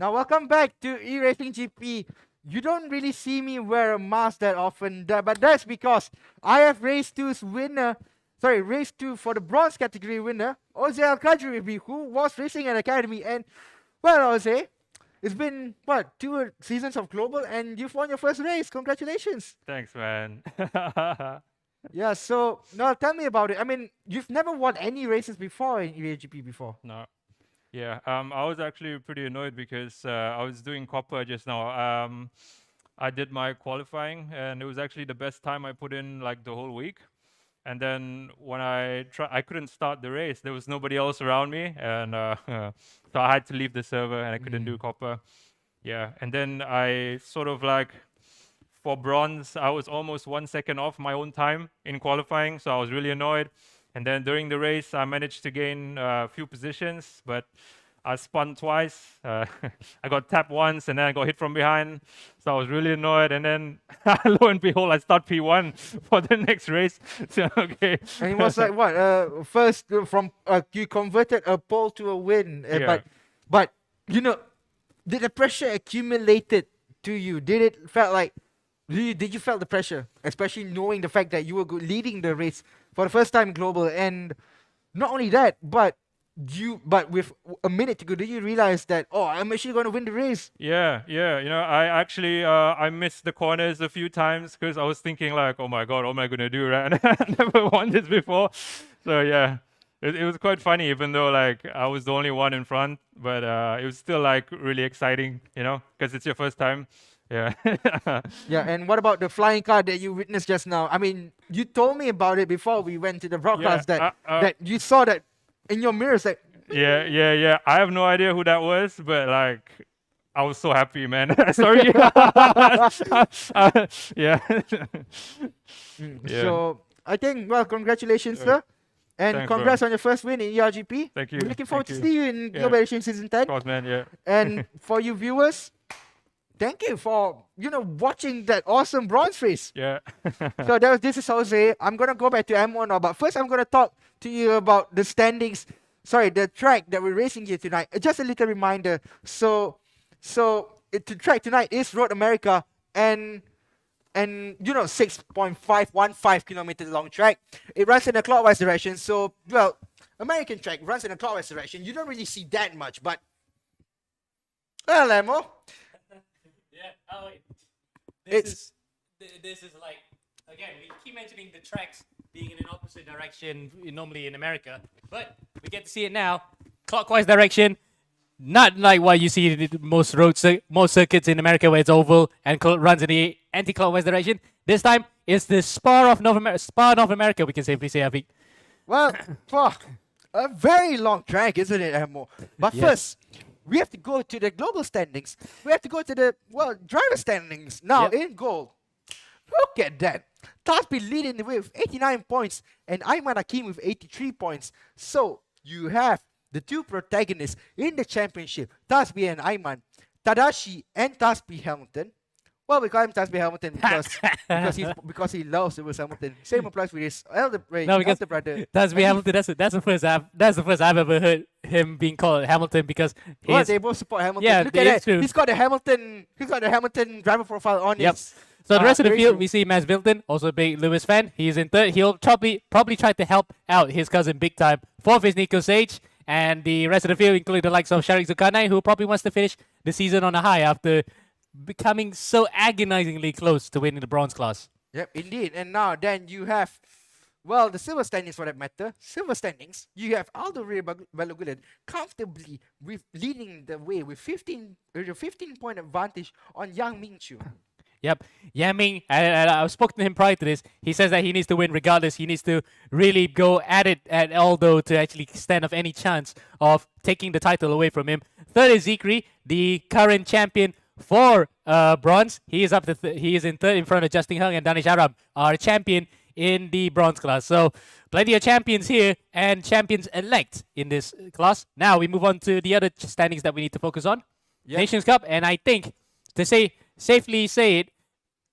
Now, welcome back to E-Racing GP. You don't really see me wear a mask that often, but that's because I have race 2's winner. Sorry, race 2 for the bronze category winner, Jose Al-Kadri with me, who was racing at Academy. And, well, Jose, it's been, what, 2 seasons of Global, and you've won your first race. Congratulations. Thanks, man. Yeah, so, now tell me about it. I mean, you've never won any races before in EAGP before. No. Yeah, I was actually pretty annoyed because I was doing copper just now. I did my qualifying, and it was actually the best time I put in like the whole week. And then when I couldn't start the race. There was nobody else around me, and so I had to leave the server, and I couldn't do copper. Yeah, and then I sort of like, for bronze, I was almost 1 second off my own time in qualifying, so I was really annoyed. And then during the race, I managed to gain a few positions, but I spun twice. I got tapped once, and then I got hit from behind, so I was really annoyed. And then, lo and behold, I start P1 for the next race. So, okay. And it was like what? First from you converted a pole to a win. Yeah. But you know, did the pressure accumulated to you? Did it felt like? Did you felt the pressure, especially knowing the fact that you were leading the race for the first time global, and not only that, but with a minute to go, did you realize that I'm actually going to win the race? Yeah. You know, I actually I missed the corners a few times because I was thinking like, oh my god, what am I gonna do? Right? And I never won this before, so yeah, it was quite funny, even though like I was the only one in front, but it was still like really exciting, you know, because it's your first time. Yeah. Yeah, and what about the flying car that you witnessed just now? I mean, you told me about it before we went to the broadcast that you saw that in your mirrors. Like, Yeah. I have no idea who that was, but like, I was so happy, man. Sorry. Yeah. So I think, well, congratulations, sir. And Thanks, congrats bro. on your first win in ERGP. Thank you. We're looking forward to Thank you. see you in Yeah. Global Edition Season 10. Of course, man. Yeah. And for you viewers, thank you for, watching that awesome bronze race. Yeah. So this is Jose. I'm going to go back to M1 now, but first I'm going to talk to you about the standings. Sorry, the track that we're racing here tonight. Just a little reminder. So the track tonight is Road America, and 6.515 kilometers long track. It runs in a clockwise direction. So, well, American track runs in a clockwise direction. You don't really see that much, but well, Emo. Yeah. Oh, wait. It's- This is like, again, we keep mentioning the tracks being in an opposite direction normally in America, but we get to see it now, clockwise direction. Not like what you see in most most circuits in America where it's oval and runs in the anti-clockwise direction. This time it's the Spa North America. We can safely say, I think. Well, a very long track, isn't it, Emo? But Yes. first, we have to go to the global standings. We have to go to the, driver standings. Now, Yep. in goal, look at that. Taspi leading the way with 89 points and Ayman Hakim with 83 points. So, you have the two protagonists in the championship, Taspi and Ayman, Tadashi and Taspi Hamilton. Well, we call him Taspi Hamilton because he loves Lewis Hamilton. Same applies with his elder brother. That's me, Hamilton. That's the first I've ever heard him being called Hamilton because They both support Hamilton. Yeah, Look at it's that. true. He's got the Hamilton driver profile on Yep. his. So the rest of the very field, true. we see Mads Bilton, also a big Lewis fan. He's in third. He'll probably try to help out his cousin big time. Fourth is Nico Sage, and the rest of the field include the likes of Sharik Zulkarnain, who probably wants to finish the season on a high after becoming so agonizingly close to winning the bronze class. Yep, indeed. And now then you have, well, the silver standings for that matter. Silver standings. You have Aldo Balogulen comfortably leading the way with 15 point advantage on Yang Mingchu. Yep. Yaming, I spoke to him prior to this. He says that he needs to win regardless. He needs to really go at it at Aldo to actually stand off any chance of taking the title away from him. Third is Zikri, the current champion for bronze. He is he is in third in front of Justin Hung and Danish Arab, our champion in the bronze class. So plenty of champions here and champions elect in this class. Now we move on to the other standings that we need to focus on. Yep. Nations Cup, and I think to safely say it,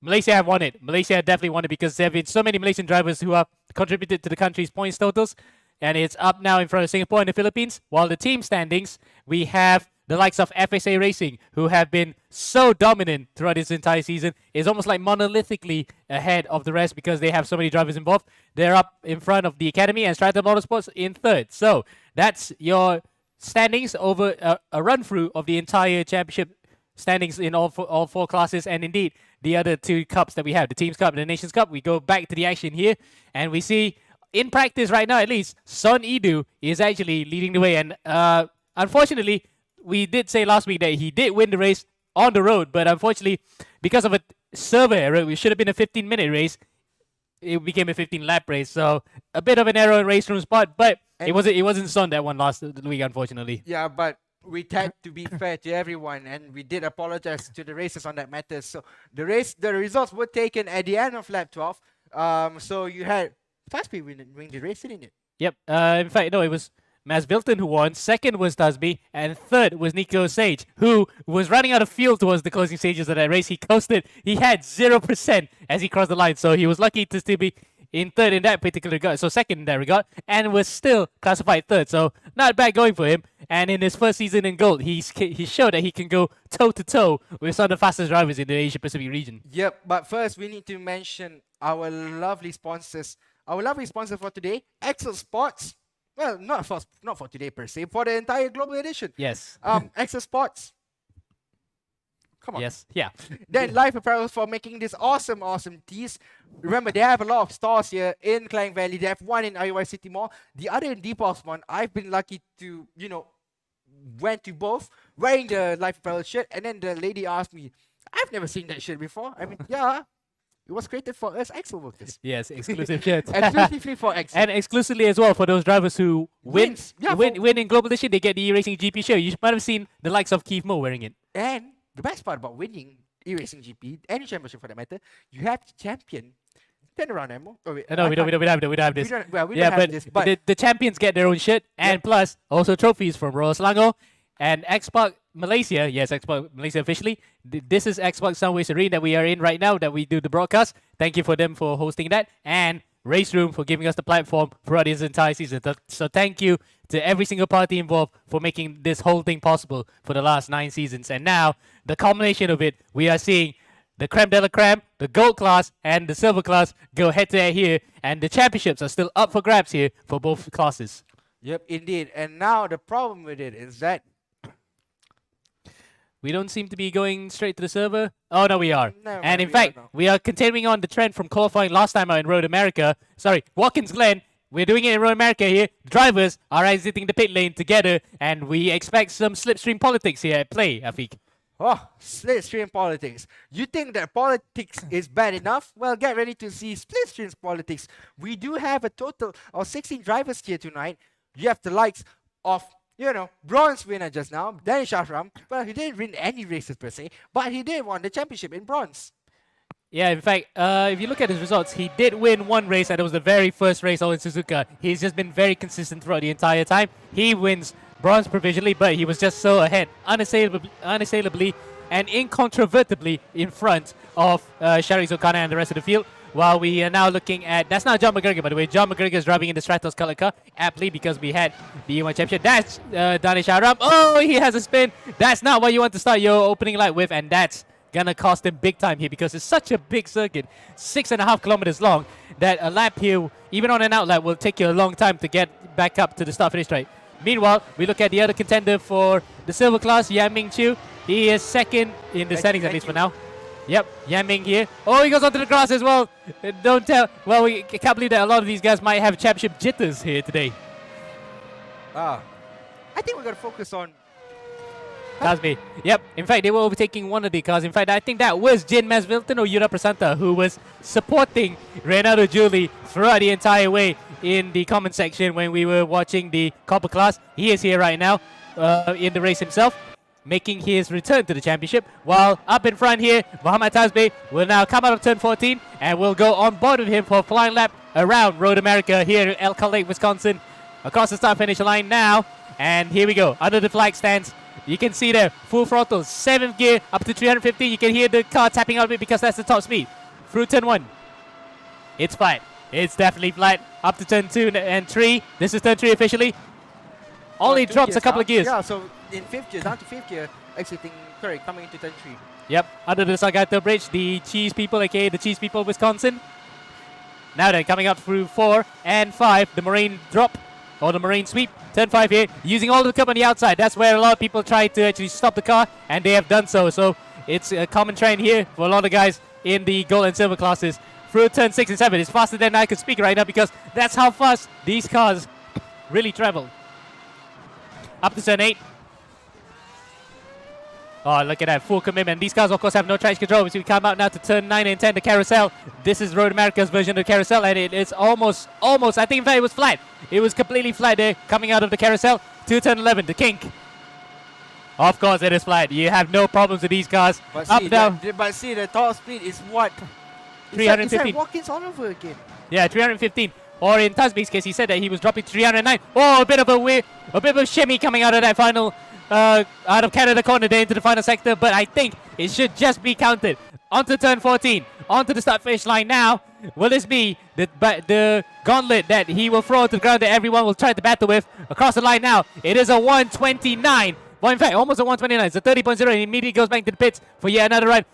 Malaysia have won it. Malaysia have definitely won it because there have been so many Malaysian drivers who have contributed to the country's points totals, and it's up now in front of Singapore and the Philippines. While the team standings, we have the likes of FSA Racing, who have been so dominant throughout this entire season, is almost like monolithically ahead of the rest because they have so many drivers involved. They're up in front of the Academy and Stratum Motorsports in third. So that's your standings over a run-through of the entire championship standings in all four classes, and indeed the other two cups that we have, the Teams Cup and the Nations Cup. We go back to the action here, and we see, in practice right now at least, Son Edu is actually leading the way. And unfortunately, we did say last week that he did win the race on the road, but unfortunately, because of a server error, it should have been a 15-minute race. It became a 15-lap race, so a bit of an error in race room spot, but it wasn't Son that won last week, unfortunately. Yeah, but we tried to be fair to everyone, and we did apologize to the racers on that matter. So the results were taken at the end of lap 12. So you had Tasby win the race, didn't it? Yep. In fact, no, it was Mas Bilton who won. Second was Tasby, and third was Nico Sage, who was running out of fuel towards the closing stages of that race. He coasted. He had 0% as he crossed the line, so he was lucky to still be in third in that particular regard, so second in that regard, and was still classified third. So not bad going for him. And in his first season in gold, he showed that he can go toe to toe with some of the fastest drivers in the Asia Pacific region. Yep. But first, we need to mention our lovely sponsors. Our lovely sponsor for today, Excel Sports. Well, not for today per se, for the entire global edition. Yes. Excel Sports. Come on. Yes. Yeah. Then Life Apparel for making this awesome tees. Remember, they have a lot of stores here in Klang Valley. They have one in IOI City Mall, the other in Deepos one. I've been lucky to, went to both wearing the Life Apparel shirt, and then the lady asked me, I've never seen that shirt before. I mean, yeah, it was created for us Excel workers. Yes, exclusive shirts. Exclusively for Excel. And exclusively as well for those drivers who win Yeah, in Global Edition, they get the eracinggp shirt. You might have seen the likes of Keith Moore wearing it. And the best part about winning eracinggp, any championship for that matter, you have to champion. Turn around, Emo. Oh, wait, No, we don't have this. We don't have this. But the champions get their own shirt, and plus also trophies from Royal Selangor and Xbox Malaysia. Yes, Xbox Malaysia officially. This is Xbox Soundwaves Arena that we are in right now, that we do the broadcast. Thank you for them for hosting that, and Race Room for giving us the platform throughout this entire season. So thank you to every single party involved for making this whole thing possible for the last 9 seasons. And now, the culmination of it, we are seeing the creme de la creme, the gold class and the silver class go head-to-head here, and the championships are still up for grabs here for both classes. Yep, indeed. And now the problem with it is that we don't seem to be going straight to the server. Oh, no, we are. No, and we in fact, are now. we are continuing on the trend from qualifying last time out in Road America. Sorry, Watkins Glen. We're doing it in Road America here. Drivers are exiting the pit lane together, and we expect some slipstream politics here at play, Afiq. Oh, slipstream politics. You think that politics is bad enough? Well, get ready to see slipstream politics. We do have a total of 16 drivers here tonight. You have the likes of, bronze winner just now, Danish Ashram. Well, he didn't win any races per se, but he did win the championship in bronze. Yeah, in fact, if you look at his results, he did win one race, and it was the very first race all in Suzuka. He's just been very consistent throughout the entire time. He wins bronze provisionally, but he was just so ahead, unassailably and incontrovertibly in front of Shari Zokana and the rest of the field. While we are now looking at, that's not John McGregor, by the way. John McGregor is driving in the Stratos color car, aptly because we had the E1 championship. That's Danish Aram. Oh, he has a spin. That's not what you want to start your opening lap with, and that's gonna cost him big time here because it's such a big circuit, 6.5 kilometers long, that a lap here, even on an out lap, will take you a long time to get back up to the start-finish straight. Meanwhile, we look at the other contender for the silver class, Yan Ming Chiu. He is second in the standings, at least for now. Yep, Yan Ming here. Oh, he goes onto the grass as well. Don't tell. Well, we can't believe that a lot of these guys might have championship jitters here today. I think we're going to focus on Tasby. Yep. In fact, they were overtaking one of the cars. In fact, I think that was Jin Masvilton or Yura Prasanta who was supporting Renato Julie throughout the entire way in the comment section when we were watching the Copper class. He is here right now in the race himself, making his return to the championship. While up in front here, Muhammad Tasby will now come out of turn 14 and will go on board with him for a flying lap around Road America here in Elkhart Lake, Wisconsin. Across the start-finish line now. And here we go. Under the flag stands. You can see there, full throttle, 7th gear, up to 350. You can hear the car tapping out a bit because that's the top speed. Through turn 1. It's flat. It's definitely flat. Up to turn 2 and 3. This is turn 3 officially. only two drops a gears couple now. of gears. Yeah, so in 5th gear, down to 5th gear, exiting, correct, coming into turn 3. Yep, under the Sagato Bridge, the Cheese People, aka the Cheese People of Wisconsin. Now then, coming up through 4 and 5, the Marine drop, or the Marine sweep. Turn 5 here, using all the curb on the outside. That's where a lot of people try to actually stop the car, and they have done so. So it's a common trend here for a lot of guys in the gold and silver classes. Through turn 6 and 7, it's faster than I could speak right now because that's how fast these cars really travel. Up to turn 8. Oh, look at that, full commitment. These cars, of course, have no traction control. So we come out now to turn 9 and 10, the carousel. This is Road America's version of the carousel, and it is almost, I think in fact it was flat. It was completely flat there, coming out of the carousel to turn 11, the kink. Of course, it is flat. You have no problems with these cars. But Up, see, down. but see, the top speed is what? 315. It's like walk-ins all over again. Yeah, 315. Or in Tasby's case, he said that he was dropping 309. Oh, a bit of a shimmy coming out of that final, out of Canada corner there into the final sector. But I think it should just be counted. Onto turn 14, onto the start-finish line now. Will this be the gauntlet that he will throw to the ground that everyone will try to battle with? Across the line now, it is a 129. Well, in fact, almost a 129. It's a 30.0 and immediately goes back to the pits for yet another run.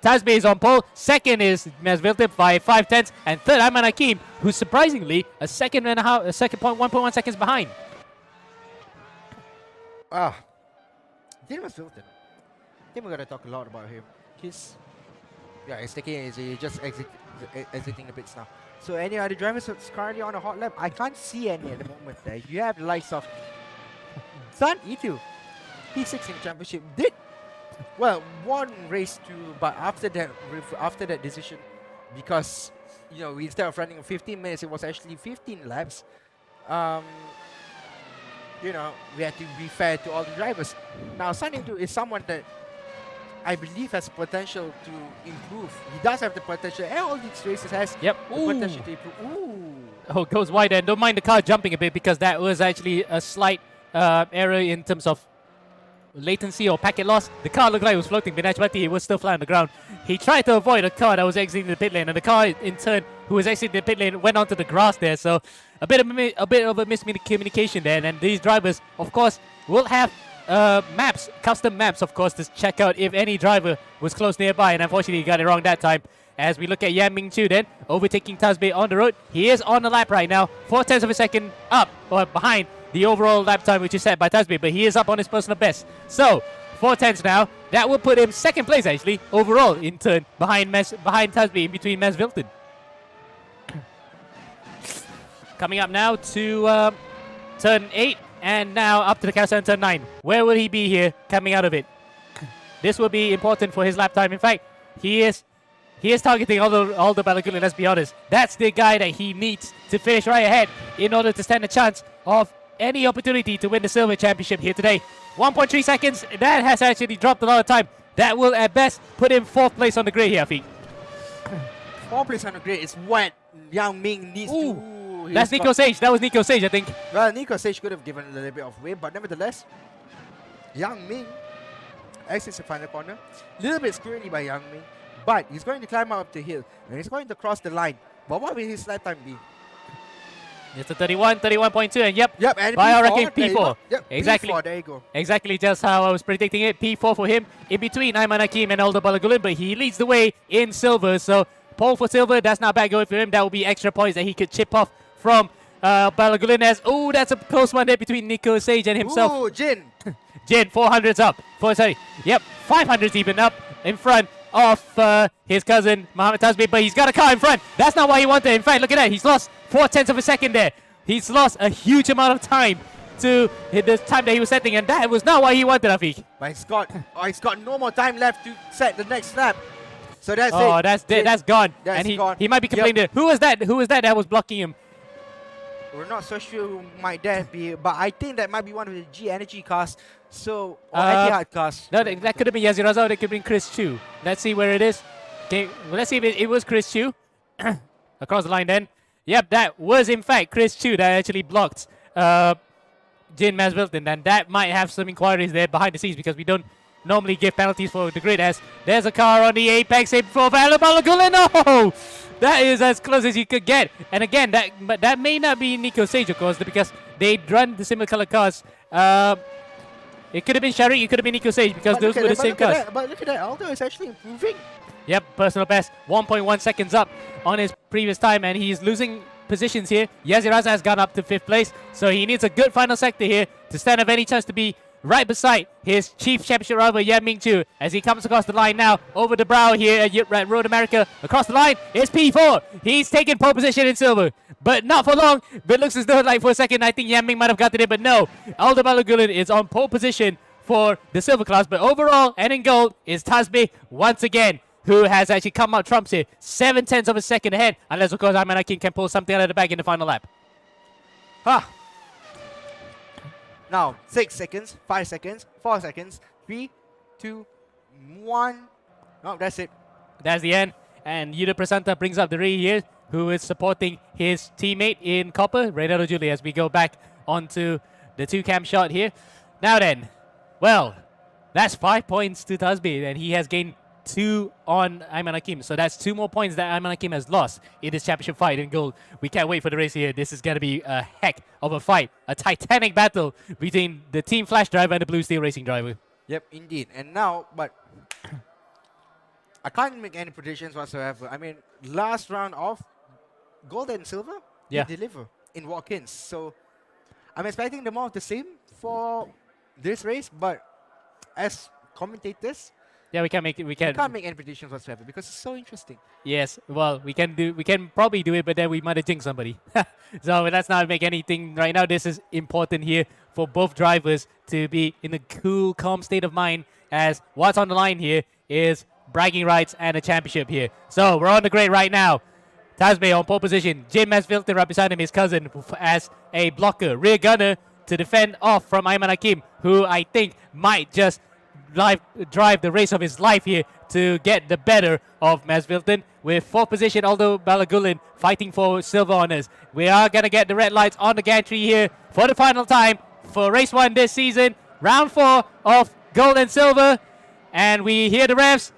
Tasby is on pole. Second is Mesviltip by 5/10, and third Ayman Hakim, who's surprisingly a second and a half, 1.1 seconds behind. Dylan Wilton. I think we're gonna talk a lot about him. He's just exiting the pits now. So any other drivers that's currently on a hot lap? I can't see any at the moment. You have the likes of Sun E2, P6 in championship did one race too, but after that decision, because instead of running 15 minutes, it was actually 15 laps. We had to be fair to all the drivers. Now, Sun E2 is someone that I believe has potential to improve. He does have the potential, and all these races has the potential to improve. Ooh. Oh, goes wide, and don't mind the car jumping a bit because that was actually a slight error in terms of latency or packet loss. The car looked like it was floating, but actually it was still flat on the ground. He tried to avoid a car that was exiting the pit lane, and the car in turn who was exiting the pit lane went onto the grass there. So a bit of a miscommunication there. And these drivers, of course, will have custom maps, of course, to check out if any driver was close nearby. And unfortunately, he got it wrong that time. As we look at Yan Ming Chu then, overtaking Tasby on the road. He is on the lap right now, 0.4 of a second up or behind the overall lap time, which is set by Tasby, but he is up on his personal best. So 0.4 now. That will put him second place actually overall in turn behind Tasby, in between Mes Vilton. Coming up now to turn 8 and now up to the carousel in turn 9. Where will he be here coming out of it? This will be important for his lap time. In fact, he is targeting Aldo Balagulian, let's be honest. That's the guy that he needs to finish right ahead in order to stand a chance of any opportunity to win the silver championship here today. 1.3 seconds, that has actually dropped a lot of time. That will at best put him 4th place on the grid here, Afiq. 4th place on the grid is what Yang Ming needs to. That's Nico Sage. That was Nico Sage, I think. Well, Nico Sage could have given a little bit of way, but nevertheless, Yang Ming exits the final corner. A little bit squirrely by Yang Ming, but he's going to climb up the hill and he's going to cross the line. But what will his lap time be? It's a 31.2, and yep, and by our P4, ranking P4. Yep, exactly. P4, there you go. Exactly just how I was predicting it. P4 for him, in between Ayman Hakim and Aldo Balagulian, but he leads the way in silver. So pole for silver, that's not bad going for him. That will be extra points that he could chip off from Balagulian. Oh, that's a close one there between Nico Sage and himself. Ooh, Jin. Jin, 400s up. 500s even up in front of his cousin Mohamed Tasby, but he's got a car in front. That's not what he wanted. In fact, look at that. He's lost 0.4 of a second there. He's lost a huge amount of time to the time that he was setting, and that was not what he wanted, Afiq. But he's got no more time left to set the next lap. So that's it. Oh, that's gone. That's and gone. he might be complaining there. Who was that? Who was that was blocking him? We're not so sure who might that be, but I think that might be one of the G Energy cars. So, or Etihad cars. No, that could have been Yazir Razak, that could have been Chris Chu. Let's see where it is. Okay, well, let's see if it was Chris Chu. Across the line then. Yep, that was in fact Chris Chu that actually blocked Jin Masvilton, and that might have some inquiries there behind the scenes because we don't normally give penalties for the grid, as there's a car on the apex for Balagulin. No! That is as close as you could get. And again, that may not be Nico Sage, of course, because they run the similar color cars. It could have been Sharik, it could have been Nico Sage, because those were the same cars. But look at that, Aldo is actually improving. Yep, personal best, 1.1 seconds up on his previous time, and he's losing positions here. Yaziraza has gone up to 5th place, so he needs a good final sector here to stand up any chance to be right beside his chief championship rival Yan Mingchu as he comes across the line now over the brow here at Road America. Across the line is P4. He's taken pole position in silver, but not for long. But looks as though, like, for a second, I think Yan Ming might have gotten it, but no. Aldo Balagulin is on pole position for the silver class, but overall and in gold is Tasbih once again, who has actually come out trumps here. 7/10 of a second ahead, unless, of course, Ayman can pull something out of the bag in the final lap. Now, 6 seconds, 5 seconds, 4 seconds, 3, 2, 1. No, that's it. That's the end. And Yuda Prasanta brings up the rear here, who is supporting his teammate in copper, Reynaldo Julie, as we go back onto the 2-cam shot here. Now then, well, that's 5 points to Tasbih, and he has gained 2 on Ayman Hakim. So that's 2 more points that Ayman Hakim has lost in this championship fight in gold. We can't wait for the race here. This is going to be a heck of a fight. A titanic battle between the Team Flash driver and the Blue Steel Racing driver. Yep, indeed. And now, but I can't make any predictions whatsoever. I mean, last round of gold and silver, yeah, they deliver in walk-ins. So I'm expecting the more of the same for this race, but as commentators, yeah, we can't make it. We can't make any predictions whatsoever because it's so interesting. Yes, well, we can probably do it, but then we might have jinxed somebody. So let's not make anything right now. This is important here for both drivers to be in a cool, calm state of mind, as what's on the line here is bragging rights and a championship here. So we're on the grid right now. Tasbih on pole position. Jim Masvilton right beside him, his cousin, as a blocker. Rear gunner to defend off from Ayman Hakim, who I think might just drive the race of his life here to get the better of Masvilton. With 4th position, Aldo Balagulin fighting for silver honors. We are going to get the red lights on the gantry here for the final time for race 1 this season. Round 4 of gold and silver. And we hear the refs.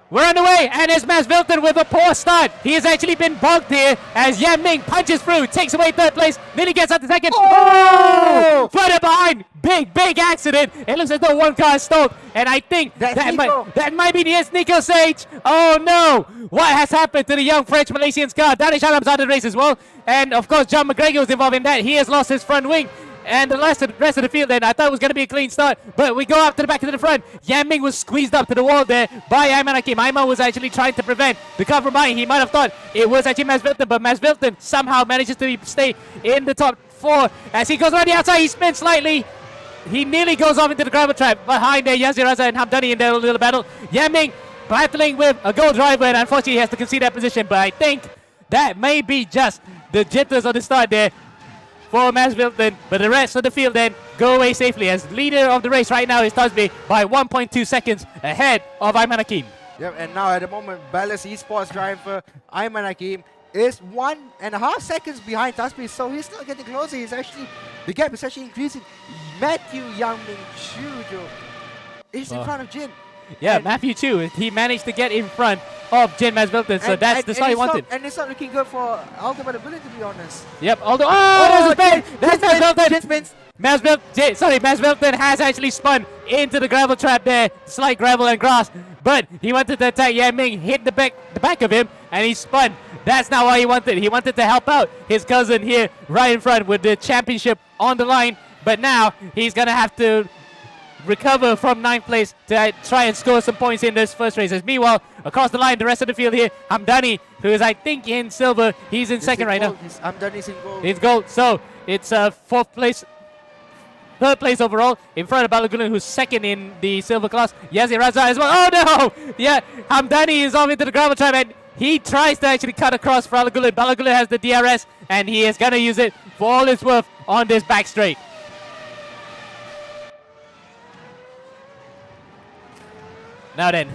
We're on the way, and it's Masvilton with a poor start. He has actually been bugged here as Yan Ming punches through, takes away 3rd place, nearly gets out to 2nd. Oh! Further behind, big accident. It looks as though one car is stalled, and I think that might be the Nico Sage. Oh no! What has happened to the young French-Malaysian's car? Danish Adams out of the race as well, and of course John McGregor was involved in that. He has lost his front wing. And the rest of the field then, I thought it was going to be a clean start, but we go up to the back and to the front. Yan Ming was squeezed up to the wall there by Ayman Hakim. Ayman was actually trying to prevent the car from behind. He might have thought it was actually Masvilton, but Masvilton somehow manages to stay in the top 4. As he goes around the outside, he spins slightly. He nearly goes off into the gravel trap. Behind there, Yaziraza and Hamdani in their little battle. Yan Ming battling with a gold driver, and unfortunately he has to concede that position, but I think that may be just the jitters on the start there for Masvilton, but the rest of the field then go away safely, as leader of the race right now is Tasbih by 1.2 seconds ahead of Ayman Hakim. Yep, and now at the moment, Ballas esports driver Ayman Hakim is 1.5 seconds behind Tasbih, so he's not getting closer. The gap is actually increasing. Matthew Yang Ming Chu is in front of Jin. Yeah, Matthew Chu, he managed to get in front of Jin Masvilton, so that's the start he wanted. And it's not looking good for Aldo Balagulin, to be honest. Yep, Aldo. Oh, there's Masvilton. Masvilton has actually spun into the gravel trap there, slight gravel and grass, but he wanted to attack Yan Ming, hit the back of him, and he spun. That's not what he wanted. He wanted to help out his cousin here right in front with the championship on the line, but now he's going to have to recover from 9th place to try and score some points in this first race. As meanwhile, across the line, the rest of the field here, Hamdani, who is, I think, in silver. He's in second right now. Hamdani's in gold. It's gold. So it's 4th place, 3rd place overall, in front of Balagulin, who's second in the silver class. Yazir Raza as well. Oh no! Yeah, Hamdani is off into the gravel trap, and he tries to actually cut across for Balagulin. Balagulin has the DRS, and he is going to use it for all it's worth on this back straight. Now then,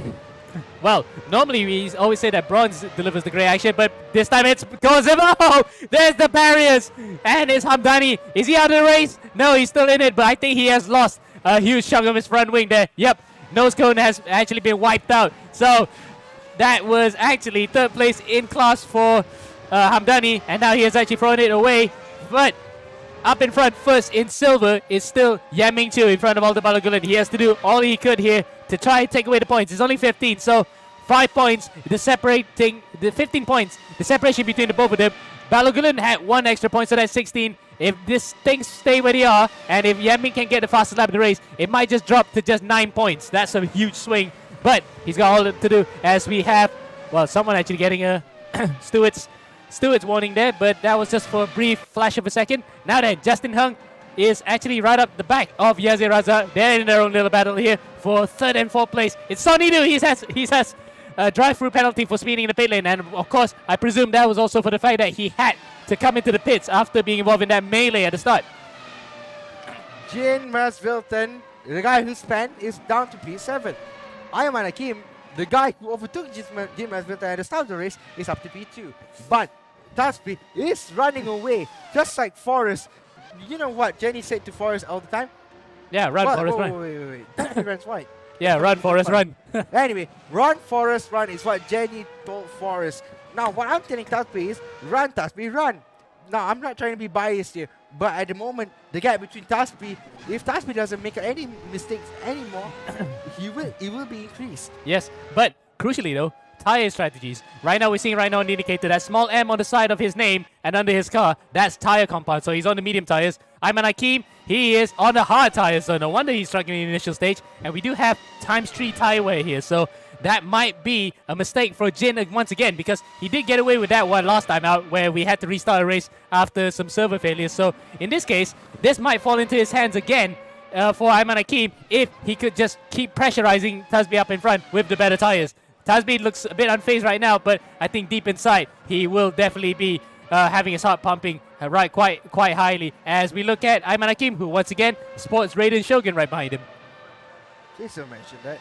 well, normally we always say that bronze delivers the great action, but this time it's goes. Oh, there's the barriers, and it's Hamdani. Is he out of the race? No, he's still in it, but I think he has lost a huge chunk of his front wing there. Yep, nose cone has actually been wiped out. So that was actually third place in class for Hamdani, and now he has actually thrown it away. But up in front, first in silver, is still Yaming Chu in front of Alder Balagulan. He has to do all he could here to try and take away the points. It's only 15, so 5 points, the 15 points, the separation between the both of them. Balagulan had 1 extra point, so that's 16. If this things stay where they are, and if Yaming can get the fastest lap of the race, it might just drop to just 9 points. That's a huge swing, but he's got all to do as we have, well, someone actually getting a Stewart's warning there, but that was just for a brief flash of a second. Now then, Justin Hung is actually right up the back of Yazir Raza. They're in their own little battle here for 3rd and 4th place. It's Sonny Du. He has a drive-through penalty for speeding in the pit lane, and of course, I presume that was also for the fact that he had to come into the pits after being involved in that melee at the start. Jin Masvilton, the guy who spanned, is down to P7. Ayman Hakim, the guy who overtook Jin Masvilton at the start of the race, is up to P2. But Taspi is running away, just like Forrest. You know what Jenny said to Forrest all the time? Yeah, run, Forrest, run. Wait. Taspi runs white. Yeah, run, Forrest, run. Anyway, run, Forrest, run is what Jenny told Forrest. Now, what I'm telling Taspi is, run, Taspi, run. Now, I'm not trying to be biased here, but at the moment, the gap between Taspi, if Taspi doesn't make any mistakes anymore, it will be increased. Yes, but crucially though, tire strategies. Right now, we're seeing on the indicator that small M on the side of his name and under his car, that's tire compound. So he's on the medium tires. Ayman Hakim, he is on the hard tires, so no wonder he's struggling in the initial stage. And we do have ×3 tire wear here, so that might be a mistake for Jin once again, because he did get away with that one last time out where we had to restart a race after some server failures. So in this case, this might fall into his hands again for Ayman Hakim if he could just keep pressurizing Tasbi up in front with the better tires. Tasbi looks a bit unfazed right now, but I think deep inside he will definitely be having his heart pumping quite highly as we look at Ayman Hakim, who once again sports Raiden Shogun right behind him. Please don't mention that.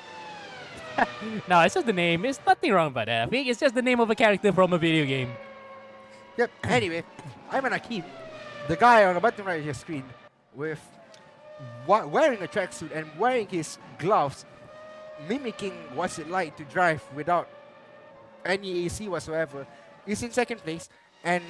No, it's just the name. There's nothing wrong about that. I think it's just the name of a character from a video game. Yep. Anyway, Ayman Hakim, the guy on the bottom right of your screen, with wearing a tracksuit and wearing his gloves, mimicking what's it like to drive without any AC whatsoever, is in 2nd place and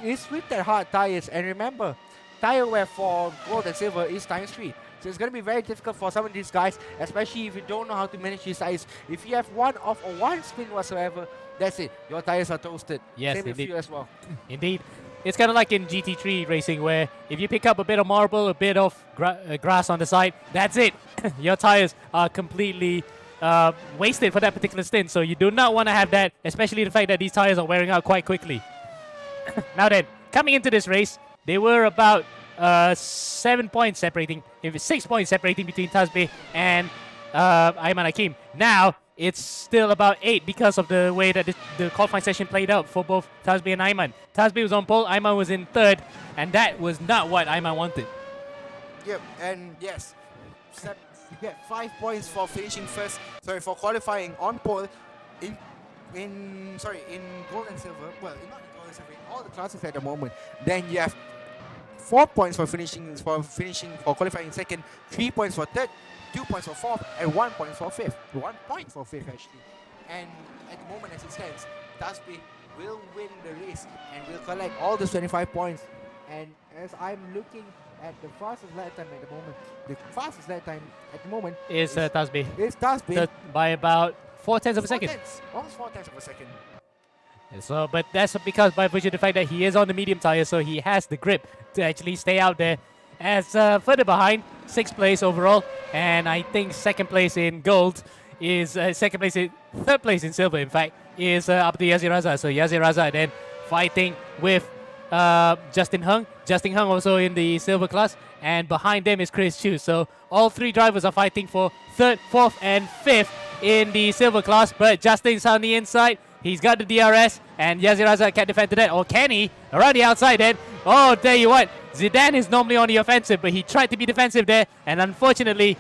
is with their hard tires. And remember, tire wear for gold and silver is ×3. So it's going to be very difficult for some of these guys, especially if you don't know how to manage these tires. If you have one off or one spin whatsoever, that's it. Your tires are toasted. Yes, same with indeed. you as well. Indeed. It's kind of like in GT3 racing where if you pick up a bit of marble, a bit of grass on the side, that's it. Your tires are completely wasted for that particular stint. So you do not want to have that, especially the fact that these tires are wearing out quite quickly. Now then, coming into this race, they were about 7 points separating, 6 points separating between Tasbi and Ayman Hakim. Now, it's still about 8 because of the way that the qualifying session played out for both Tasbi and Ayman. Tasbi was on pole, Ayman was in 3rd, and that was not what Ayman wanted. Yep, and yes, you get 5 points for finishing first. Sorry, for qualifying on pole in gold and silver. Well, not in gold and silver, in all the classes at the moment. Then you have 4 points for qualifying 2nd, 3 points for 3rd, 2 points for 4th, and 1 point for 5th. 1 point for 5th actually. And at the moment as it stands, Tasbi will win the race and will collect all the 25 points. And as I'm looking at the fastest lap time at the moment, Is Tasbi. It's Tasbi by about 0.4 of a second. Almost 0.4 of a second. So, but that's because by virtue of the fact that he is on the medium tire, so he has the grip to actually stay out there. As further behind, 6th place overall, and I think 2nd place in gold is 3rd place in silver. In fact, is up to Yazir Raza. So Yazir Raza then fighting with Justin Hung. Justin Hung also in the silver class, and behind them is Chris Chu. So all 3 drivers are fighting for 3rd, 4th, and 5th in the silver class. But Justin's on the inside. He's got the DRS, and Yazir Raza can't defend to that. Or can he? Around the outside then. Oh, tell you what. Zidane is normally on the offensive, but he tried to be defensive there. And unfortunately,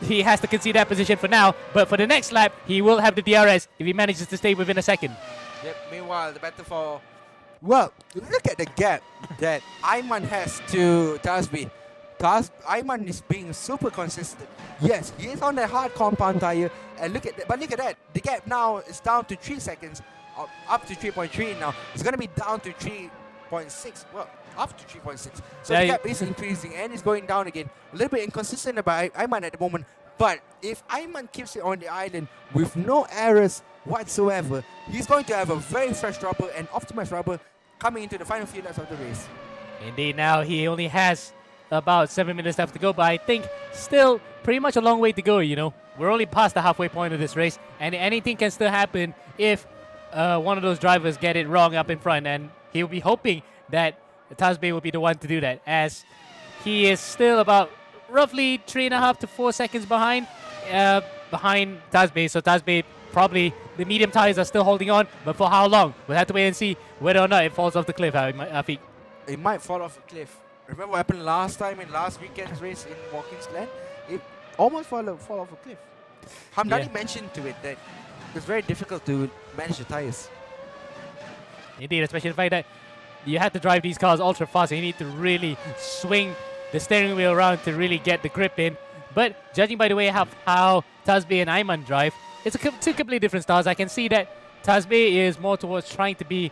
he has to concede that position for now. But for the next lap, he will have the DRS if he manages to stay within a second. Yep, meanwhile, the battle for... Well, look at the gap that Ayman has to Tasbi. Ayman is being super consistent. Yes, he is on that hard compound tire, and look at that. The gap now is down to 3 seconds, up to 3.3 now. It's gonna be down to 3.6. Well, up to 3.6. So the gap is increasing and it's going down again. A little bit inconsistent about Ayman at the moment. But if Ayman keeps it on the island with no errors whatsoever, he's going to have a very fresh rubber and optimized rubber coming into the final few laps of the race. Indeed, now he only has about 7 minutes left to go, but I think still pretty much a long way to go, you know. We're only past the halfway point of this race, and anything can still happen if one of those drivers get it wrong up in front, and he'll be hoping that Tasbe will be the one to do that, as he is still about roughly 3.5 to 4 seconds behind Tasbe. So Tasbe, probably the medium tires are still holding on, but for how long? We'll have to wait and see whether or not it falls off the cliff, Afiq. It might fall off a cliff. Remember what happened last time in last weekend's race in Watkins Glen? It almost fall off a cliff. Hamdani mentioned to it that it's very difficult to manage the tires. Indeed, especially the fact that you have to drive these cars ultra fast. You need to really swing the steering wheel around to really get the grip in. But judging by the way how Tasbe and Ayman drive, it's two completely different styles. I can see that Tasbe is more towards trying to be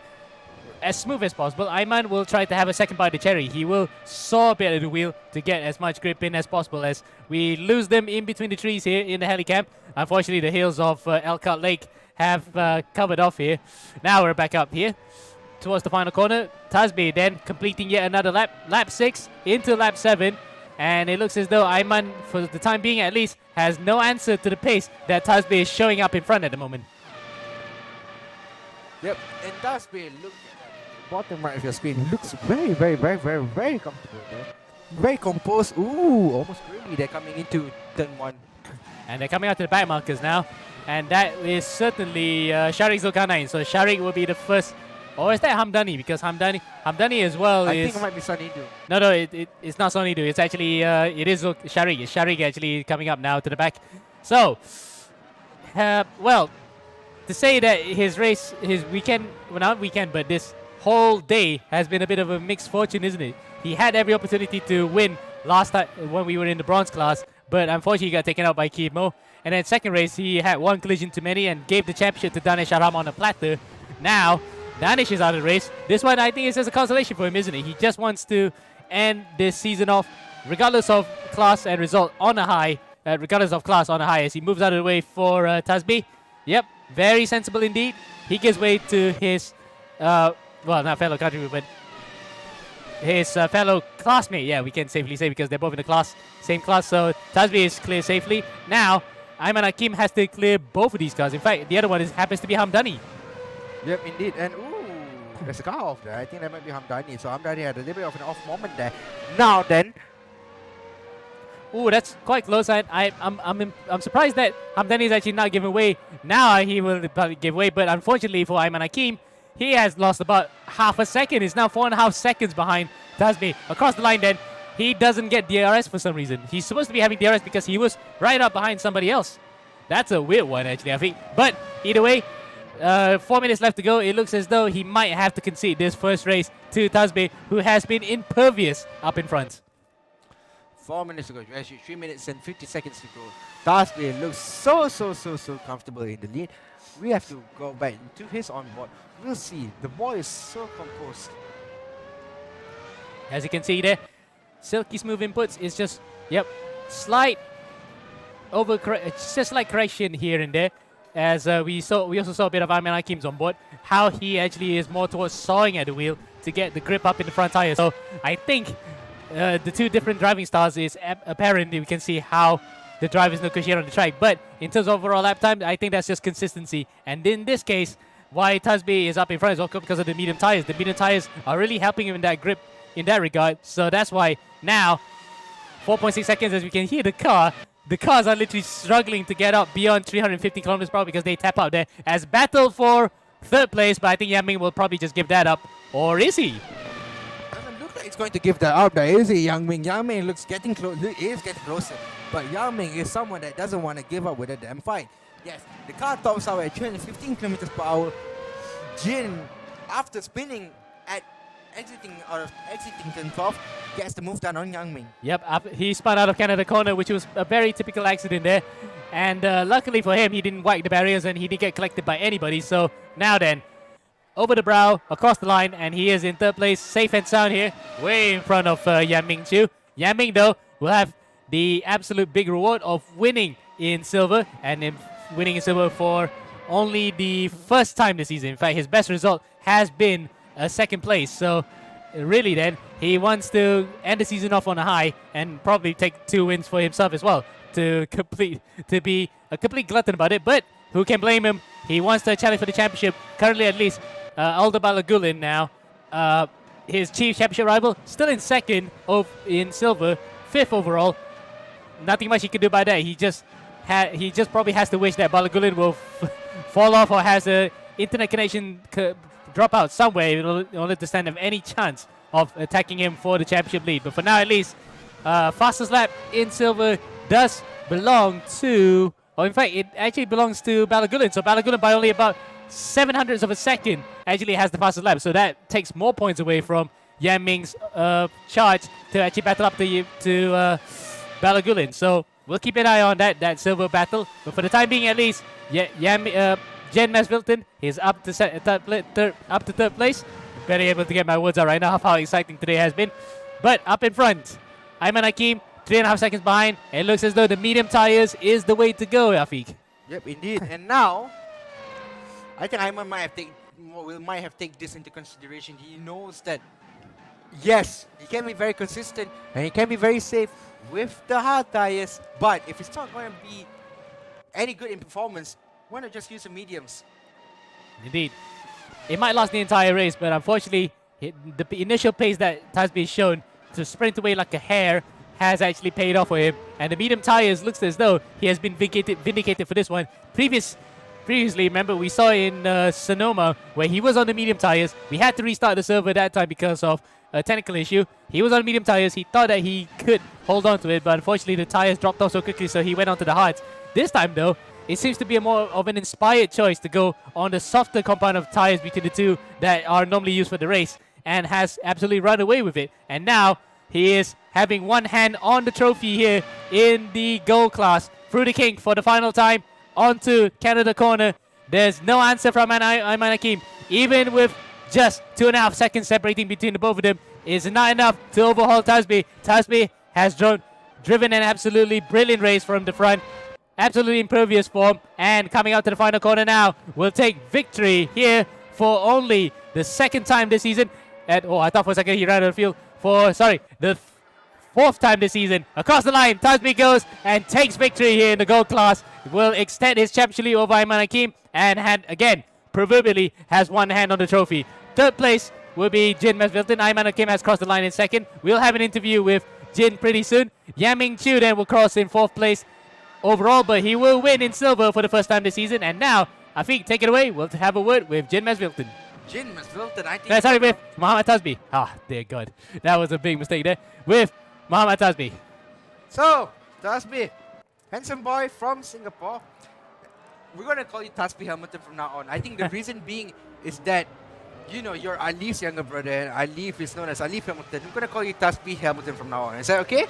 as smooth as possible. Ayman will try to have a second bite of the cherry. He will saw a bit of the wheel to get as much grip in as possible, as we lose them in between the trees here in the helicamp. Unfortunately, the hills of Elkhart Lake have covered off here. Now we're back up here towards the final corner. Tasbe then completing yet another lap 6 into lap 7. And it looks as though Ayman, for the time being at least, has no answer to the pace that Tasbe is showing up in front at the moment. Yep, and Tasbe, look at the bottom right of your screen, looks very, very, very, very, very comfortable there. Very composed. Ooh, almost really. They're coming into turn 1. And they're coming out to the back markers now. And that is certainly Sharik Zulkarnain. So Sharik will be the first. Or is that Hamdani? Because Hamdani as well I is... think it might be Sanidu. No, it's not Sonidu. It's actually, it is Sharik. It's Sharik actually coming up now to the back. So, well, to say that his race, his weekend, well not weekend, but this whole day has been a bit of a mixed fortune, isn't it? He had every opportunity to win last time when we were in the bronze class, but unfortunately he got taken out by Kimo. And then second race, he had one collision too many and gave the championship to Danish Aram on a platter. Now, Danish is out of the race. This one, I think, is just a consolation for him, isn't it? He just wants to end this season off, regardless of class and result, on a high. Regardless of class, on a high, as he moves out of the way for Tasbe. Yep, very sensible indeed. He gives way to his, well, not fellow countryman, but his fellow classmate. Yeah, we can safely say, because they're both in the same class. So Tasbe is clear safely. Now, Ayman Hakim has to clear both of these cars. In fact, the other one happens to be Hamdani. Yep, indeed. And there's a car off there. I think that might be Hamdani. So Hamdani had a little bit of an off moment there. Now then. Ooh, that's quite close. I'm surprised that Hamdani is actually not giving way. Now he will probably give way, but unfortunately for Ayman Hakim, he has lost about half a second. He's now 4.5 seconds behind Tasbe. Across the line then, he doesn't get DRS for some reason. He's supposed to be having DRS because he was right up behind somebody else. That's a weird one actually, I think. But either way, 4 minutes left to go. It looks as though he might have to concede this first race to Tasbe, who has been impervious up in front. 4 minutes to go. Actually, 3 minutes and 50 seconds to go. Tasbe looks so comfortable in the lead. We have to go back to his onboard. We'll see. The boy is so composed. As you can see there, Silky smooth inputs is just, yep, slight correction here and there. As we also saw a bit of Ayman Hakim's on board, how he actually is more towards sawing at the wheel to get the grip up in the front tire. So I think the two different driving styles is apparent. We can see how the drivers negotiate on the track. But in terms of overall lap time, I think that's just consistency. And in this case, why Tasbe is up in front is also because of the medium tires. The medium tires are really helping him in that grip in that regard. So that's why now, 4.6 seconds, as we can hear the cars are literally struggling to get up beyond 350 kilometers per hour because they tap out there as battle for third place. But I think Yang Ming will probably just give that up. Or is he? Doesn't look like he's going to give that up there, is he, Yang Ming? Yang Ming looks getting close. He is getting closer. But Yang Ming is someone that doesn't want to give up with a damn fight. Yes, the car tops out at 315 kilometers per hour. Jin, after spinning at exiting turn 12, gets the move done on Yang Ming. Yep, he spun out of Canada corner, which was a very typical accident there. And luckily for him, he didn't whack the barriers and he didn't get collected by anybody. So now then, over the brow, across the line, and he is in third place, safe and sound here, way in front of Yan Ming Chu. Yan Ming, though, will have the absolute big reward of winning in silver, and winning in silver for only the first time this season. In fact, his best result has been a second place. So really then, he wants to end the season off on a high and probably take 2 wins for himself as well to be a complete glutton about it. But who can blame him? He wants to challenge for the championship. Currently, at least, Aldo Balagulin now, his chief championship rival, still in second in silver, 5th overall. Nothing much he can do by that. He just probably has to wish that Balagulin will fall off or has a internet connection drop out somewhere in order to stand up any chance of attacking him for the championship lead. But for now, at least, fastest lap in silver does belong to, or in fact, it actually belongs to Balagulin. So Balagulin, by only about 700ths of a second, actually has the fastest lap. So that takes more points away from Yan Ming's charge to actually battle up to Balagulin. So we'll keep an eye on that silver battle. But for the time being, at least, Jen Masvilton is up to third place. Very able to get my words out right now of how exciting today has been. But up in front, Ayman Hakim, 3.5 seconds behind. It looks as though the medium tires is the way to go, Afiq. Yep, indeed. And now, I think Ayman might have taken this into consideration. He knows that, yes, he can be very consistent and he can be very safe with the hard tires. But if it's not going to be any good in performance, why not just use the mediums? Indeed. It might last the entire race, but unfortunately, the initial pace that has been shown to sprint away like a hare has actually paid off for him. And the medium tires looks as though he has been vindicated for this one. Previously, remember, we saw in Sonoma where he was on the medium tires. We had to restart the server that time because of a technical issue. He was on medium tires. He thought that he could hold on to it, but unfortunately, the tires dropped off so quickly, so he went on to the hards. This time, though, it seems to be more of an inspired choice to go on the softer compound of tires between the two that are normally used for the race, and has absolutely run away with it. And now he is having one hand on the trophy here in the gold class. Through the kink for the final time onto Canada corner. There's no answer from Ayman Hakim. Even with just 2.5 seconds separating between the both of them, is not enough to overhaul Tasby. Tasby has driven an absolutely brilliant race from the front. Absolutely impervious form, and coming out to the final corner now will take victory here for only the second time this season. I thought for a second he ran out of the field for, the 4th time this season. Across the line, Tasby goes and takes victory here in the gold class. Will extend his championship lead over Ayman Hakim, and again, proverbially, has one hand on the trophy. Third place will be Jin Masvilton. Ayman Hakim has crossed the line in second. We'll have an interview with Jin pretty soon. Yan Ming Chu then will cross in 4th place overall, but he will win in silver for the first time this season. And now, Afiq, take it away. We'll have a word with Jin Masvilton. Jin Masvilton, I think... Sorry, with Muhammad Tasby. Dear God. That was a big mistake there. With Muhammad Tasby. So, Tasby, handsome boy from Singapore. We're going to call you Tasby Hamilton from now on. I think the reason being is that, you know, you're Alif's younger brother, and Alif is known as Alif Hamilton. I'm going to call you Tasby Hamilton from now on. Is that okay?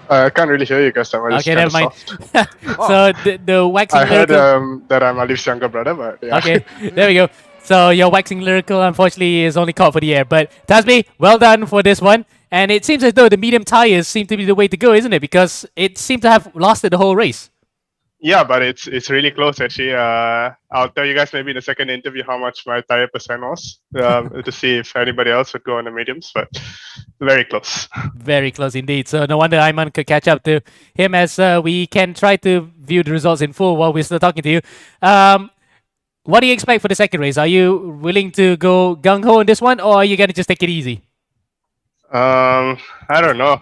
I can't really hear you guys that well. Okay, never mind. So the waxing I heard lyrical... that I'm Alif's younger brother, but yeah. Okay, there we go. So your waxing lyrical, unfortunately, is only caught for the air. But Tasby, well done for this one. And it seems as though the medium tires seem to be the way to go, isn't it? Because it seemed to have lasted the whole race. Yeah, but it's really close actually. I'll tell you guys maybe in the second interview how much my tire percent was to see if anybody else would go on the mediums, but very close. Very close indeed. So no wonder Ayman could catch up to him, as we can try to view the results in full while we're still talking to you. What do you expect for the second race? Are you willing to go gung-ho in this one, or are you going to just take it easy? I don't know.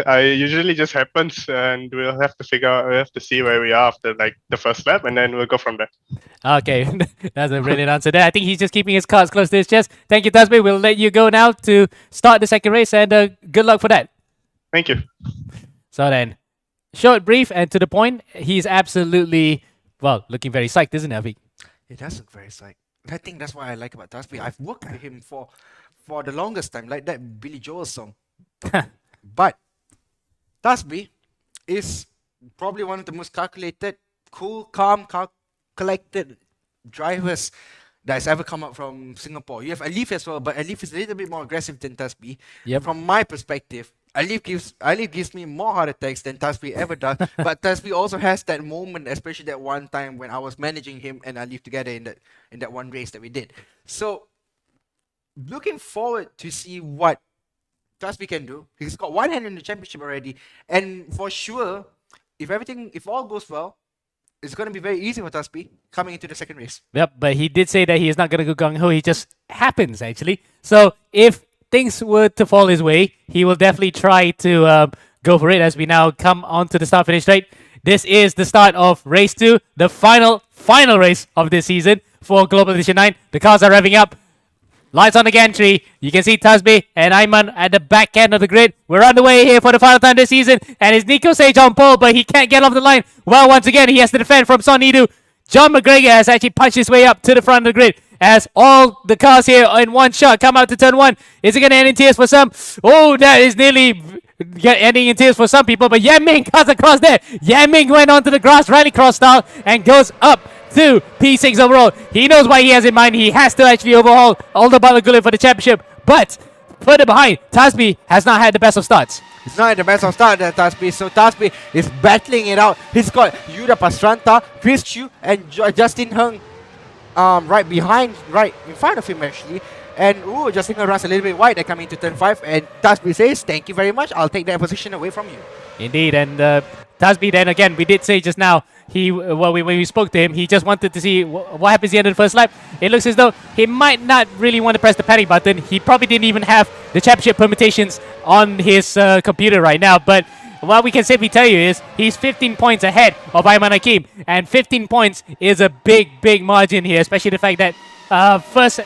I usually just happens, and we'll have to see where we are after like the first lap, and then we'll go from there. Okay, that's a brilliant answer there. I think he's just keeping his cards close to his chest. Thank you, Tasby. We'll let you go now to start the second race, and good luck for that. Thank you. So then, short, brief, and to the point. He's absolutely, looking very psyched, isn't he, Afiq? It does look very psyched. I think that's what I like about Tasby. I've worked with him for the longest time, like that Billy Joel song. But Tasby is probably one of the most calculated, cool, calm, collected drivers that's ever come out from Singapore. You have Alif as well, but Alif is a little bit more aggressive than Tasby. Yep. From my perspective, Alif gives me more heart attacks than Tasby ever does. But Tasby also has that moment, especially that one time when I was managing him and Alif together in that one race that we did. So looking forward to see what Tasby can do. He's got one hand in the championship already, and for sure, if all goes well, it's going to be very easy for Tasby coming into the second race. Yep, but he did say that he is not going to go gung-ho. He just happens, actually. So if things were to fall his way, he will definitely try to go for it as we now come on to the start-finish straight. This is the start of race 2, the final race of this season for Global Edition 9. The cars are revving up. Lights on the gantry. You can see Tasby and Ayman at the back end of the grid. We're on the way here for the final time this season. And it's Nico Sage on pole, but he can't get off the line. Well, once again, he has to defend from Son Idu. John McGregor has actually punched his way up to the front of the grid as all the cars here in one shot come out to turn 1. Is it going to end in tears for some? Oh, that is nearly ending in tears for some people. But Yan Ming cuts across there. Yan Ming went onto the grass rallycross style and goes up to P6 overall. He knows what he has in mind. He has to actually overhaul Aldo Balagulen for the championship. But further behind, Tasby has not had the best of starts. It's not the best of start that Tasby. So Tasby is battling it out. He's got Yuda Pastranta, Chris Chu, and Justin Hung right in front of him actually. And Justin Hung runs a little bit wide. They come into turn 5, and Tasby says, "Thank you very much. I'll take that position away from you." Indeed, and Tasby then again, we did say just now, when we spoke to him, he just wanted to see what happens at the end of the first lap. It looks as though he might not really want to press the panic button. He probably didn't even have the championship permutations on his computer right now. But what we can safely tell you is he's 15 points ahead of Ayman Hakim. And 15 points is a big margin here, especially the fact that first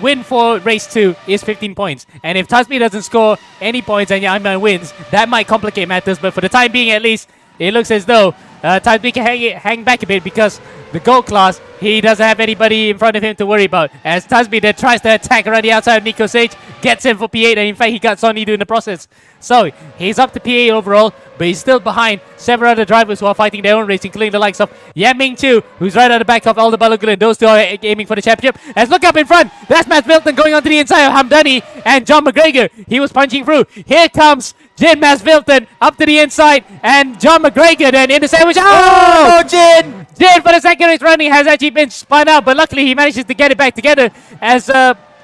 win for race 2 is 15 points. And if Tasby doesn't score any points and Ayman wins, that might complicate matters. But for the time being, at least, it looks as though Tasby can hang back a bit because the gold class, he doesn't have anybody in front of him to worry about. As Tasby then tries to attack around the outside of Nico Sage, gets him for P8, and in fact he got Sonny doing the process. So he's up to P8 overall, but he's still behind several other drivers who are fighting their own race, including the likes of Yan Ming Chu, who's right at the back of Aldo Balagulen. Those two are aiming for the championship. As look up in front, that's Matt Milton going onto the inside of Hamdani and John McGregor. He was punching through. Here comes Jin Masvilton up to the inside, and John McGregor then in the sandwich. Oh, Jin! Jin for the second race running has actually been spun out, but luckily he manages to get it back together as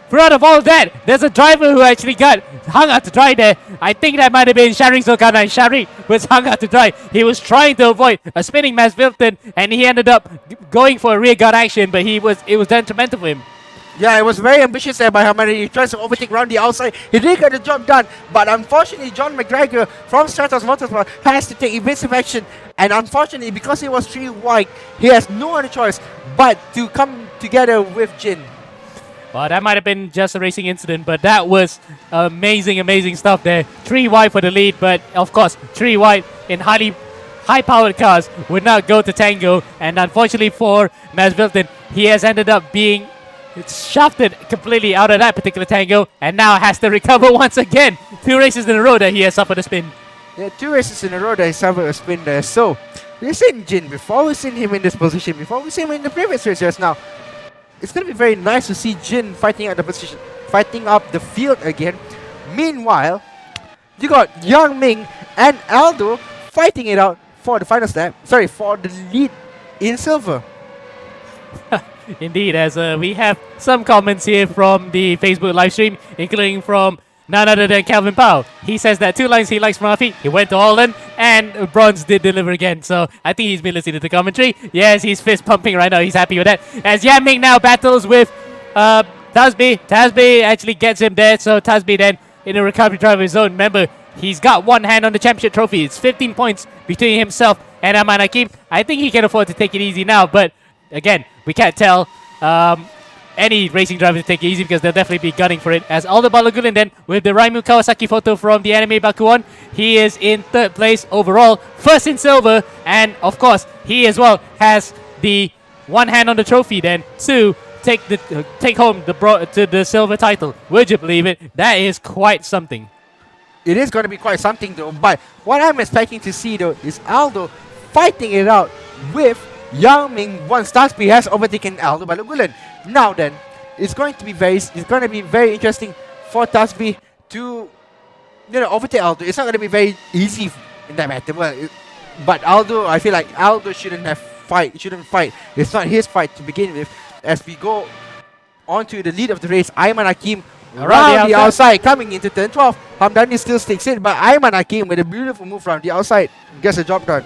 throughout of all that, there's a driver who actually got hung out to dry there. I think that might have been Shari Zulkarnain. Shari was hung out to dry. He was trying to avoid a spinning Masvilton, and he ended up going for a rear guard action, but it was detrimental for him. Yeah, it was very ambitious there by Hamani. He tries to overtake around the outside. He did get the job done, but unfortunately, John McGregor from Stratos Motorsport has to take evasive action. And unfortunately, because he was 3 wide, he has no other choice but to come together with Jin. Well, that might have been just a racing incident, but that was amazing stuff there. 3 wide for the lead, but of course, 3 wide in high-powered cars would not go to tango. And unfortunately for Masvilton, he has ended up being shafted completely out of that particular tango, and now has to recover once again. 2 races in a row that he has suffered a spin. Yeah, 2 races in a row that he suffered a spin there. So, we've seen Jin before, we've seen him in this position before, we've seen him in the previous race just now. It's going to be very nice to see Jin fighting up the field again. Meanwhile, you got Yang Ming and Aldo fighting it out for the final step. Sorry, for the lead in silver. Indeed, as we have some comments here from the Facebook live stream, including from none other than Calvin Powell. He says that 2 lines he likes from Rafi. He went to Holland, and Bronze did deliver again. So I think he's been listening to the commentary. Yes, he's fist pumping right now. He's happy with that. As Yan Ming now battles with Tasby. Tasby actually gets him there. So Tasby then in a recovery driver zone. Remember, he's got one hand on the championship trophy. It's 15 points between himself and Ayman Hakim. I think he can afford to take it easy now. But again, we can't tell any racing driver to take it easy because they'll definitely be gunning for it. As Aldo Balagulen then with the Raimu Kawasaki photo from the anime Bakuon, he is in 3rd place overall, 1st in silver, and of course he as well has the 1 hand on the trophy then to take home the silver title. Would you believe it? That is quite something. It is going to be quite something though. But what I'm expecting to see though is Aldo fighting it out with Yang Ming once Taspi has overtaken Aldo Balogulan. Now then, it's going to be very interesting for Taspi to overtake Aldo. It's not going to be very easy in that matter. But Aldo, I feel like Aldo shouldn't fight. It's not his fight to begin with. As we go on to the lead of the race, Ayman Hakim around the outside coming into turn 12. Hamdani still sticks it, but Ayman Hakim with a beautiful move around the outside gets the job done.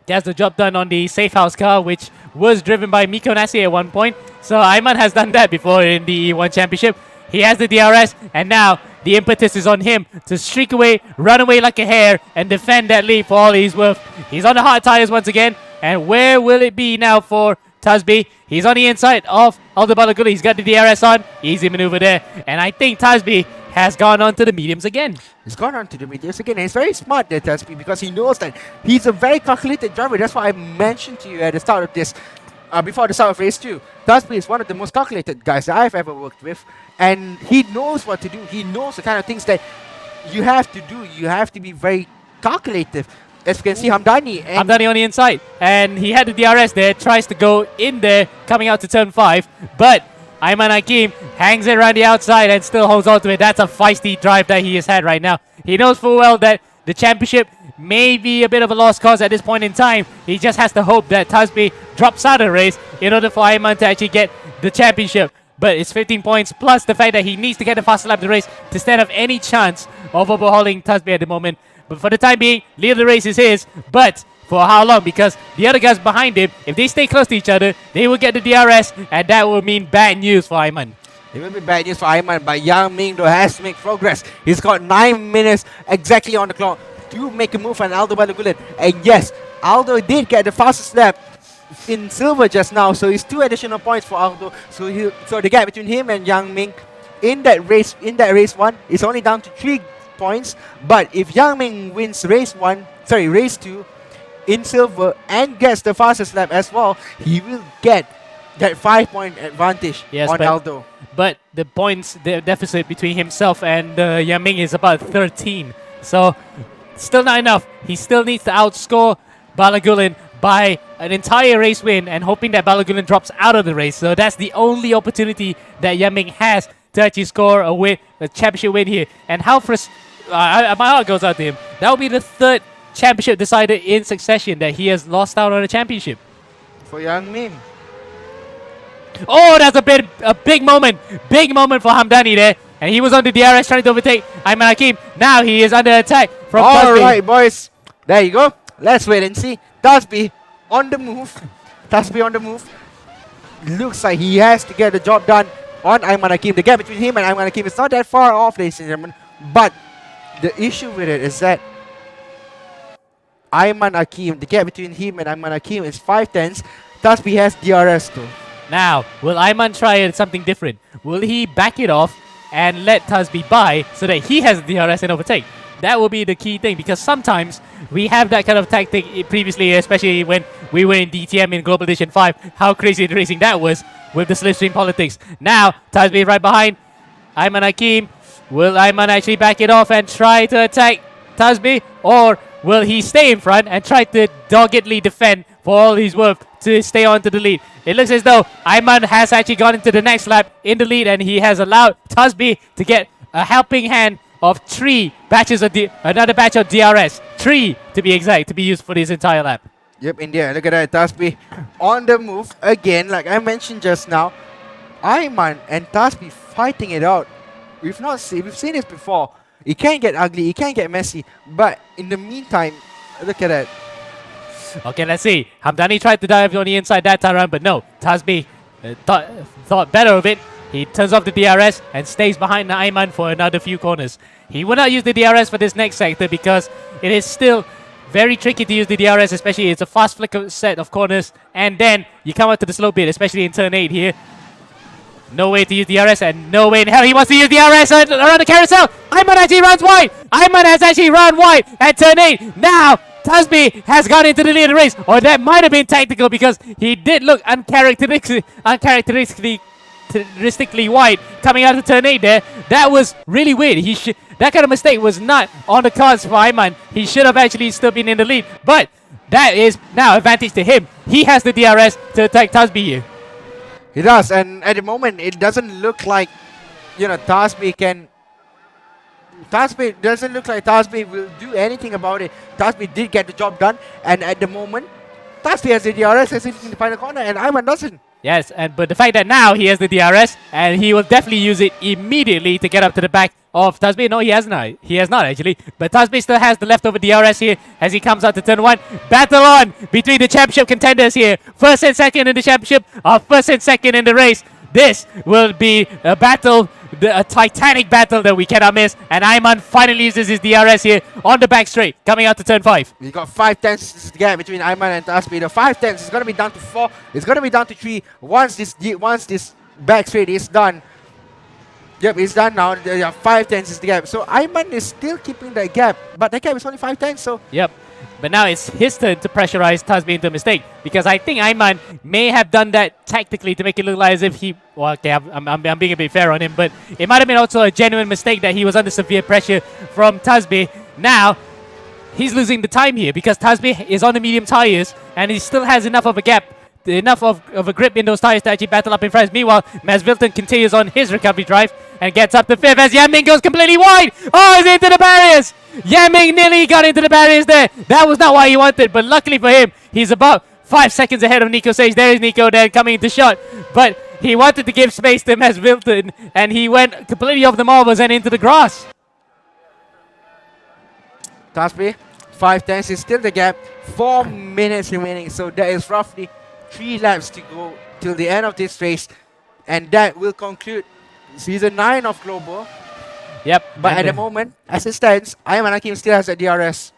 Gets the job done on the safe house car, which was driven by Miko Nasi at one point. So Ayman has done that before in the E1 Championship. He has the DRS, and now the impetus is on him to streak away, run away like a hare, and defend that lead for all he's worth. He's on the hard tires once again, and where will it be now for Tasbi? He's on the inside of Aldo Balogulan. He's got the DRS on. Easy maneuver there. And I think Tasbi has gone on to the mediums again. He's gone on to the mediums again. And he's very smart there, Tasbi, because he knows that he's a very calculated driver. That's what I mentioned to you at the start of this, before the start of race 2. Tasbi is one of the most calculated guys that I've ever worked with. And he knows what to do. He knows the kind of things that you have to do. You have to be very calculative. As you can see, Hamdani on the inside, and he had the DRS there, tries to go in there, coming out to turn 5, but Ayman Hakim hangs it around the outside and still holds on to it. That's a feisty drive that he has had right now. He knows full well that the championship may be a bit of a lost cause at this point in time. He just has to hope that Tasbi drops out of the race in order for Ayman to actually get the championship. But it's 15 points, plus the fact that he needs to get the faster lap of the race to stand up any chance of overhauling Tasbi at the moment. But for the time being, lead of the race is his. But for how long? Because the other guys behind him, if they stay close to each other, they will get the DRS, and that will mean bad news for Ayman. It will be bad news for Ayman, but Yang Ming though has to make progress. He's got 9 minutes exactly on the clock to make a move on Aldo Balogulan. And yes, Aldo did get the fastest lap in silver just now, so it's 2 additional points for Aldo. So the gap between him and Yang Ming in that race 1 is only down to 3 points. But if Yang Ming wins race 2 in silver and gets the fastest lap as well, he will get that 5-point advantage on Aldo. But the points, the deficit between himself and Yang Ming is about 13. So still not enough. He still needs to outscore Balogulan by an entire race win, and hoping that Balogulan drops out of the race. So that's the only opportunity that Yang Ming has to actually score a championship win here. And how my heart goes out to him. That will be the 3rd championship decided in succession that he has lost out on a championship. For Yang Ming. Oh, that's a big moment. Big moment for Hamdani there. And he was on the DRS trying to overtake Ayman Hakim. Now he is under attack from Tasbi. Alright, boys. There you go. Let's wait and see. Tasbi on the move. Looks like he has to get the job done on Ayman Hakim. The gap between him and Ayman Hakim is not that far off, ladies and gentlemen. But the issue with it is that Ayman Hakim, the gap between him and Ayman Hakim is 5/10. Tasbi has DRS too. Now, will Ayman try something different? Will he back it off and let Tasbi by so that he has DRS and overtake? That will be the key thing, because sometimes we have that kind of tactic previously, especially when we were in DTM in Global Edition 5. How crazy the racing that was with the slipstream politics. Now, Tasbi right behind Ayman Hakim. Will Ayman actually back it off and try to attack Tasbi? Or will he stay in front and try to doggedly defend for all he's worth to stay on to the lead? It looks as though Ayman has actually gone into the next lap in the lead, and he has allowed Tasbi to get a helping hand of 3 batches of another batch of DRS. 3 to be exact, to be used for this entire lap. Yep, India. Look at that. Tasbi on the move again, like I mentioned just now. Ayman and Tasbi fighting it out. We've seen this before. It can get ugly, it can get messy, but in the meantime, look at that. Okay, let's see. Hamdani tried to dive on the inside that time around, but no. Tasbi thought better of it. He turns off the DRS and stays behind Ayman for another few corners. He will not use the DRS for this next sector because it is still very tricky to use the DRS, especially it's a fast flicker set of corners, and then you come out to the slow bit, especially in turn 8 here. No way to use DRS, and no way in hell he wants to use DRS around the carousel. Ayman actually runs wide. Ayman has actually run wide at turn 8. Now Tasby has gone into the lead of the race, or that might have been tactical because he did look uncharacteristically wide coming out of turn 8 there. That was really weird. That kind of mistake was not on the cards for Ayman. He should have actually still been in the lead, but that is now advantage to him. He has the DRS to attack Tasby here. He does, and at the moment it doesn't look like, Tasby can. Tasby doesn't look like Tasby will do anything about it. Tasby did get the job done, and at the moment, Tasby has the DRS as in the final corner, and Ayman doesn't. Yes, but the fact that now he has the DRS, and he will definitely use it immediately to get up to the back of Tasby. No, he has not. He has not, actually. But Tasby still has the leftover DRS here as he comes out to turn 1. Battle on between the championship contenders here. First and second in the championship, or first and second in the race. This will be a battle, a titanic battle that we cannot miss. And Ayman finally uses his DRS here on the back straight, coming out to turn 5. We got 5 tenths gap between Ayman and Tasby. The 5 tenths is going to be down to 4. It's going to be down to 3 once this back straight is done. Yep, it's done now. There are 5 tenths is the gap. So Ayman is still keeping that gap, but the gap is only 5 tenths. So yep. But now it's his turn to pressurize Tasby into a mistake, because I think Ayman may have done that tactically to make it look like as if he... Well, okay, I'm being a bit fair on him, but it might have been also a genuine mistake that he was under severe pressure from Tasby. Now, he's losing the time here because Tasby is on the medium tires and he still has enough of a gap, enough of a grip in those tires to actually battle up in front. Meanwhile, Maz Wilton continues on his recovery drive and gets up to 5th as Yanming goes completely wide. Oh, he's into the barriers. Yanming nearly got into the barriers there. That was not what he wanted, but luckily for him, he's about 5 seconds ahead of Nico Sage. There is Nico then coming into shot, but he wanted to give space to Maz Wilton and he went completely off the marbles and into the grass. Tasby, 5 tenths is still the gap. 4 minutes remaining, so there is roughly 3 laps to go till the end of this race, and that will conclude season 9 of Global. Yep. But at the moment, as it stands, Ayman Hakim still has a DRS.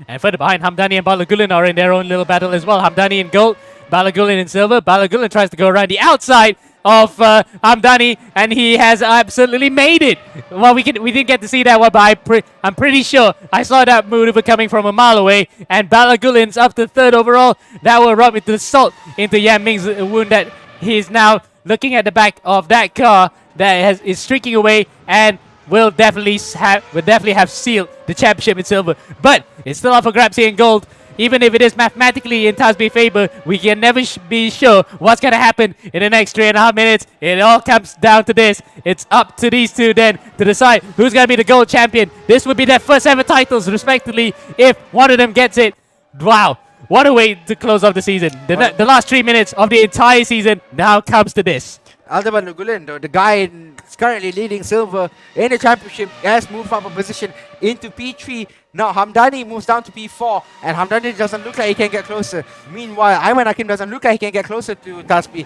And further behind, Hamdani and Balagulan are in their own little battle as well. Hamdani in gold, Balagulan in silver. Balagulan tries to go around the outside of Hamdani, and he has absolutely made it. Well, we didn't get to see that one, but I'm pretty sure I saw that maneuver coming from a mile away. And Balagulan's up to 3rd overall. That will rub into the salt into Yanming's wound that he's now looking at the back of that car that is streaking away and will definitely have sealed the championship in silver. But it's still up for grabs here in gold. Even if it is mathematically in Tasby's favor, we can never be sure what's going to happen in the next 3.5 minutes. It all comes down to this. It's up to these two then to decide who's going to be the gold champion. This would be their first ever titles, respectively, if one of them gets it. Wow. What a way to close off the season. The last 3 minutes of the entire season now comes to this. Aldeban Nugulen, the guy currently leading silver in the championship, has moved up a position into P3. Now Hamdani moves down to P4, and Hamdani doesn't look like he can get closer. Meanwhile, Ayman Hakim doesn't look like he can get closer to Tasby.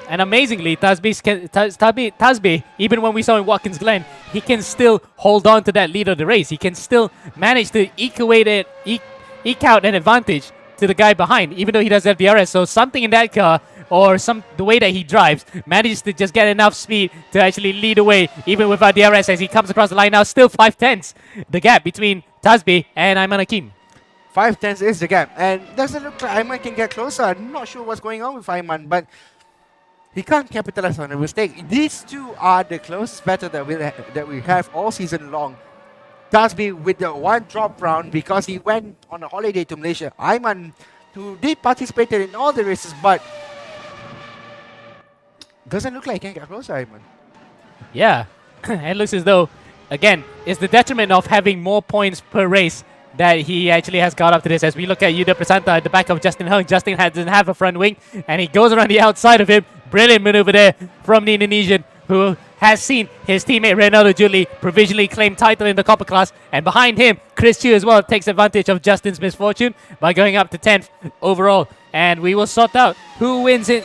And amazingly, Tasby, even when we saw in Watkins Glen, he can still hold on to that lead of the race. He can still manage to eke out an advantage to the guy behind, even though he does have DRS. So something in that car, or the way that he drives, manages to just get enough speed to actually lead away, even without DRS, as he comes across the line now. Still 5 tenths, the gap between Tasby and Ayman Hakim. 5 tenths is the gap, and doesn't look like Ayman can get closer. I'm not sure what's going on with Ayman, but he can't capitalize on a mistake. These two are the closest battle that we have all season long. Tasby with the 1 drop round because he went on a holiday to Malaysia. Ayman, who did participate in all the races, but doesn't look like he can get closer, Ayman. Yeah, it looks as though, again, it's the detriment of having more points per race that he actually has got up to this. As we look at Yuda Prasanta at the back of Justin Hung, Justin doesn't have a front wing, and he goes around the outside of him. Brilliant maneuver there from the Indonesian, who has seen his teammate Reynaldo Juli provisionally claim title in the copper class, and behind him, Chris Chu as well takes advantage of Justin's misfortune by going up to 10th overall. And we will sort out who wins it,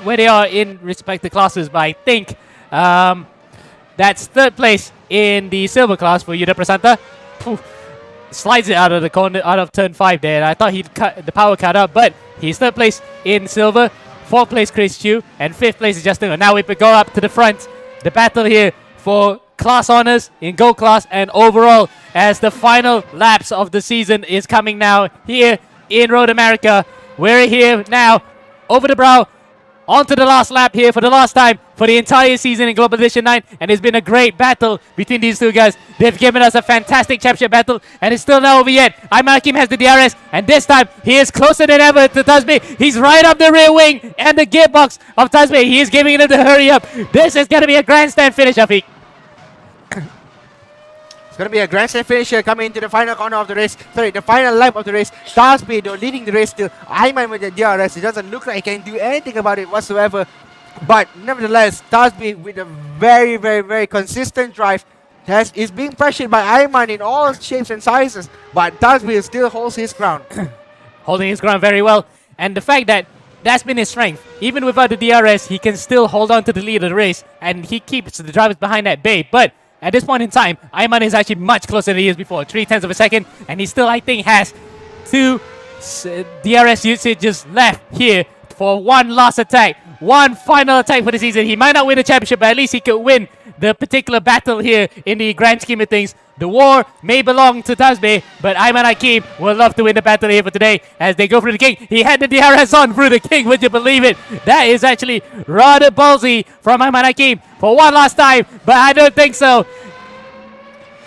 where they are in respective classes. But I think that's 3rd place in the silver class for Yuda Prasanta. Slides it out of the corner, out of turn 5 there. I thought he'd cut the power cut out, but he's 3rd place in silver. 4th place Chris Chu, and 5th place is Justin. And now we go up to the front. The battle here for class honors in gold class and overall as the final laps of the season is coming now here in Road America. We're here now over the brow onto the last lap here for the last time for the entire season in Global Edition 9, and it's been a great battle between these two guys. They've given us a fantastic championship battle, and it's still not over yet. Hakim has the DRS, and this time he is closer than ever to Tasbih. He's right up the rear wing and the gearbox of Tasbih. He is giving him to hurry up. This is going to be a grandstand finish, Afiq. It's going to be a grandstand finisher coming into the final corner of the race. Sorry, the final lap of the race. Tasbih, though, leading the race still. Ayman with the DRS. It doesn't look like he can do anything about it whatsoever. But nevertheless, Tasbih with a very, very, very consistent drive is being pressured by Ayman in all shapes and sizes. But Tasbih still holds his ground. Holding his ground very well. And the fact that that's been his strength. Even without the DRS, he can still hold on to the lead of the race. And he keeps the drivers behind at bay. But at this point in time, Ayman is actually much closer than he is before. 0.3 of a second. And he still, I think, has 2 DRS usages left here for one last attack. One final attack for the season. He might not win the championship, but at least he could win the particular battle here in the grand scheme of things. The war may belong to Tasbih, but Ayman Hakim will love to win the battle here for today as they go through the king. He had the DRS on through the king, would you believe it? That is actually rather ballsy from Ayman Hakim for one last time, but I don't think so.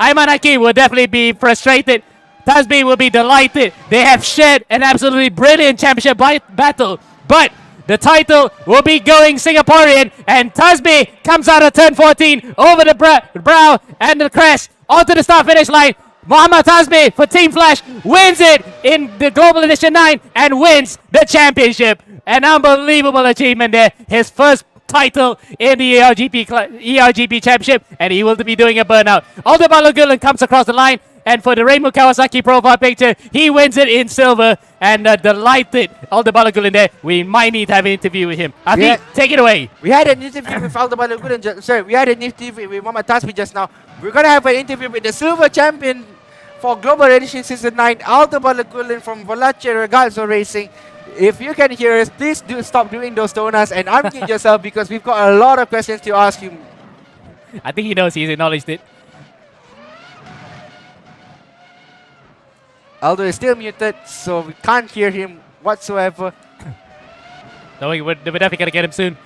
Ayman Hakim will definitely be frustrated. Tasbih will be delighted. They have shared an absolutely brilliant championship battle, but the title will be going Singaporean, and Tasbih comes out of turn 14 over the brow and the crest onto the start-finish line. Muhammad Tasbih for Team Flash wins it in the Global Edition 9 and wins the championship. An unbelievable achievement there. His first title in the ERGP Championship, and he will be doing a burnout. Aldo Balogulan comes across the line, and for the Rainbow Kawasaki profile picture, he wins it in silver, and delighted Aldo Balogulan there. We might need to have an interview with him. Afiq, take it away. We had an interview with Aldo Balogulan. Sorry, we had an interview with Muhammad Tasbih just now. We're going to have an interview with the silver champion for Global Edition Season 9, Aldo Balogulan from Volace Ragazzo Racing. If you can hear us, please do stop doing those donuts and unmute yourself because we've got a lot of questions to ask you. I think he knows, he's acknowledged it. Aldo is still muted, so we can't hear him whatsoever. No, we're definitely going to get him soon.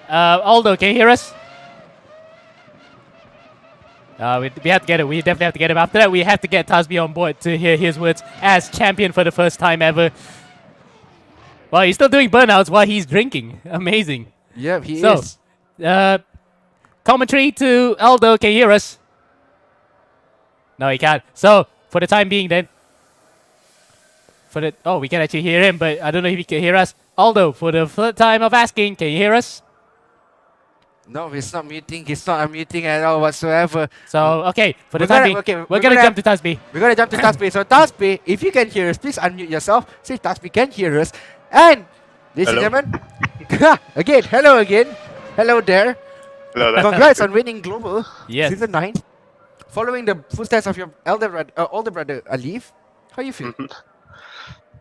Aldo, can you hear us? We have to get it. We definitely have to get him. After that, we have to get Tasbih on board to hear his words as champion for the first time ever. Well, he's still doing burnouts while he's drinking. Amazing. Yeah, he is. Commentary to Aldo. Can you hear us? No, he can't. So, for the time being then. We can actually hear him, but I don't know if he can hear us. Aldo, for the third time of asking, can you hear us? No, he's not muting. He's not unmuting at all whatsoever. So, okay, for the time being, we're going to jump to Tasbih. We're going to jump to Tasbih. So, Tasbih, if you can hear us, please unmute yourself. See if Tasbih can hear us. And, ladies and gentlemen, again, hello again. Hello there. Hello there. Congrats on winning Global Yes. Season 9. Following the footsteps of your older brother, Alif. How you feel?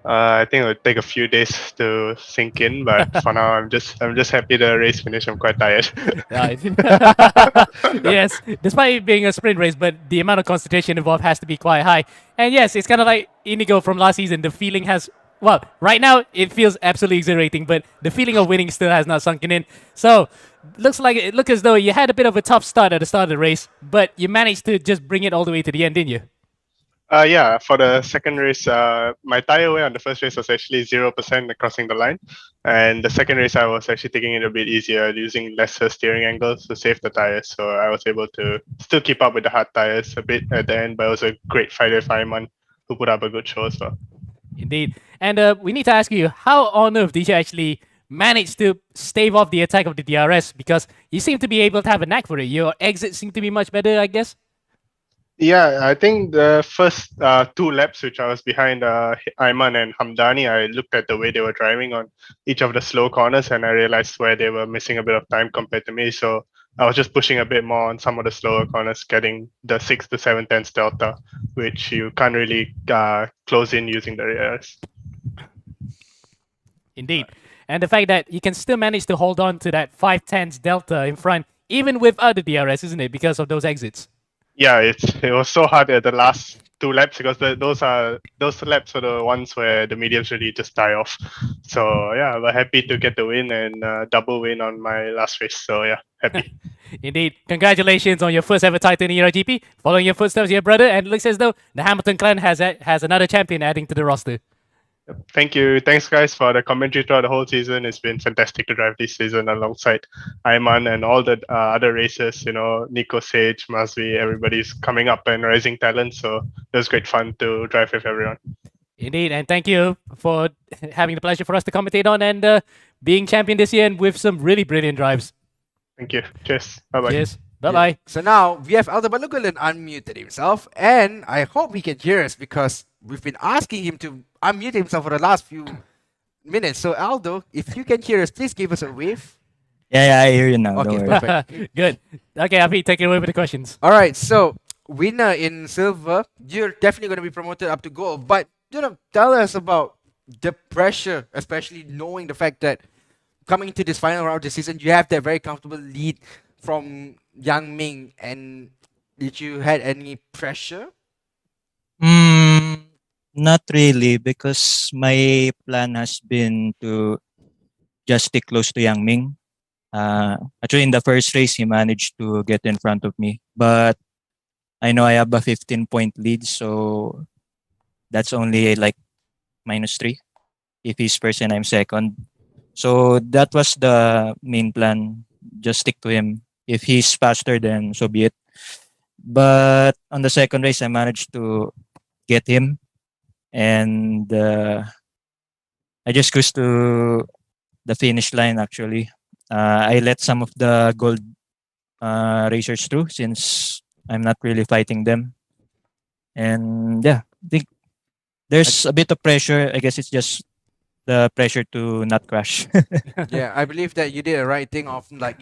I think it would take a few days to sink in, but for now, I'm just happy the race finished. I'm quite tired. Yes, despite it being a sprint race, but the amount of concentration involved has to be quite high. And yes, it's kind of like Inigo from last season. The feeling has, well, right now it feels absolutely exhilarating, but the feeling of winning still has not sunken in. So it looks as though you had a bit of a tough start at the start of the race, but you managed to just bring it all the way to the end, didn't you? Yeah, for the second race, my tire wear on the first race was actually 0% crossing the line. And the second race, I was actually taking it a bit easier, using lesser steering angles to save the tires. So I was able to still keep up with the hard tires a bit at the end, but it was a great fight with Ayman, who put up a good show as well. Indeed. And we need to ask you, how on earth did you actually manage to stave off the attack of the DRS? Because you seem to be able to have a knack for it. Your exits seem to be much better, I guess. Yeah, I think the first 2 laps, which I was behind Ayman and Hamdani, I looked at the way they were driving on each of the slow corners and I realized where they were missing a bit of time compared to me. So I was just pushing a bit more on some of the slower corners, getting the 6 to 7 tenths delta, which you can't really close in using the rears. Indeed. And the fact that you can still manage to hold on to that 5 tenths delta in front, even without the DRS, isn't it? Because of those exits. Yeah, it was so hard at the last 2 laps because those laps are the ones where the mediums really just die off. So yeah, we're happy to get the win and double win on my last race. So yeah, happy. Indeed. Congratulations on your first ever title in ERGP. Following your footsteps here, brother, and it looks as though the Hamilton clan has another champion adding to the roster. Thank you. Thanks, guys, for the commentary throughout the whole season. It's been fantastic to drive this season alongside Ayman and all the other racers. You know, Nico, Sage, Masvi, everybody's coming up and rising talent. So it was great fun to drive with everyone. Indeed, and thank you for having the pleasure for us to commentate on and being champion this year and with some really brilliant drives. Thank you. Cheers. Bye bye. Cheers. Bye bye. Yeah. So now we have Aldo Balugalan unmuted himself, and I hope he can hear us because we've been asking him to unmute himself for the last few minutes. So Aldo, if you can hear us, please give us a wave. Yeah, I hear you now. Okay, Don't worry. perfect. Good. Okay, Afi, take it away with the questions. All right, so winner in silver, you're definitely going to be promoted up to gold. But tell us about the pressure, especially knowing the fact that coming into this final round of the season, you have that very comfortable lead from Yang Ming. And did you had any pressure? Not really, because my plan has been to just stick close to Yang Ming. Actually, in the first race, he managed to get in front of me, but I know I have a 15-point lead, so that's only like -3 if he's first and I'm second. So that was the main plan. Just stick to him. If he's faster, then so be it. But on the second race, I managed to get him, and I just cruised to the finish line. Actually, I let some of the gold racers through since I'm not really fighting them, and yeah, I think there's a bit of pressure. I guess it's just the pressure to not crash. Yeah, I believe that you did the right thing of not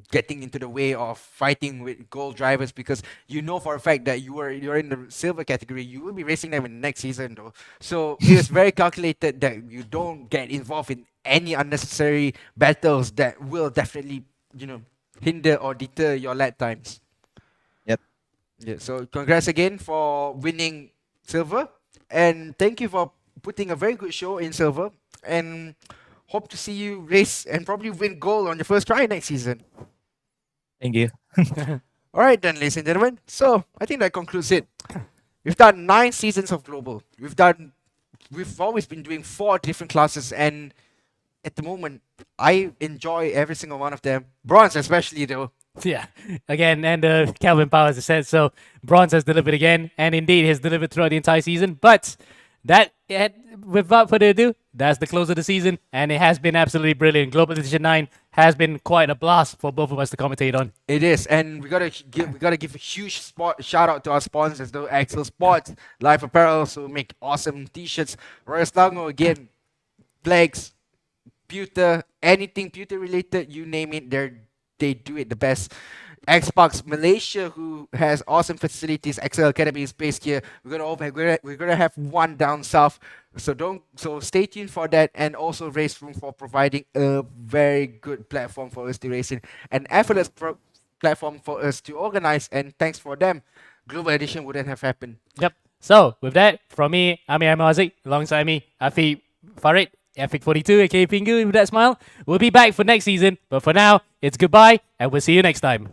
getting into the way of fighting with gold drivers because you know for a fact that you're in the silver category. You will be racing them in the next season though. So it was very calculated that you don't get involved in any unnecessary battles that will definitely hinder or deter your lap times. Yep. Yeah. So congrats again for winning silver, and thank you for putting a very good show in silver, and hope to see you race and probably win gold on your first try next season. Thank you. All right then, ladies and gentlemen. So I think that concludes it. We've done 9 seasons of global. We've always been doing 4 different classes, and at the moment, I enjoy every single one of them. Bronze especially though. Yeah, again, and Calvin Powers has said so. Bronze has delivered again, and indeed has delivered throughout the entire season. But without further ado, that's the close of the season, and it has been absolutely brilliant. Global Edition 9 has been quite a blast for both of us to commentate on. It is, and we gotta give a huge shout out to our sponsors, though Axel Sports, Life Apparel, who make awesome T-shirts. Royal Stango again, flags, pewter, anything pewter related, you name it, they do it the best. Xbox Malaysia, who has awesome facilities. Excel Academy is based here. We're gonna have one down south. So stay tuned for that, and also Race Room for providing a very good platform for us to race in, an effortless platform for us to organize. And thanks for them, Global Edition wouldn't have happened. Yep. So with that, from me, I'm Aziz. Alongside me, Afi Farid, Epic 42, aka Pingu, with that smile. We'll be back for next season, but for now, it's goodbye, and we'll see you next time.